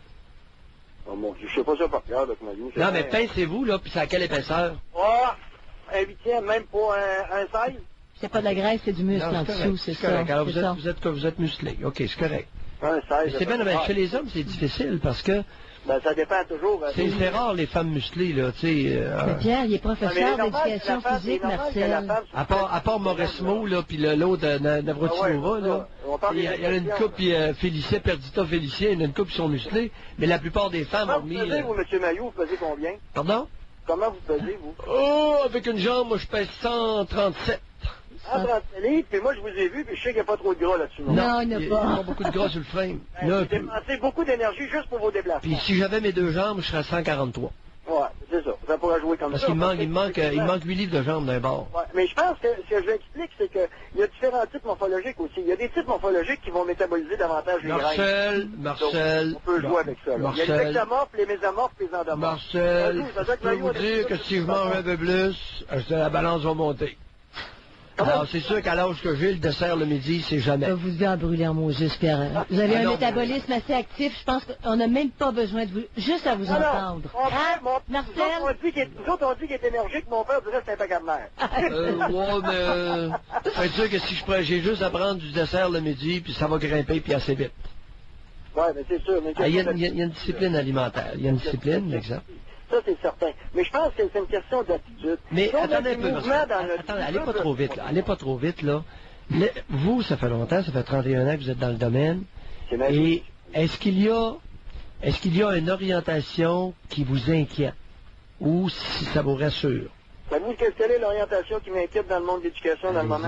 Oh mon Dieu, je sais pas ça par cœur, Dr. Maillot. Non, mais pincez-vous, là, puis c'est à quelle épaisseur? Oh, un 8e, même pas un 16. C'est pas de la graisse, c'est du muscle en dessous, c'est ça. Correct. Alors, vous êtes musclé. OK, c'est correct. Un 16. C'est bien, mais chez les hommes, c'est difficile parce que... Ben, ça dépend toujours. C'est rare, les femmes musclées, là, tu sais... Mais Pierre, il est professeur d'éducation physique, Marcel. À part Mauresmo, là, puis l'autre, Navratilova, là, il y a une couple, puis Félicia, Perdita, Félicia, il y en a une couple qui sont musclées, mais la plupart des femmes ont mis... Comment vous pesez, vous, M. Maillot, vous pesez combien? Pardon? Comment vous pesez, vous? Oh, avec une jambe, moi, je pèse 137. 137 livres, puis moi, je vous ai vu, puis je sais qu'il n'y a pas trop de gras là-dessus. Non, il n'y a pas. Il n'y a pas beaucoup de gras sur le frame. Vous dépensez beaucoup d'énergie juste pour vos déplacements. Puis si j'avais mes 2 jambes, je serais à 143. Ouais, c'est ça. Ça pourrait jouer comme parce ça. Parce qu'il manque 8 livres de jambes d'un bord. Ouais, mais je pense que ce que je explique, c'est qu'il y a différents types morphologiques aussi. Il y a des types morphologiques qui vont métaboliser davantage les graisses. Marcel, on peut jouer avec ça. Il y a les ectomorphes, les mésomorphes, les endomorphes. Marcel, je peux vous dire que si je mange un peu plus, la balance va monter. Alors, c'est sûr qu'à l'âge que j'ai, le dessert le midi, c'est jamais. Vous devez en brûler en mots, juste, Pierre. Vous avez un métabolisme assez actif. Je pense qu'on n'a même pas besoin de vous... Juste à vous entendre. Marcel? Nous autres, on dit qu'il est énergique. Mon père dirait que c'est un paquet de mer. Ouais, mais... c'est sûr que si j'ai juste à prendre du dessert le midi, puis ça va grimper, puis assez vite. Ouais, mais c'est sûr. Il y a une discipline alimentaire. Il y a une discipline, exemple. Ça, c'est certain. Mais je pense que c'est une question d'attitude. Mais attendez un peu. Attendez, allez pas trop vite, là. Allez pas trop vite, là. Vous, ça fait longtemps, ça fait 31 ans que vous êtes dans le domaine. Et est-ce qu'il y a une orientation qui vous inquiète? Ou si ça vous rassure? Savez-vous quelle est l'orientation qui m'inquiète dans le monde de l'éducation dans le moment?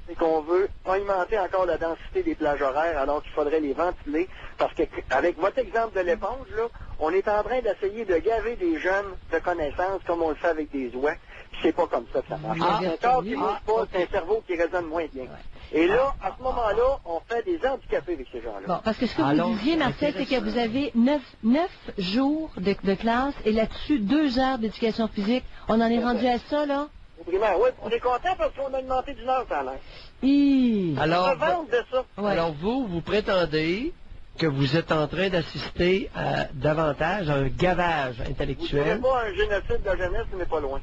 C'est qu'on veut augmenter encore la densité des plages horaires alors qu'il faudrait les ventiler. Parce qu'avec votre exemple de l'éponge, là, on est en train d'essayer de gaver des jeunes de connaissances comme on le fait avec des oies. Puis c'est pas comme ça que ça marche. C'est un corps qui ne bouge pas, c'est un cerveau qui résonne moins bien. Et là, à ce moment-là, on fait des handicapés avec ces gens-là. Bon, parce que ce que vous disiez, Marcel, c'est que vous avez 9 jours de classe et là-dessus 2 heures d'éducation physique. On en est rendu à ça, là? Oui, on est content parce qu'on a augmenté d'une heure, ça a l'air. Alors, de ça. Alors vous prétendez que vous êtes en train d'assister à davantage à un gavage Vous ne intellectuel. pas un génocide de la jeunesse, mais pas loin.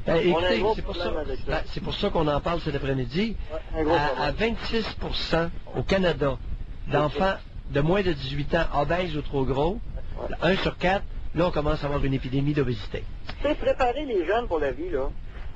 Ben, On a un écoutez, gros c'est pour ça, problème avec ça. c'est pour ça qu'on en parle cet après-midi. Ouais, un gros À problème. 26% au Canada d'enfants de moins de 18 ans obèses ou trop gros, 1 sur 4, là on commence à avoir une épidémie d'obésité. C'est préparer les jeunes pour la vie, là.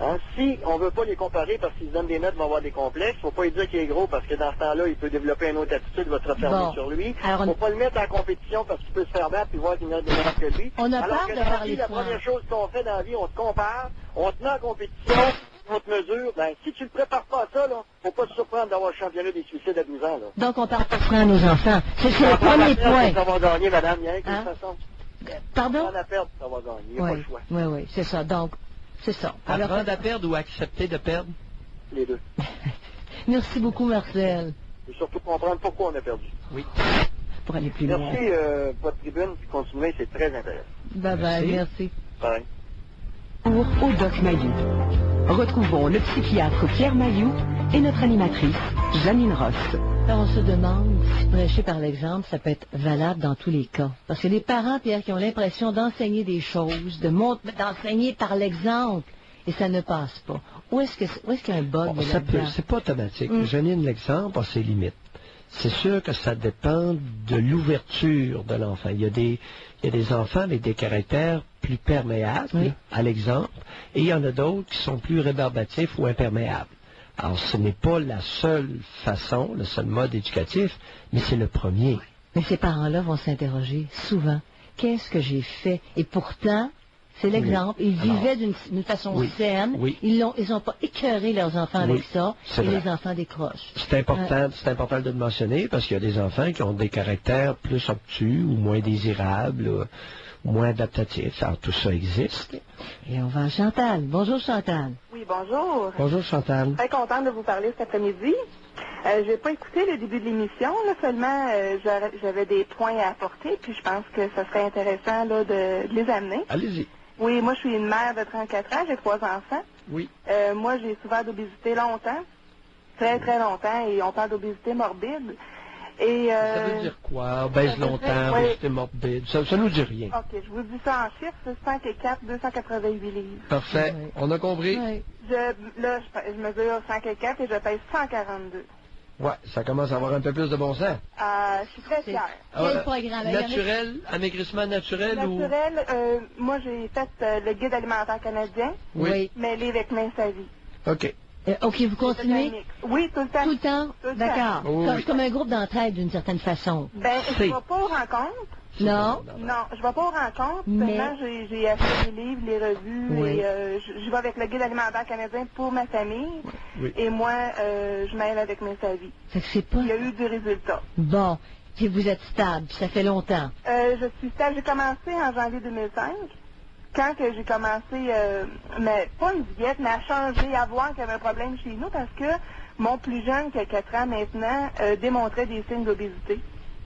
Hein? Si on ne veut pas les comparer parce qu'ils se donnent des notes, ils vont avoir des complexes, il ne faut pas lui dire qu'il est gros parce que dans ce temps-là, il peut développer une autre attitude, il va se refermer Bon. sur lui. Alors, Il ne faut pas le mettre en compétition parce qu'il peut se faire battre et voir qu'il a des meilleurs que lui. On a Alors peur que de dans la parler vie, la soin. première chose qu'on fait dans la vie, on se compare, on te met en compétition, on te mesure. Ben, si tu ne le prépares pas à ça, là, faut pas te surprendre d'avoir le championnat des suicides amusants, là. Donc, on parle pas de frein à nos enfants. C'est le premier point. Ça va gagner, madame, il y a rien Hein? de toute façon. Pardon? On a perdre, ça va gagner, il n'y a pas Oui, le choix. oui, oui, c'est ça. Donc, c'est ça. Alors, Apprendre à perdre ou accepter de perdre? Les deux. merci beaucoup, Marcel, Et surtout comprendre pourquoi on a perdu. Oui. pour aller plus loin. Merci, votre tribune, puis continuez, c'est très intéressant. Bye-bye, merci. Bye. Pour au Doc Mayou. Retrouvons le psychiatre Pierre Mayou et notre animatrice Janine Ross. Alors, on se demande si prêcher par l'exemple, ça peut être valable dans tous les cas. Parce que les parents, Pierre, qui ont l'impression d'enseigner des choses, d'enseigner par l'exemple, et ça ne passe pas. Où est-ce qu'il y a un bug Bon, ça peut, là-dedans? c'est pas automatique. Mm. Janine, l'exemple a ses limites. C'est sûr que ça dépend de l'ouverture de l'enfant. Il y a des enfants avec des caractères plus perméables Oui. à l'exemple, et il y en a d'autres qui sont plus rébarbatifs ou imperméables. Alors, ce n'est pas la seule façon, le seul mode éducatif, mais c'est le premier. Mais ces parents-là vont s'interroger souvent. Qu'est-ce que j'ai fait? Et pourtant, c'est l'exemple. Ils Alors, vivaient d'une façon oui, saine. oui. Ils n'ont pas écœuré leurs enfants Oui, avec ça. c'est Et vrai. les enfants décrochent. C'est important de le mentionner parce qu'il y a des enfants qui ont des caractères plus obtus ou moins désirables, ou moins adaptatifs. Alors, tout ça existe. Et on va à Chantal. Bonjour, Chantal. Oui, bonjour. Bonjour, Chantal. Très contente de vous parler cet après-midi. Je n'ai pas écouté le début de l'émission, là, seulement j'avais des points à apporter, puis je pense que ça serait intéressant là, de les amener. Allez-y. Oui, moi je suis une mère de 34 ans, j'ai 3 enfants. Oui. Moi j'ai souffert d'obésité longtemps, très très longtemps, et on parle d'obésité morbide. Et, Ça veut dire quoi? Obèse longtemps, oui. obésité morbide. Ça nous dit rien. OK, je vous dis ça en chiffres, c'est 5 et 4, 288 livres. Parfait. Oui. On a compris. Oui. Je mesure 5 et 4 et je pèse 142. Ouais, ça commence à avoir un peu plus de bon sens. Je suis très fière. Quel programme? Il y en a- Naturel, amaigrissement naturel ou... Naturel, moi j'ai fait le guide alimentaire canadien, Oui. mêlé avec Mince à vie. OK. OK, vous continuez? Oui, tout le temps. Tout le temps? Tout le D'accord. temps. Oui. C'est comme un groupe d'entraide d'une certaine façon. Ben, je C'est- ne vais pas aux rencontres. Non? Non, je ne vais pas aux rencontres. Mais- Seulement, j'ai acheté les livres, les revues, Oui. et je vais avec le guide alimentaire canadien pour ma famille. Oui. Et moi, je mêle avec Mince à vie. Fait que c'est pas... Il y a eu du résultat. Bon. Puis vous êtes stable, puis ça fait longtemps. Je suis stable. J'ai commencé en janvier 2005. Quand que j'ai commencé, mais pas une diète, mais à changer, à voir qu'il y avait un problème chez nous parce que mon plus jeune, qui a 4 ans maintenant, démontrait des signes d'obésité.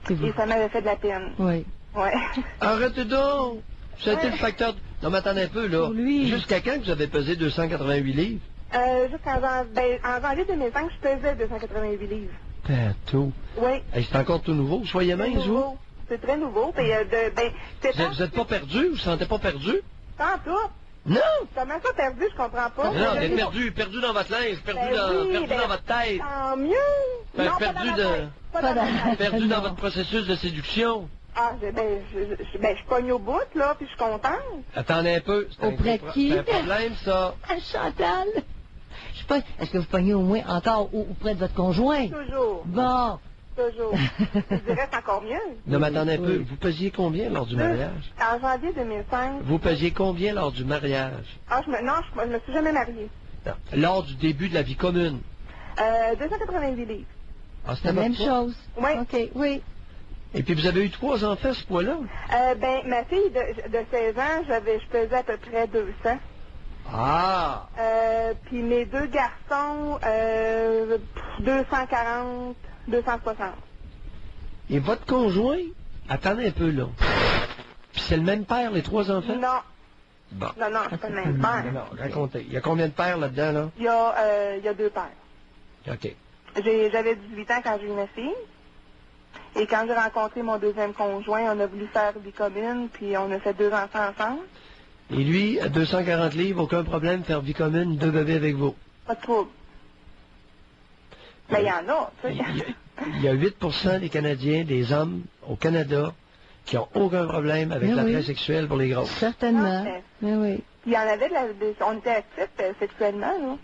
C'est vous. Et ça m'avait fait de la peine. Oui. Ouais. Arrêtez donc! Ça a été Ouais. le facteur... Non, mais attendez un peu, là. Pour lui. Jusqu'à quand que vous avez pesé 288 livres? En janvier 2005, je pesais 288 livres. Tantôt. Oui. Hey, c'est encore tout nouveau. Soyez C'est mince, vous. nouveau. C'est très nouveau. Puis, Vous n'êtes pas perdu? Vous ne vous sentez pas perdu? Tant tout. Non! Comment ça perdu, je comprends pas. Non, mais perdu dans votre linge, perdu, Ben dans votre tête, Tant mieux. Ben, Non, perdu pas dans ma de- tête. Pas dans ma tête. perdu dans Non. votre processus de séduction. Ah, je pogne au bout, là, puis je suis contente. Attendez un peu. C'est Auprès de qui? C'est un problème, ça. Ah, Chantal! Je sais pas, est-ce que vous pognez au moins encore auprès de votre conjoint? Toujours. Bon. Toujours. Je dirais c'est encore mieux. Non, mais attendez un peu. Oui. Vous pesiez combien lors du mariage? En janvier 2005, Vous pesiez combien lors du mariage? je me suis jamais mariée. Non. Lors du début de la vie commune. 288 livres. Ah, c'était La même votre poids? chose. Oui. OK, oui. Et puis vous avez eu 3 enfants à ce poids-là? Ma fille de 16 ans, je pesais à peu près 200. Ah! Puis mes 2 garçons, 240, 260. Et votre conjoint? Attendez un peu, là. Puis c'est le même père, les 3 enfants? Non, Bon. non, c'est pas le même père. Non, racontez. Il y a combien de pères là-dedans, là? Il y a 2 pères. OK. J'avais 18 ans quand j'ai eu ma fille. Et quand j'ai rencontré mon deuxième conjoint, on a voulu faire vie commune, puis on a fait 2 enfants ensemble. Et lui, à 240 livres, aucun problème, faire vie commune, 2 bébés avec vous. Pas de trouble. Mais il y en a, tu sais. Il y a 8% des Canadiens, des hommes au Canada, qui n'ont aucun problème avec l'attrait sexuel pour les grosses. Certainement. Mais oui. Il y en avait, on était actifs sexuellement, là.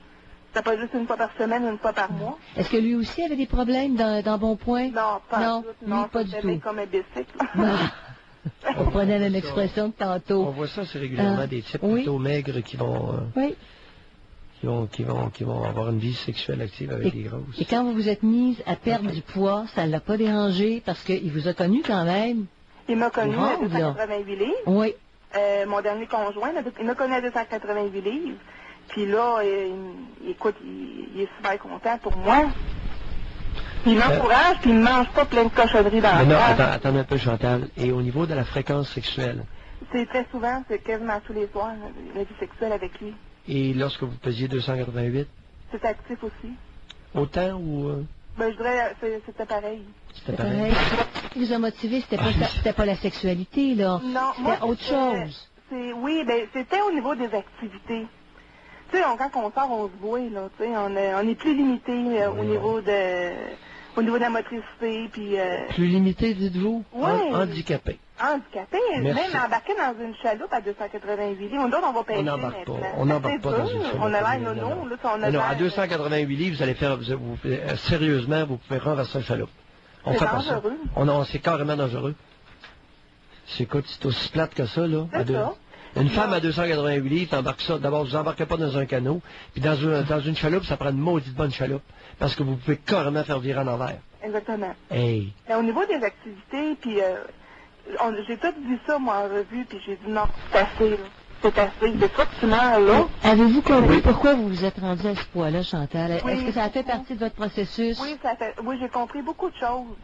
C'était pas juste une fois par semaine, une fois par mois. Est-ce que lui aussi avait des problèmes dans Bon Point? Non, pas du tout. Non, pas du tout. comme un bicycle. On prenait la même expression que tantôt. On voit ça, c'est régulièrement des types plutôt maigres qui vont... Qui vont avoir une vie sexuelle active avec les grosses. Et quand vous vous êtes mise à perdre du poids, ça ne l'a pas dérangé parce qu'il vous a connu quand même. Il m'a connu à 288 livres. Oui. Mon dernier conjoint, il m'a connu à 288 livres. Puis là, écoute, il est super content pour moi. Il m'encourage, puis il ne mange pas plein de cochonneries dans la face. Non, attends un peu, Chantal. Et au niveau de la fréquence sexuelle? C'est très souvent, c'est quasiment tous les soirs, la vie sexuelle avec lui. Et lorsque vous pesiez 288? C'est actif aussi. Autant ou... Ben, je dirais, c'était pareil. C'était pareil. Ce qui vous a motivé, c'était pas la sexualité, là. Non, moi, c'était autre chose. Oui, ben, c'était au niveau des activités. Tu sais, quand on sort, on se voit, là, tu sais, on est plus limité au niveau de la motricité, puis... Plus limité, dites-vous? Oui. Handicapé. Handicapé, même embarquer dans une chaloupe à 288 livres. Nous autres, on va pêcher maintenant. On n'embarque pas dans une chaloupe. On a l'air nono, là, Non, à 288 livres, vous allez faire... sérieusement, vous pouvez renverser une chaloupe. On fait pas ça. C'est carrément dangereux. Écoute, c'est aussi plate que ça, là. Une femme à 288 livres, t'embarques ça. D'abord, vous n'embarquez pas dans un canot. Puis dans une chaloupe, ça prend une maudite bonne chaloupe. Parce que vous pouvez carrément faire virer en envers. Exactement. Hey. Et au niveau des activités, puis j'ai tout dit ça, moi, en revue, puis j'ai dit non, c'est assez, là. C'est assez. C'est ça que tu meurs, là. Avez-vous compris pourquoi vous vous êtes rendu à ce poids-là, Chantal? Est-ce que ça a fait partie de votre processus? Oui, j'ai compris beaucoup de choses.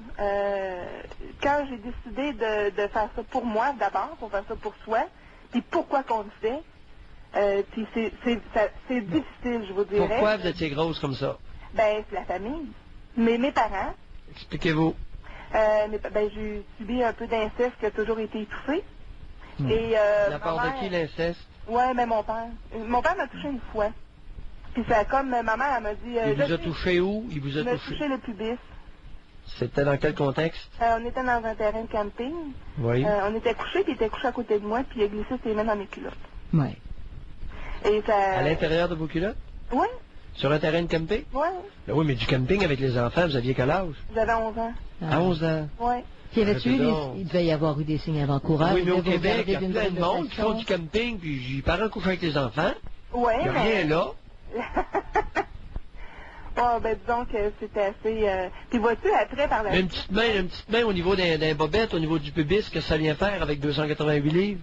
Quand j'ai décidé de faire ça pour moi, d'abord, pour faire ça pour soi, puis pourquoi qu'on le fait, puis c'est difficile, je vous dirais. Pourquoi vous étiez grosse comme ça? Ben, c'est la famille. Mes parents. Expliquez-vous. J'ai subi un peu d'inceste qui a toujours été étouffé. Et, la part de qui, l'inceste? Oui, mais mon père. Mon père m'a touché une fois. Puis c'est comme ma mère, elle m'a dit... il vous a touché où? Il vous a touché? Il m'a touché le pubis. C'était dans quel contexte? On était dans un terrain de camping. Oui. On était couchés, puis il était couché à côté de moi, puis il a glissé ses mains dans mes culottes. Oui. Et ça... À l'intérieur de vos culottes? Oui. Sur un terrain de camping? Oui. Ben oui, mais du camping avec les enfants, vous aviez quel âge? J'avais 11 ans. À 11 ans? Oui. Il devait y avoir eu des signes avant-coureurs. Oui, mais au Québec, il y a plein de monde qui font du camping, puis les parents couchent avec les enfants. Oui, il n'y a rien là. Disons que c'était assez... Puis vois-tu, après, par la... Mais une petite main au niveau d'un bobette, au niveau du pubis, que ça vient faire avec 288 livres?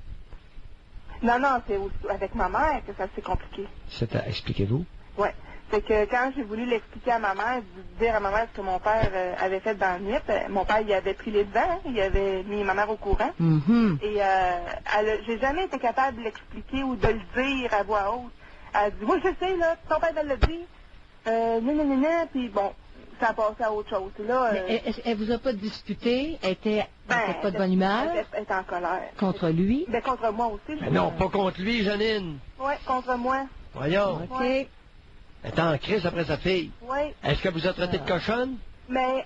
Non, c'est avec ma mère que ça s'est compliqué. Expliquez-vous. Oui. C'est que quand j'ai voulu l'expliquer à ma mère, dire à ma mère ce que mon père avait fait dans le NIP, mon père, il avait pris les devants, il avait mis ma mère au courant. Et j'ai jamais été capable de l'expliquer ou de le dire à voix haute. Elle a dit, oui, je sais, là, ton père me l'a dit. Puis bon, ça a passé à autre chose. Là, mais elle vous a pas disputé? Elle était pas de bonne humeur? Elle était en colère. Contre lui? Ben, contre moi aussi. Mais non, pas contre lui, Janine. Oui, contre moi. Voyons. OK. Ouais. Elle est en crise après sa fille. Oui. Est-ce qu'elle vous a traité de cochonne? Mais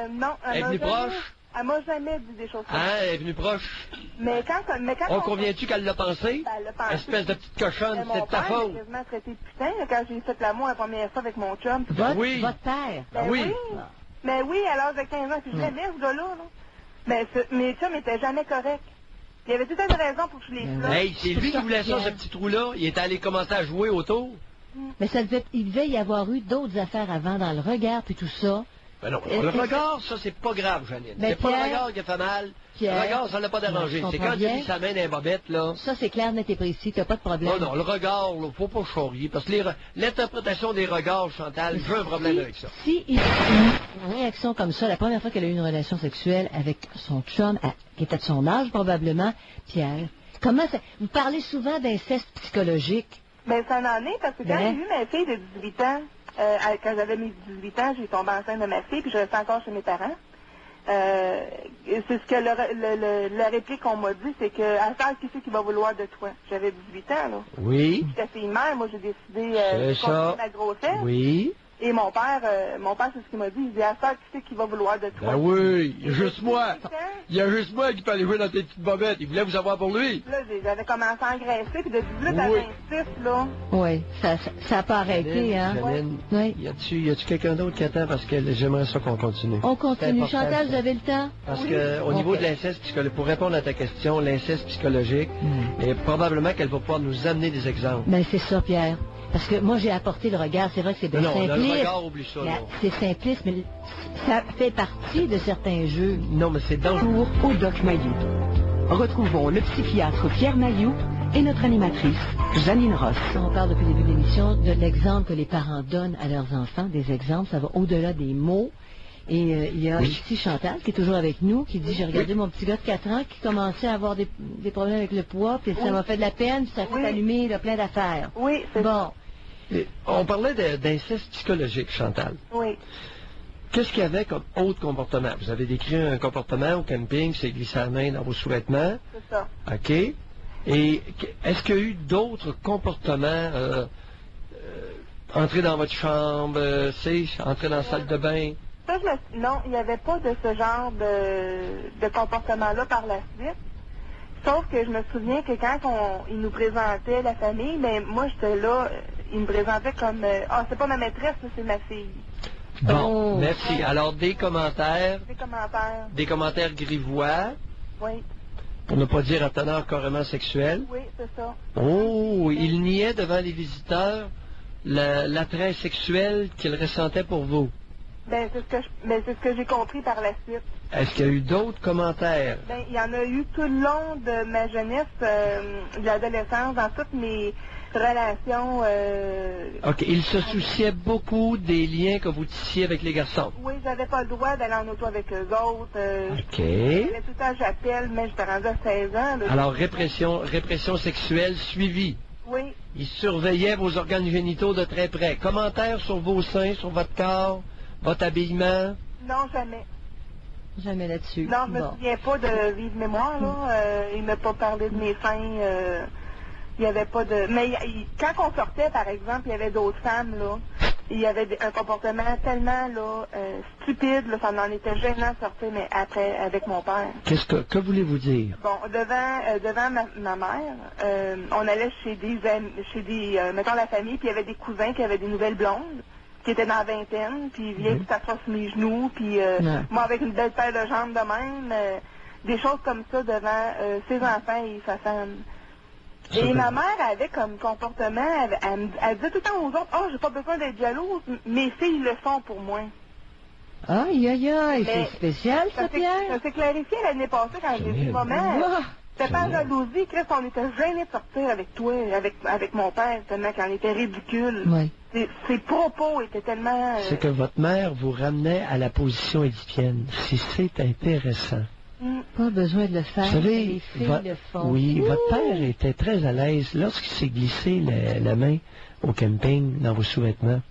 non. Elle est venue proche? Elle m'a jamais dit des choses comme ça. Ah, elle est venue proche. Mais quand on convient-tu qu'elle l'a pensé? Ben, elle l'a pensé. Espèce de petite cochonne, c'est de ta faute. Mon père m'a quasiment traité de putain quand j'ai fait l'amour la première fois avec mon chum. Votre père? Ben oui. Mais oui, à l'âge de 15 ans, puis je l'aimais, ce gars-là. Mais mes chums n'étaient jamais corrects. Il y avait toute une raison pour que je les flotte. Hey, c'est lui qui voulait ça, ce petit trou-là. Il est allé commencer à jouer autour. Mais il devait y avoir eu d'autres affaires avant dans le regard puis tout ça. Ben non, le regard, ça, c'est pas grave, Janine. C'est pas le regard qui a fait mal. Le regard, ça l'a pas dérangé. C'est quand il a mis sa main dans les bobettes, là. Ça, c'est clair, net et précis. T'as pas de problème. Non, le regard, là, faut pas charrier. Parce que l'interprétation des regards, Chantal, j'ai un problème avec ça. Si il a une réaction comme ça, la première fois qu'elle a eu une relation sexuelle avec son chum, qui était de son âge, probablement, Pierre, comment ça... Vous parlez souvent d'inceste psychologique. Ben, ça en est, parce que quand j'ai eu ma fille de 18 ans, quand j'avais mes 18 ans, j'ai tombé enceinte de ma fille, puis je restais encore chez mes parents. c'est ce que la réplique qu'on m'a dit, c'est que à ça, qui c'est qui va vouloir de toi? J'avais 18 ans, là. Oui. J'étais fille-mère, moi j'ai décidé de C'est continuer ça. ma grossesse. Oui. Et mon père, c'est ce qu'il m'a dit. Il dit, à ça, qui c'est qui va vouloir de toi? Ben oui, il y a juste moi. Il y a juste moi qui peut aller jouer dans tes petites bobettes. Il voulait vous avoir pour lui. Là, j'avais commencé à engraisser, puis de 18 à 26, là. Oui, ça n'a pas arrêté, hein? Janine, Oui. y a-tu quelqu'un d'autre qui attend parce que j'aimerais ça qu'on continue? On continue. C'est important, Chantal, ça. vous avez le temps? Parce que au niveau de l'inceste psychologique, pour répondre à ta question, l'inceste psychologique, et probablement qu'elle va pouvoir nous amener des exemples. Ben, c'est ça, Pierre. Parce que moi, j'ai apporté le regard. C'est vrai que c'est bien Non, simpliste. le regard, oublie ça. non. C'est simpliste, mais ça fait partie de certains jeux. Non, mais c'est dangereux. Retour au Doc Mayou. Retrouvons le psychiatre Pierre Mayou et notre animatrice, Janine Ross. On parle depuis le début de l'émission de l'exemple que les parents donnent à leurs enfants. Des exemples, ça va au-delà des mots. Et il y a ici Chantal, qui est toujours avec nous, qui dit, j'ai regardé mon petit gars de 4 ans qui commençait à avoir des problèmes avec le poids, puis ça m'a fait de la peine, puis ça fait allumer là, plein d'affaires. Oui, c'est bon. Et on parlait d'inceste psychologique, Chantal. Oui. Qu'est-ce qu'il y avait comme autre comportement? Vous avez décrit un comportement au camping, c'est glisser la main dans vos sous-vêtements. C'est ça. OK. Et est-ce qu'il y a eu d'autres comportements? Entrer dans votre chambre, entrer dans la salle de bain? Ça, non, il n'y avait pas de ce genre de comportement-là par la suite. Sauf que je me souviens que quand il nous présentait la famille, mais moi, j'étais là, il me présentait comme c'est pas ma maîtresse, c'est ma fille. Bon, merci. Alors, des commentaires. Des commentaires grivois. Oui. Pour ne pas dire à teneur carrément sexuelle. Oui, c'est ça. Oh, il niait devant les visiteurs l'attrait sexuel qu'il ressentait pour vous. Ben, c'est ce que j'ai compris par la suite. Est-ce qu'il y a eu d'autres commentaires? Ben, il y en a eu tout le long de ma jeunesse, de l'adolescence, dans toutes mes relations. OK. Il se souciait beaucoup des liens que vous tissiez avec les garçons. Oui, j'avais pas le droit d'aller en auto avec eux autres. OK. J'allais tout le temps, j'appelle, mais j'étais rendue à 16 ans. Là. Alors, répression sexuelle suivie. Oui. Il surveillait vos organes génitaux de très près. Commentaires sur vos seins, sur votre corps, votre habillement? Non, jamais. Jamais là-dessus. Non, je me souviens pas de vive mémoire, là. Il m'a pas parlé de mes seins. Il y avait pas de... Mais quand on sortait, par exemple, il y avait d'autres femmes, là. Il y avait un comportement tellement, là, stupide, là, ça en était gênant de sortir, mais après, avec mon père. Que voulez-vous dire? Bon, devant ma mère, on allait chez des mettons la famille, puis il y avait des cousins qui avaient des nouvelles blondes, qui étaient dans la vingtaine, puis ils viennent s'asseoir sur mes genoux, puis moi avec une belle paire de jambes de même, des choses comme ça devant ses enfants et sa femme. Et ma mère avait comme comportement, elle disait tout le temps aux autres, j'ai pas besoin d'être jalouse, mes filles le font pour moi. Aïe, aïe, aïe, c'est spécial, ça, Pierre? Ça s'est clarifié l'année passée quand j'ai dit, maman, c'était pas jalousie, Chris, on était gênés de sortir avec toi, avec mon père, tellement qu'on était ridicule. Oui. Ses propos étaient tellement... C'est que votre mère vous ramenait à la position édipienne. Si c'est intéressant. Pas besoin de le faire. Vous savez, les filles le font. Oui, votre père était très à l'aise lorsqu'il s'est glissé la main au camping dans vos sous-vêtements.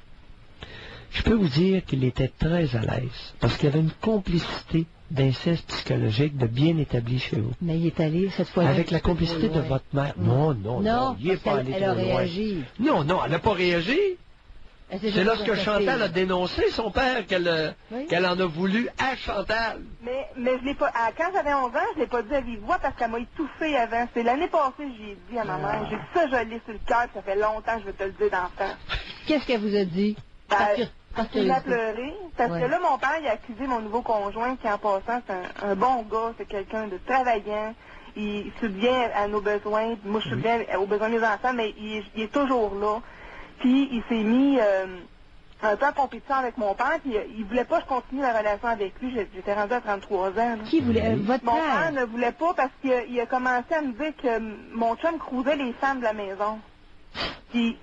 Je peux vous dire qu'il était très à l'aise parce qu'il y avait une complicité d'inceste psychologique de bien établi chez vous. Mais il est allé cette fois-là. Avec la complicité de votre mère. Non, il n'est pas allé elle a trop loin. réagi. Non, elle n'a pas réagi. C'est lorsque Chantal a dénoncé son père qu'elle en a voulu à Chantal. Mais je l'ai pas. Quand j'avais 11 ans, je l'ai pas dit à vive voix parce qu'elle m'a étouffé avant. C'est l'année passée, j'ai dit à ma mère. J'ai dit ça, je l'ai sur le cœur, ça fait longtemps que je vais te le dire d'enfant. Qu'est-ce qu'elle vous a dit? Il a pleuré. Parce que là, mon père, il a accusé mon nouveau conjoint qui, en passant, c'est un bon gars, c'est quelqu'un de travaillant. Il subvient à nos besoins. Moi, je subviens aux besoins de mes enfants, mais il est toujours là. Puis il s'est mis un peu en compétition avec mon père, puis il voulait pas que je continue la relation avec lui. J'étais rendue à 33 ans. Là. Qui voulait? Votre Mon père? père ne voulait pas parce qu'il a commencé à me dire que mon chum cruisait les femmes de la maison. Puis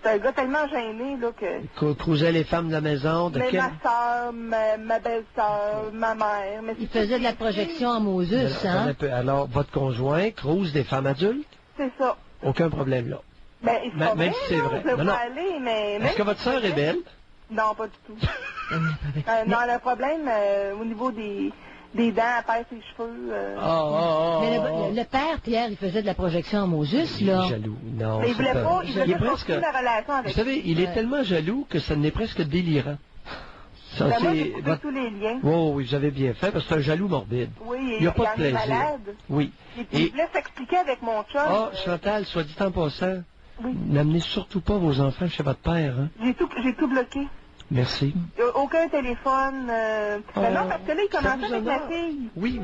c'est un gars tellement gêné là que... Cruisait les femmes de la maison? Ma soeur, ma belle-sœur, ma mère... Mais il faisait de la projection en Moses, hein? Alors, votre conjoint cruise des femmes adultes? C'est ça. Aucun problème là. Ben, il faut même si c'est vrai. Aller, mais est-ce que votre sœur est belle? Non, pas du tout. Non, elle a un problème au niveau des dents, elle perd ses cheveux. Mais le père, Pierre, il faisait de la projection en Moses, là. Jaloux. Non, mais il voulait pas, il voulait presque... continuer la relation avec. Vous savez, il est tellement jaloux que ça n'est presque délirant. Ben moi, j'ai coupé tous les liens. Oh oui, vous avez bien fait, parce que c'est un jaloux morbide. Oui, il n'y a pas de plaisir. Malade. Oui. Et puis, il voulait s'expliquer avec mon chum. Ah, Chantal, soit dit en passant, oui. N'amenez surtout pas vos enfants chez votre père. Hein? J'ai tout bloqué. Merci. Aucun téléphone. Non, parce que là, il commençait avec ma fille. Oui.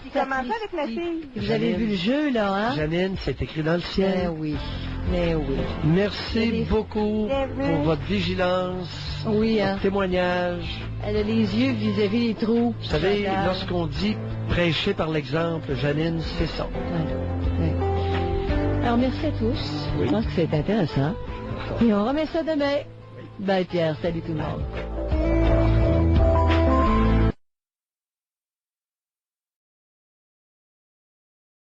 Il commençait avec ma fille. Vous avez vu le jeu, là, hein? Janine, c'est écrit dans le ciel. Mais oui. Merci beaucoup pour votre vigilance, votre témoignage. Elle a les yeux vis-à-vis les trous. Vous savez, lorsqu'on dit prêcher par l'exemple, Janine, c'est ça. Ouais. Alors, merci à tous. Je pense que c'est intéressant. Et on remet ça demain. Bye Pierre, salut tout le monde.